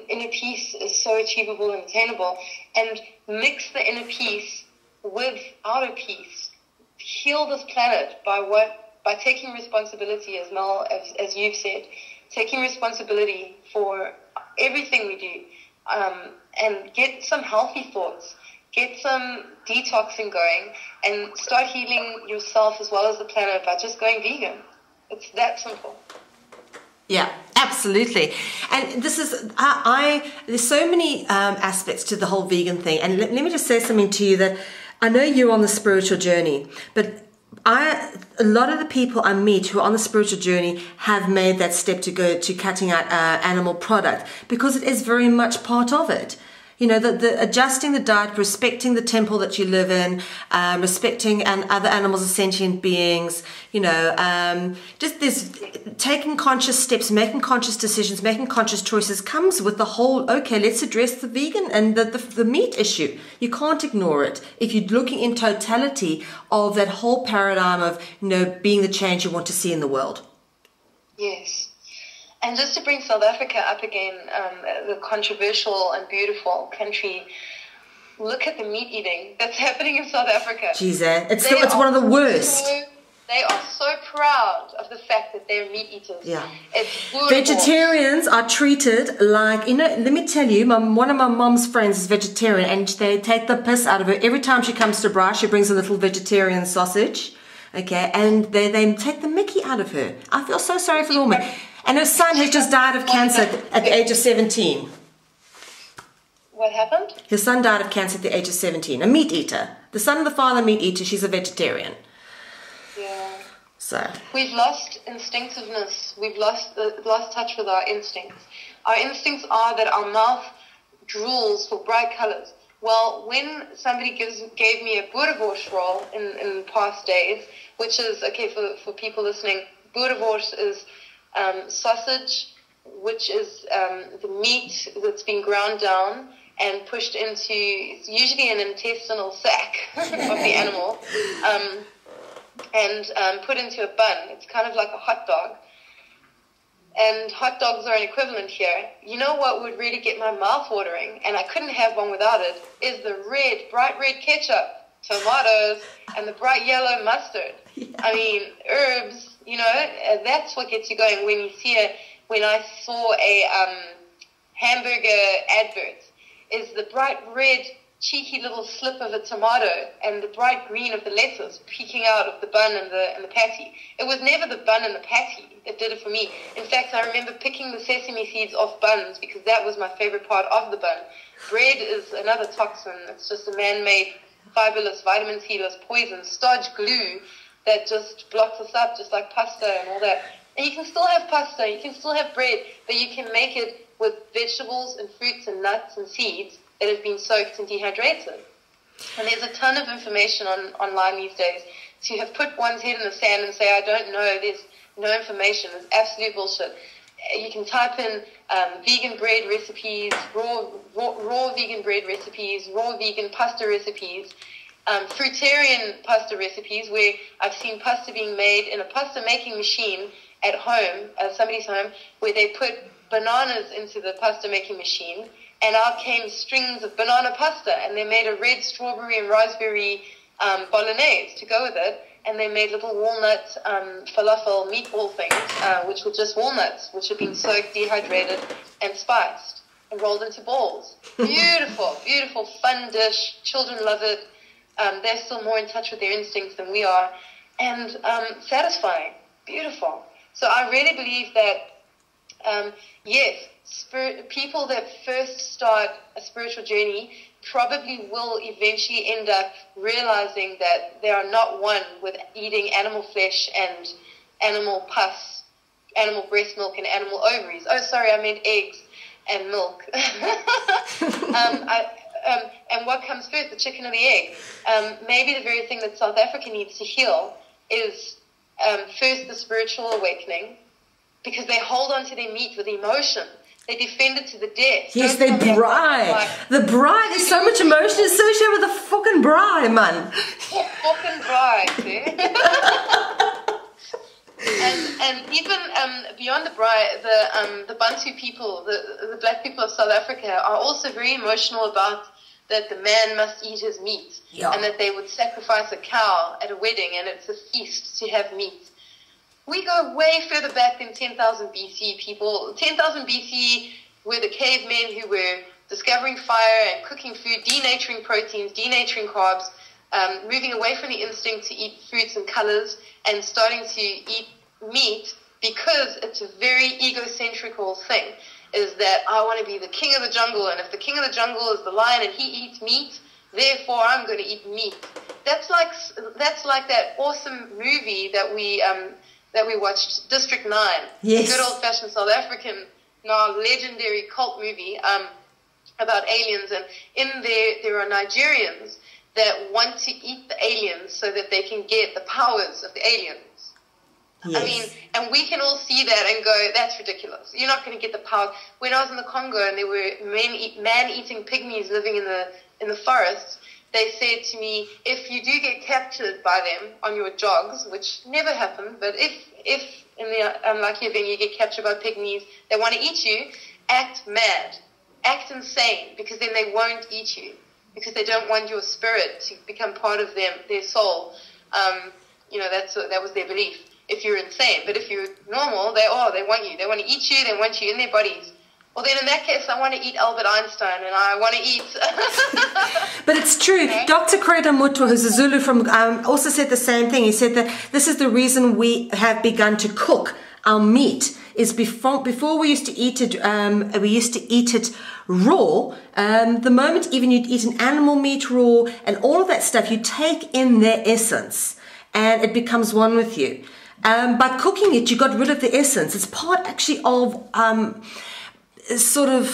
inner peace is so achievable and attainable. And mix the inner peace with outer peace. Heal this planet by taking responsibility, as Mel, as you've said, taking responsibility for everything we do, and get some healthy thoughts. Get some detoxing going and start healing yourself as well as the planet by just going vegan. It's that simple. Yeah, absolutely. And this is, there's so many aspects to the whole vegan thing. And let me just say something to you that I know you're on the spiritual journey, but a lot of the people I meet who are on the spiritual journey have made that step to go to cutting out animal product, because it is very much part of it. You know, the adjusting the diet, respecting the temple that you live in, respecting other animals as sentient beings, you know, just this taking conscious steps, making conscious decisions, making conscious choices comes with the whole, okay, let's address the vegan and the meat issue. You can't ignore it if you're looking in totality of that whole paradigm of, you know, being the change you want to see in the world. Yes. And just to bring South Africa up again, the controversial and beautiful country, look at the meat eating that's happening in South Africa. Jeez, it's one of the worst. They are so proud of the fact that they're meat eaters. Yeah. It's beautiful. Vegetarians are treated like, you know, let me tell you, one of my mom's friends is vegetarian, and they take the piss out of her. Every time she comes to Bra, she brings a little vegetarian sausage, okay, and they take the mickey out of her. I feel so sorry for the woman. And her son has just died of cancer at the age of 17. What happened? His son died of cancer at the age of 17. A meat eater. The son of the father, meat eater. She's a vegetarian. Yeah. So we've lost instinctiveness. We've lost touch with our instincts. Our instincts are that our mouth drools for bright colors. Well, when somebody gave me a boerewors roll in past days, which is, okay, for people listening, boerewors is sausage which is the meat that's been ground down and pushed into, it's usually an intestinal sac of the animal, and put into a bun. It's kind of like a hot dog. And hot dogs are an equivalent here. You know what would really get my mouth watering, and I couldn't have one without it, is the bright red ketchup, tomatoes, and the bright yellow mustard. Yeah. I mean, herbs, you know, that's what gets you going when I saw a hamburger advert, is the bright red cheeky little slip of a tomato and the bright green of the lettuce peeking out of the bun and the patty. It was never the bun and the patty that did it for me. In fact, I remember picking the sesame seeds off buns because that was my favorite part of the bun. Bread is another toxin. It's just a man-made, fibulous, vitamin C-less poison, stodge glue that just blocks us up, just like pasta and all that. And you can still have pasta, you can still have bread, but you can make it with vegetables and fruits and nuts and seeds that have been soaked and dehydrated. And there's a ton of information online these days. To have put one's head in the sand and say, I don't know, there's no information, is absolute bullshit. You can type in vegan bread recipes, raw vegan bread recipes, raw vegan pasta recipes, fruitarian pasta recipes, where I've seen pasta being made in a pasta making machine at home, somebody's home, where they put bananas into the pasta making machine, and out came strings of banana pasta, and they made a red strawberry and raspberry bolognese to go with it, and they made little walnut falafel meatball things, which were just walnuts, which had been soaked, dehydrated, and spiced, and rolled into balls. Beautiful, beautiful, fun dish. Children love it. They're still more in touch with their instincts than we are, and satisfying, beautiful. So I really believe that, yes, people that first start a spiritual journey probably will eventually end up realizing that they are not one with eating animal flesh and animal pus, animal breast milk and animal ovaries. Oh, sorry, I meant eggs and milk. And what comes first, the chicken or the egg? Maybe the very thing that South Africa needs to heal is first the spiritual awakening, because they hold on to their meat with emotion. They defend it to the death. Yes, they bride. The bride is so much emotion associated with the fucking bride, man. Fucking bride, eh? and even beyond the bride, the Bantu people, the black people of South Africa, are also very emotional about that the man must eat his meat, and that they would sacrifice a cow at a wedding, and it's a feast to have meat. We go way further back than 10,000 BC, people. 10,000 BC were the cavemen who were discovering fire and cooking food, denaturing proteins, denaturing carbs, moving away from the instinct to eat fruits and colors, and starting to eat meat because it's a very egocentrical thing, is that I want to be the king of the jungle, and if the king of the jungle is the lion and he eats meat, therefore I'm going to eat meat. That's like that awesome movie that we watched, District 9. Yes. A good old-fashioned South African, now legendary cult movie about aliens. And in there are Nigerians that want to eat the aliens so that they can get the powers of the aliens. Yes. I mean, and we can all see that and go, that's ridiculous. You're not going to get the power. When I was in the Congo and there were man-eating pygmies living in the forests, they said to me, if you do get captured by them on your jogs, which never happened, but if in the unlucky event you get captured by pygmies, they want to eat you, act mad, act insane, because then they won't eat you, because they don't want your spirit to become part of their soul. That was their belief. If you're insane, but if you're normal, they want you. They want to eat you. They want you in their bodies. Well, then in that case, I want to eat Albert Einstein, and I want to eat... But it's true. Okay. Dr. Kreta Mutwa, who's a Zulu from, also said the same thing. He said that this is the reason we have begun to cook our meat. Is before we used to eat it, raw. The moment even you'd eat an animal meat raw and all of that stuff, you take in their essence, and it becomes one with you. By cooking it, you got rid of the essence. It's part actually of... sort of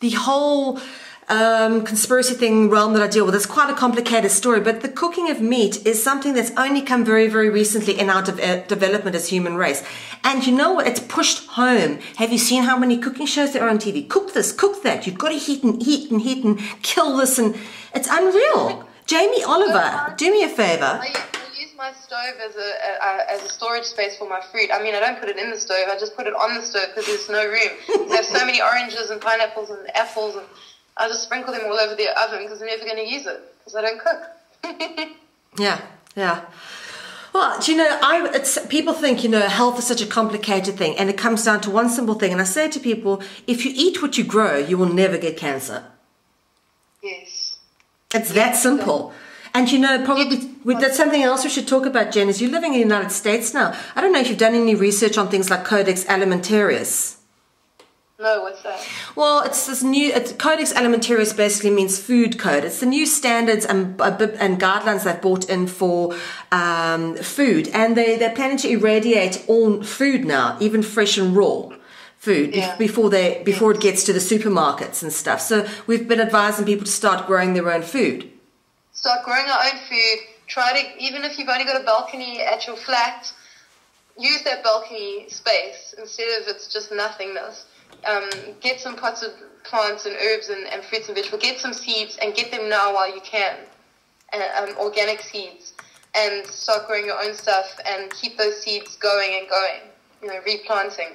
the whole conspiracy thing realm that I deal with. It's quite a complicated story, but the cooking of meat is something that's only come very, very recently in our development as human race. And you know what? It's pushed home. Have you seen how many cooking shows there are on TV? Cook this, cook that. You've got to heat and kill this, and it's unreal. Jamie Oliver, do me a favor. I use my stove as a storage space for my fruit. I mean, I don't put it in the stove. I just put it on the stove because there's no room. There's so many oranges and pineapples and apples, and I just sprinkle them all over the oven because I'm never going to use it because I don't cook. Yeah. Well, do you know, people think, you know, health is such a complicated thing, and it comes down to one simple thing. And I say to people, if you eat what you grow, you will never get cancer. Yes. It's that simple. And you know, probably that's something else we should talk about, Jen, is you're living in the United States now. I don't know if you've done any research on things like Codex Alimentarius. No, what's that? Well, it's this new Codex Alimentarius basically means food code. It's the new standards and guidelines they've brought in for food, and they're planning to irradiate all food now, even fresh and raw food, before it gets to the supermarkets and stuff. So we've been advising people to start growing their own food. Start growing our own food. Try to, even if you've only got a balcony at your flat, use that balcony space instead of it's just nothingness. Get some pots of plants and herbs and fruits and vegetables. Get some seeds and get them now while you can. Organic seeds, and start growing your own stuff and keep those seeds going and going. You know, replanting.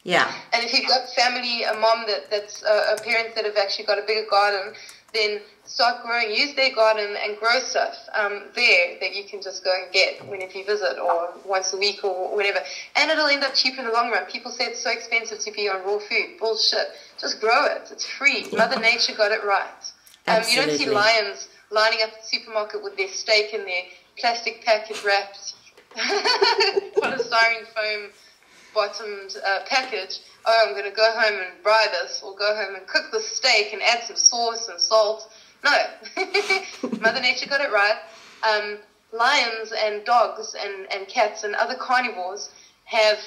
Yeah. And if you've got family, a mom that's a parent that have actually got a bigger garden, then start growing. Use their garden and grow stuff there that you can just go and get whenever you visit or once a week or whatever. And it'll end up cheaper in the long run. People say it's so expensive to be on raw food. Bullshit. Just grow it. It's free. Mother Nature got it right. You don't see lions lining up at the supermarket with their steak in their plastic package wrapped polystyrene foam bottomed package. Oh, I'm going to go home and fry this, or go home and cook the steak and add some sauce and salt. No. Mother Nature got it right. Lions and dogs and cats and other carnivores have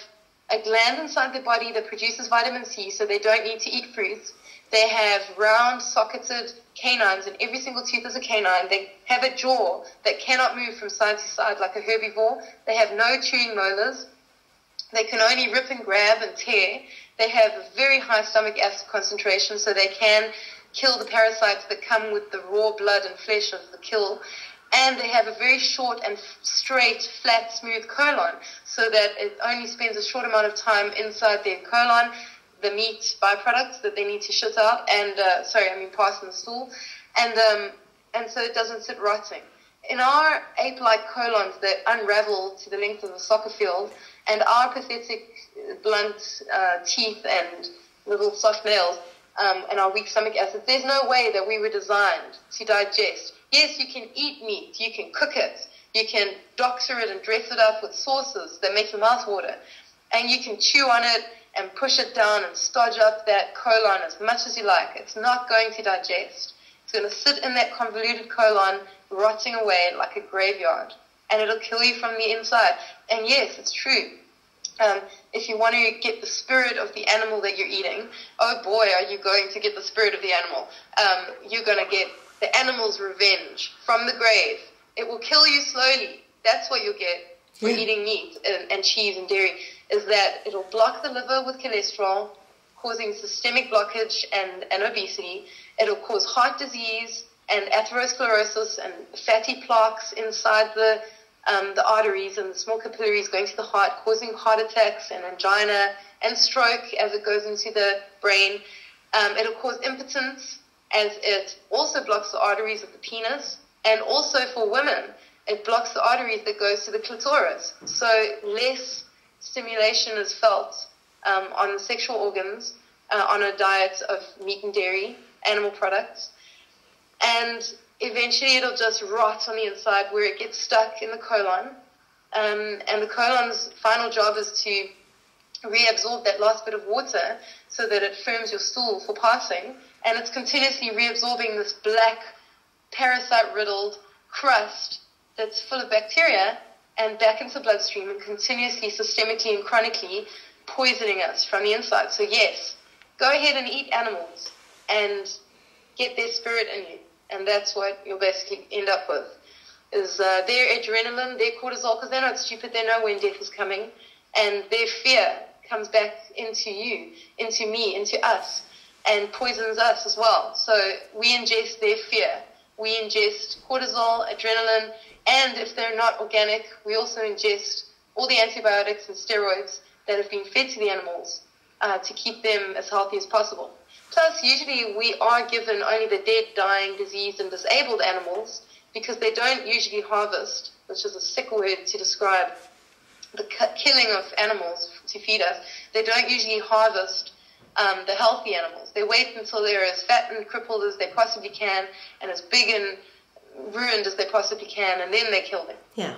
a gland inside their body that produces vitamin C, so they don't need to eat fruits. They have round, socketed canines, and every single tooth is a canine. They have a jaw that cannot move from side to side like a herbivore. They have no chewing molars. They can only rip and grab and tear. They have a very high stomach acid concentration, so they can kill the parasites that come with the raw blood and flesh of the kill. And they have a very short and straight, flat, smooth colon, so that it only spends a short amount of time inside their colon, the meat byproducts that they need to shit out, and pass in the stool, and so it doesn't sit rotting. In our ape-like colons that unravel to the length of a soccer field, and our pathetic blunt teeth and little soft nails, and our weak stomach acids, there's no way that we were designed to digest. Yes, you can eat meat, you can cook it, you can doctor it and dress it up with sauces that make your mouth water, and you can chew on it and push it down and stodge up that colon as much as you like. It's not going to digest. It's going to sit in that convoluted colon, rotting away like a graveyard, and it'll kill you from the inside. And yes, it's true. If you want to get the spirit of the animal that you're eating, oh boy, are you going to get the spirit of the animal. You're going to get the animal's revenge from the grave. It will kill you slowly. That's what you'll get for eating meat and cheese and dairy, is that it'll block the liver with cholesterol, causing systemic blockage and obesity. It'll cause heart disease and atherosclerosis and fatty plaques inside the arteries and the small capillaries going to the heart, causing heart attacks and angina and stroke as it goes into the brain. It'll cause impotence, as it also blocks the arteries of the penis, and also for women, it blocks the arteries that goes to the clitoris. So less stimulation is felt on the sexual organs on a diet of meat and dairy, animal products. And eventually it'll just rot on the inside where it gets stuck in the colon. And the colon's final job is to reabsorb that last bit of water so that it firms your stool for passing. And it's continuously reabsorbing this black, parasite-riddled crust that's full of bacteria and back into the bloodstream and continuously, systemically, and chronically poisoning us from the inside. So yes, go ahead and eat animals and get their spirit in you. And that's what you'll basically end up with, is their adrenaline, their cortisol, because they're not stupid, they know when death is coming, and their fear comes back into you, into me, into us, and poisons us as well. So we ingest their fear. We ingest cortisol, adrenaline, and if they're not organic, we also ingest all the antibiotics and steroids that have been fed to the animals to keep them as healthy as possible. Plus, usually we are given only the dead, dying, diseased, and disabled animals because they don't usually harvest, which is a sick word to describe the killing of animals to feed us. They don't usually harvest the healthy animals. They wait until they're as fat and crippled as they possibly can and as big and ruined as they possibly can, and then they kill them. Yeah.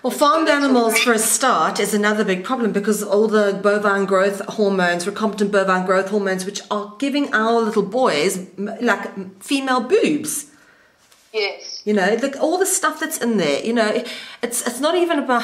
Well, farmed animals, for a start, is another big problem because all the bovine growth hormones, recombinant bovine growth hormones, which are giving our little boys like female boobs. Yes. You know, all the stuff that's in there. You know, it's not even about.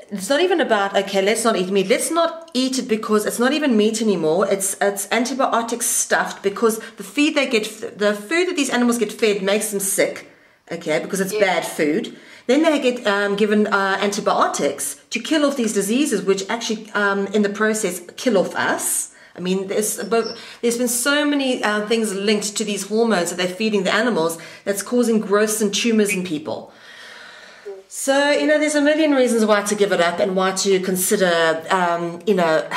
It's not even about, okay, let's not eat meat. Let's not eat it because it's not even meat anymore. It's antibiotic stuffed because the food that these animals get fed makes them sick, okay, because it's bad food. Then they get given antibiotics to kill off these diseases, which actually, in the process, kill off us. I mean, there's been so many things linked to these hormones that they're feeding the animals that's causing growths and tumors in people. So, you know, there's a million reasons why to give it up and why to consider, you know,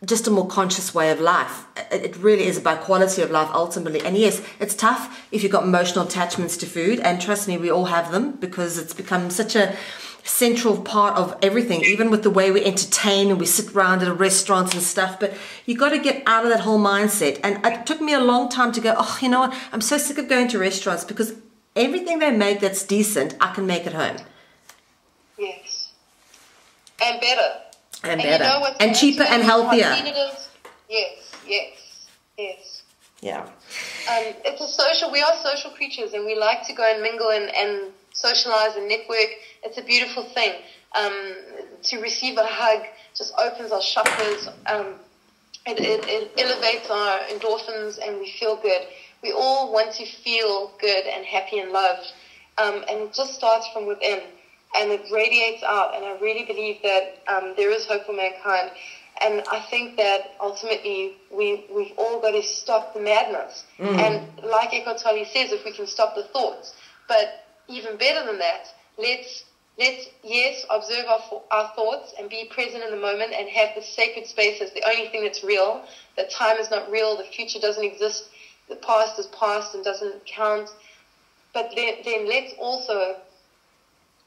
just a more conscious way of life. It really is about quality of life ultimately. And yes, it's tough if you've got emotional attachments to food. And trust me, we all have them because it's become such a central part of everything, even with the way we entertain and we sit around at restaurants and stuff. But you got to get out of that whole mindset. And it took me a long time to go, oh, you know what, I'm so sick of going to restaurants because everything they make that's decent, I can make at home. Yes. And better. And better. You know and cheaper and healthier. Yes, yes, yes. Yeah. We are social creatures and we like to go and mingle and socialize and network. It's a beautiful thing. To receive a hug just opens our chakras. It elevates our endorphins and we feel good. We all want to feel good and happy and loved, and it just starts from within, and it radiates out, and I really believe that there is hope for mankind, and I think that ultimately we've all got to stop the madness, and like Eckhart Tolle says, if we can stop the thoughts, but even better than that, let's observe our thoughts and be present in the moment and have the sacred space as the only thing that's real, that time is not real, the future doesn't exist, the past is past and doesn't count. But then let's also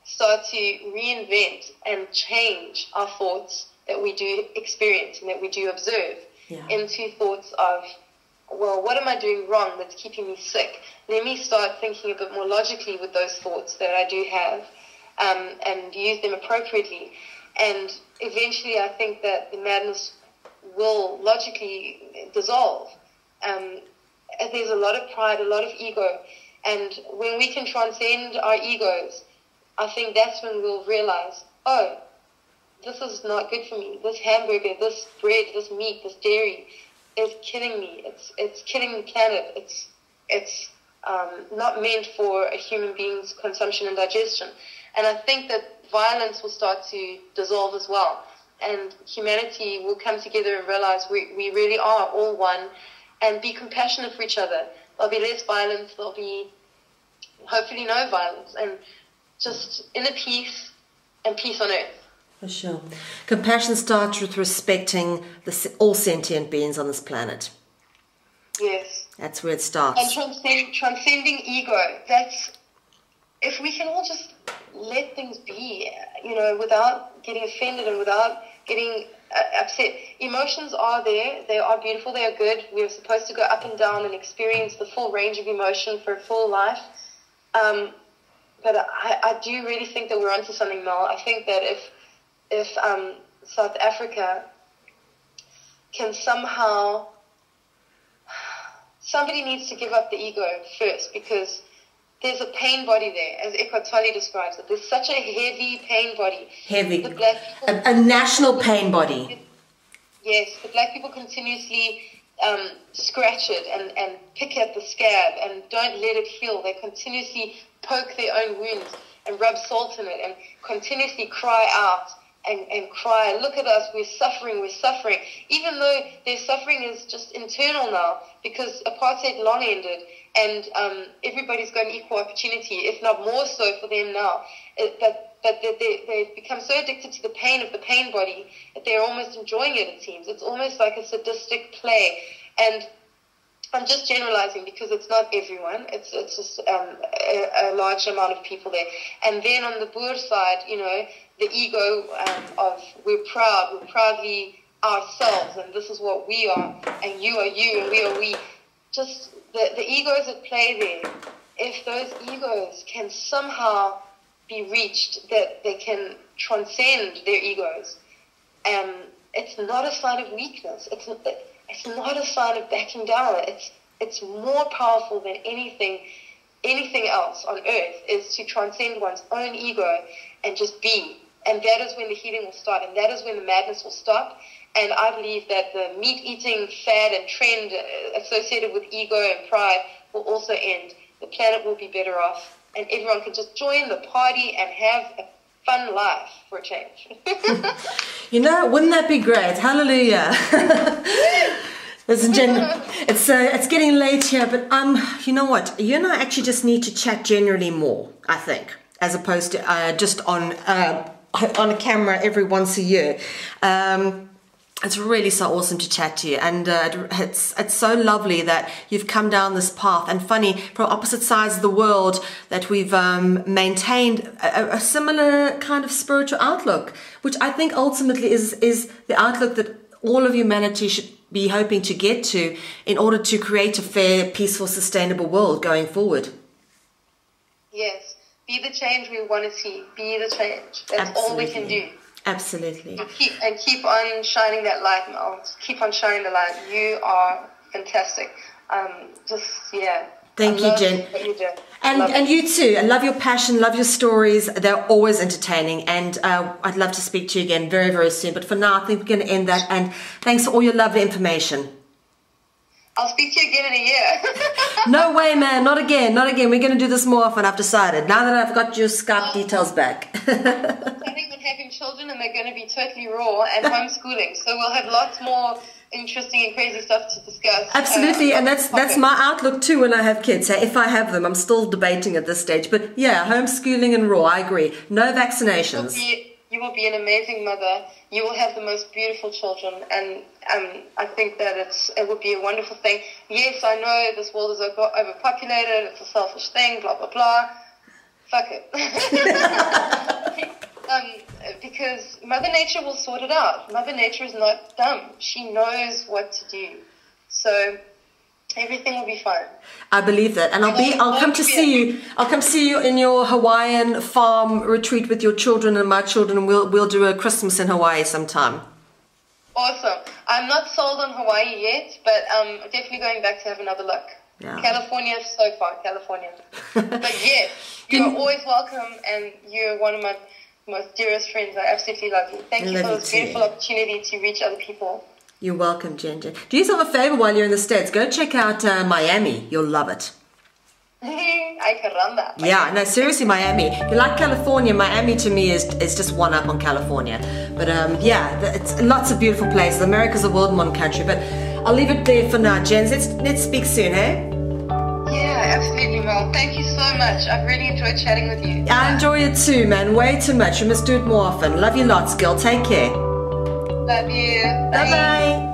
start to reinvent and change our thoughts that we do experience and that we do observe into thoughts of, well, what am I doing wrong that's keeping me sick? Let me start thinking a bit more logically with those thoughts that I do have and use them appropriately. And eventually I think that the madness will logically dissolve. There's a lot of pride, a lot of ego, and when we can transcend our egos, I think that's when we'll realize, oh, this is not good for me. This hamburger, this bread, this meat, this dairy is killing me. It's killing the planet. It's not meant for a human being's consumption and digestion. And I think that violence will start to dissolve as well, and humanity will come together and realize we really are all one. And be compassionate for each other. There'll be less violence. There'll be hopefully no violence. And just inner peace and peace on earth. For sure. Compassion starts with respecting all sentient beings on this planet. Yes. That's where it starts. And transcending ego. That's, if we can all just let things be, you know, without getting offended and without getting upset. Emotions are there. They are beautiful. They are good. We're supposed to go up and down and experience the full range of emotion for a full life. But I do really think that we're onto something, Mel. I think that if South Africa can somehow, somebody needs to give up the ego first, because there's a pain body there, as Eckhart Tolle describes it. There's such a heavy pain body. Heavy. The black people, a national pain body. Yes, the black people continuously scratch it and pick at the scab and don't let it heal. They continuously poke their own wounds and rub salt in it and continuously cry out and cry, look at us, we're suffering, even though their suffering is just internal now because apartheid long ended and everybody's got an equal opportunity, if not more so for them now. But they've become so addicted to the pain of the pain body that they're almost enjoying it, it seems. It's almost like a sadistic play. And I'm just generalizing because it's not everyone. It's just a large amount of people there. And then on the Boer side, you know, the ego of we're proudly ourselves, and this is what we are, and you are you, and we are we. Just the egos at play there. If those egos can somehow be reached, that they can transcend their egos, it's not a sign of weakness. It's not a sign of backing down. It's more powerful than anything else on earth is to transcend one's own ego and just be. And that is when the healing will start, and that is when the madness will stop. And I believe that the meat-eating fad and trend associated with ego and pride will also end. The planet will be better off, and everyone can just join the party and have a fun life for a change. You know, wouldn't that be great? Hallelujah. Listen, Jen, it's getting late here, but you know what? You and I actually just need to chat generally more, I think, as opposed to just on a camera every once a year. It's really so awesome to chat to you, and it's so lovely that you've come down this path. And funny, from opposite sides of the world, that we've maintained a similar kind of spiritual outlook, which I think ultimately is the outlook that all of humanity should be hoping to get to in order to create a fair, peaceful, sustainable world going forward. Yes, be the change we want to see. Be the change. That's Absolutely. All we can do. Absolutely. And keep on shining that light, Mel. Keep on shining the light. You are fantastic. Thank you, Jen. What you do. And you too. I love your passion, love your stories. They're always entertaining, and I'd love to speak to you again very, very soon. But for now, I think we're going to end that. And thanks for all your lovely information. I'll speak to you again in a year. No way, man. Not again. Not again. We're going to do this more often, I've decided. Now that I've got your Skype details back. Planning on having children, and they're going to be totally raw, and homeschooling. So we'll have lots more interesting and crazy stuff to discuss. Absolutely, and that's my outlook too when I have kids. So if I have them, I'm still debating at this stage. But yeah, homeschooling and raw, I agree. No vaccinations. You will be an amazing mother. You will have the most beautiful children, and I think that it would be a wonderful thing. Yes, I know this world is overpopulated. It's a selfish thing. Blah blah blah. Fuck it. Because Mother Nature will sort it out. Mother Nature is not dumb. She knows what to do. So everything will be fine. I believe that, and I'll come to see you. I'll come see you in your Hawaiian farm retreat with your children and my children, and we'll do a Christmas in Hawaii sometime. Awesome. I'm not sold on Hawaii yet, but I'm definitely going back to have another look. Yeah. California so far, California. But yes, you're always welcome, and you're one of my most dearest friends. I absolutely love you. Thank you for this beautiful opportunity to reach other people. You're welcome, Ginger. Do yourself a favor while you're in the States. Go check out Miami. You'll love it. Ay, caramba. Yeah, no, seriously, Miami. If you like California, Miami to me is just one up on California. But yeah, it's lots of beautiful places. America's a world-modern country. But I'll leave it there for now, Jen. Let's speak soon, hey? Yeah, absolutely, Mel. Thank you so much. I've really enjoyed chatting with you. I enjoy it too, man. Way too much. We must do it more often. Love you lots, girl. Take care. Love you. Bye-bye.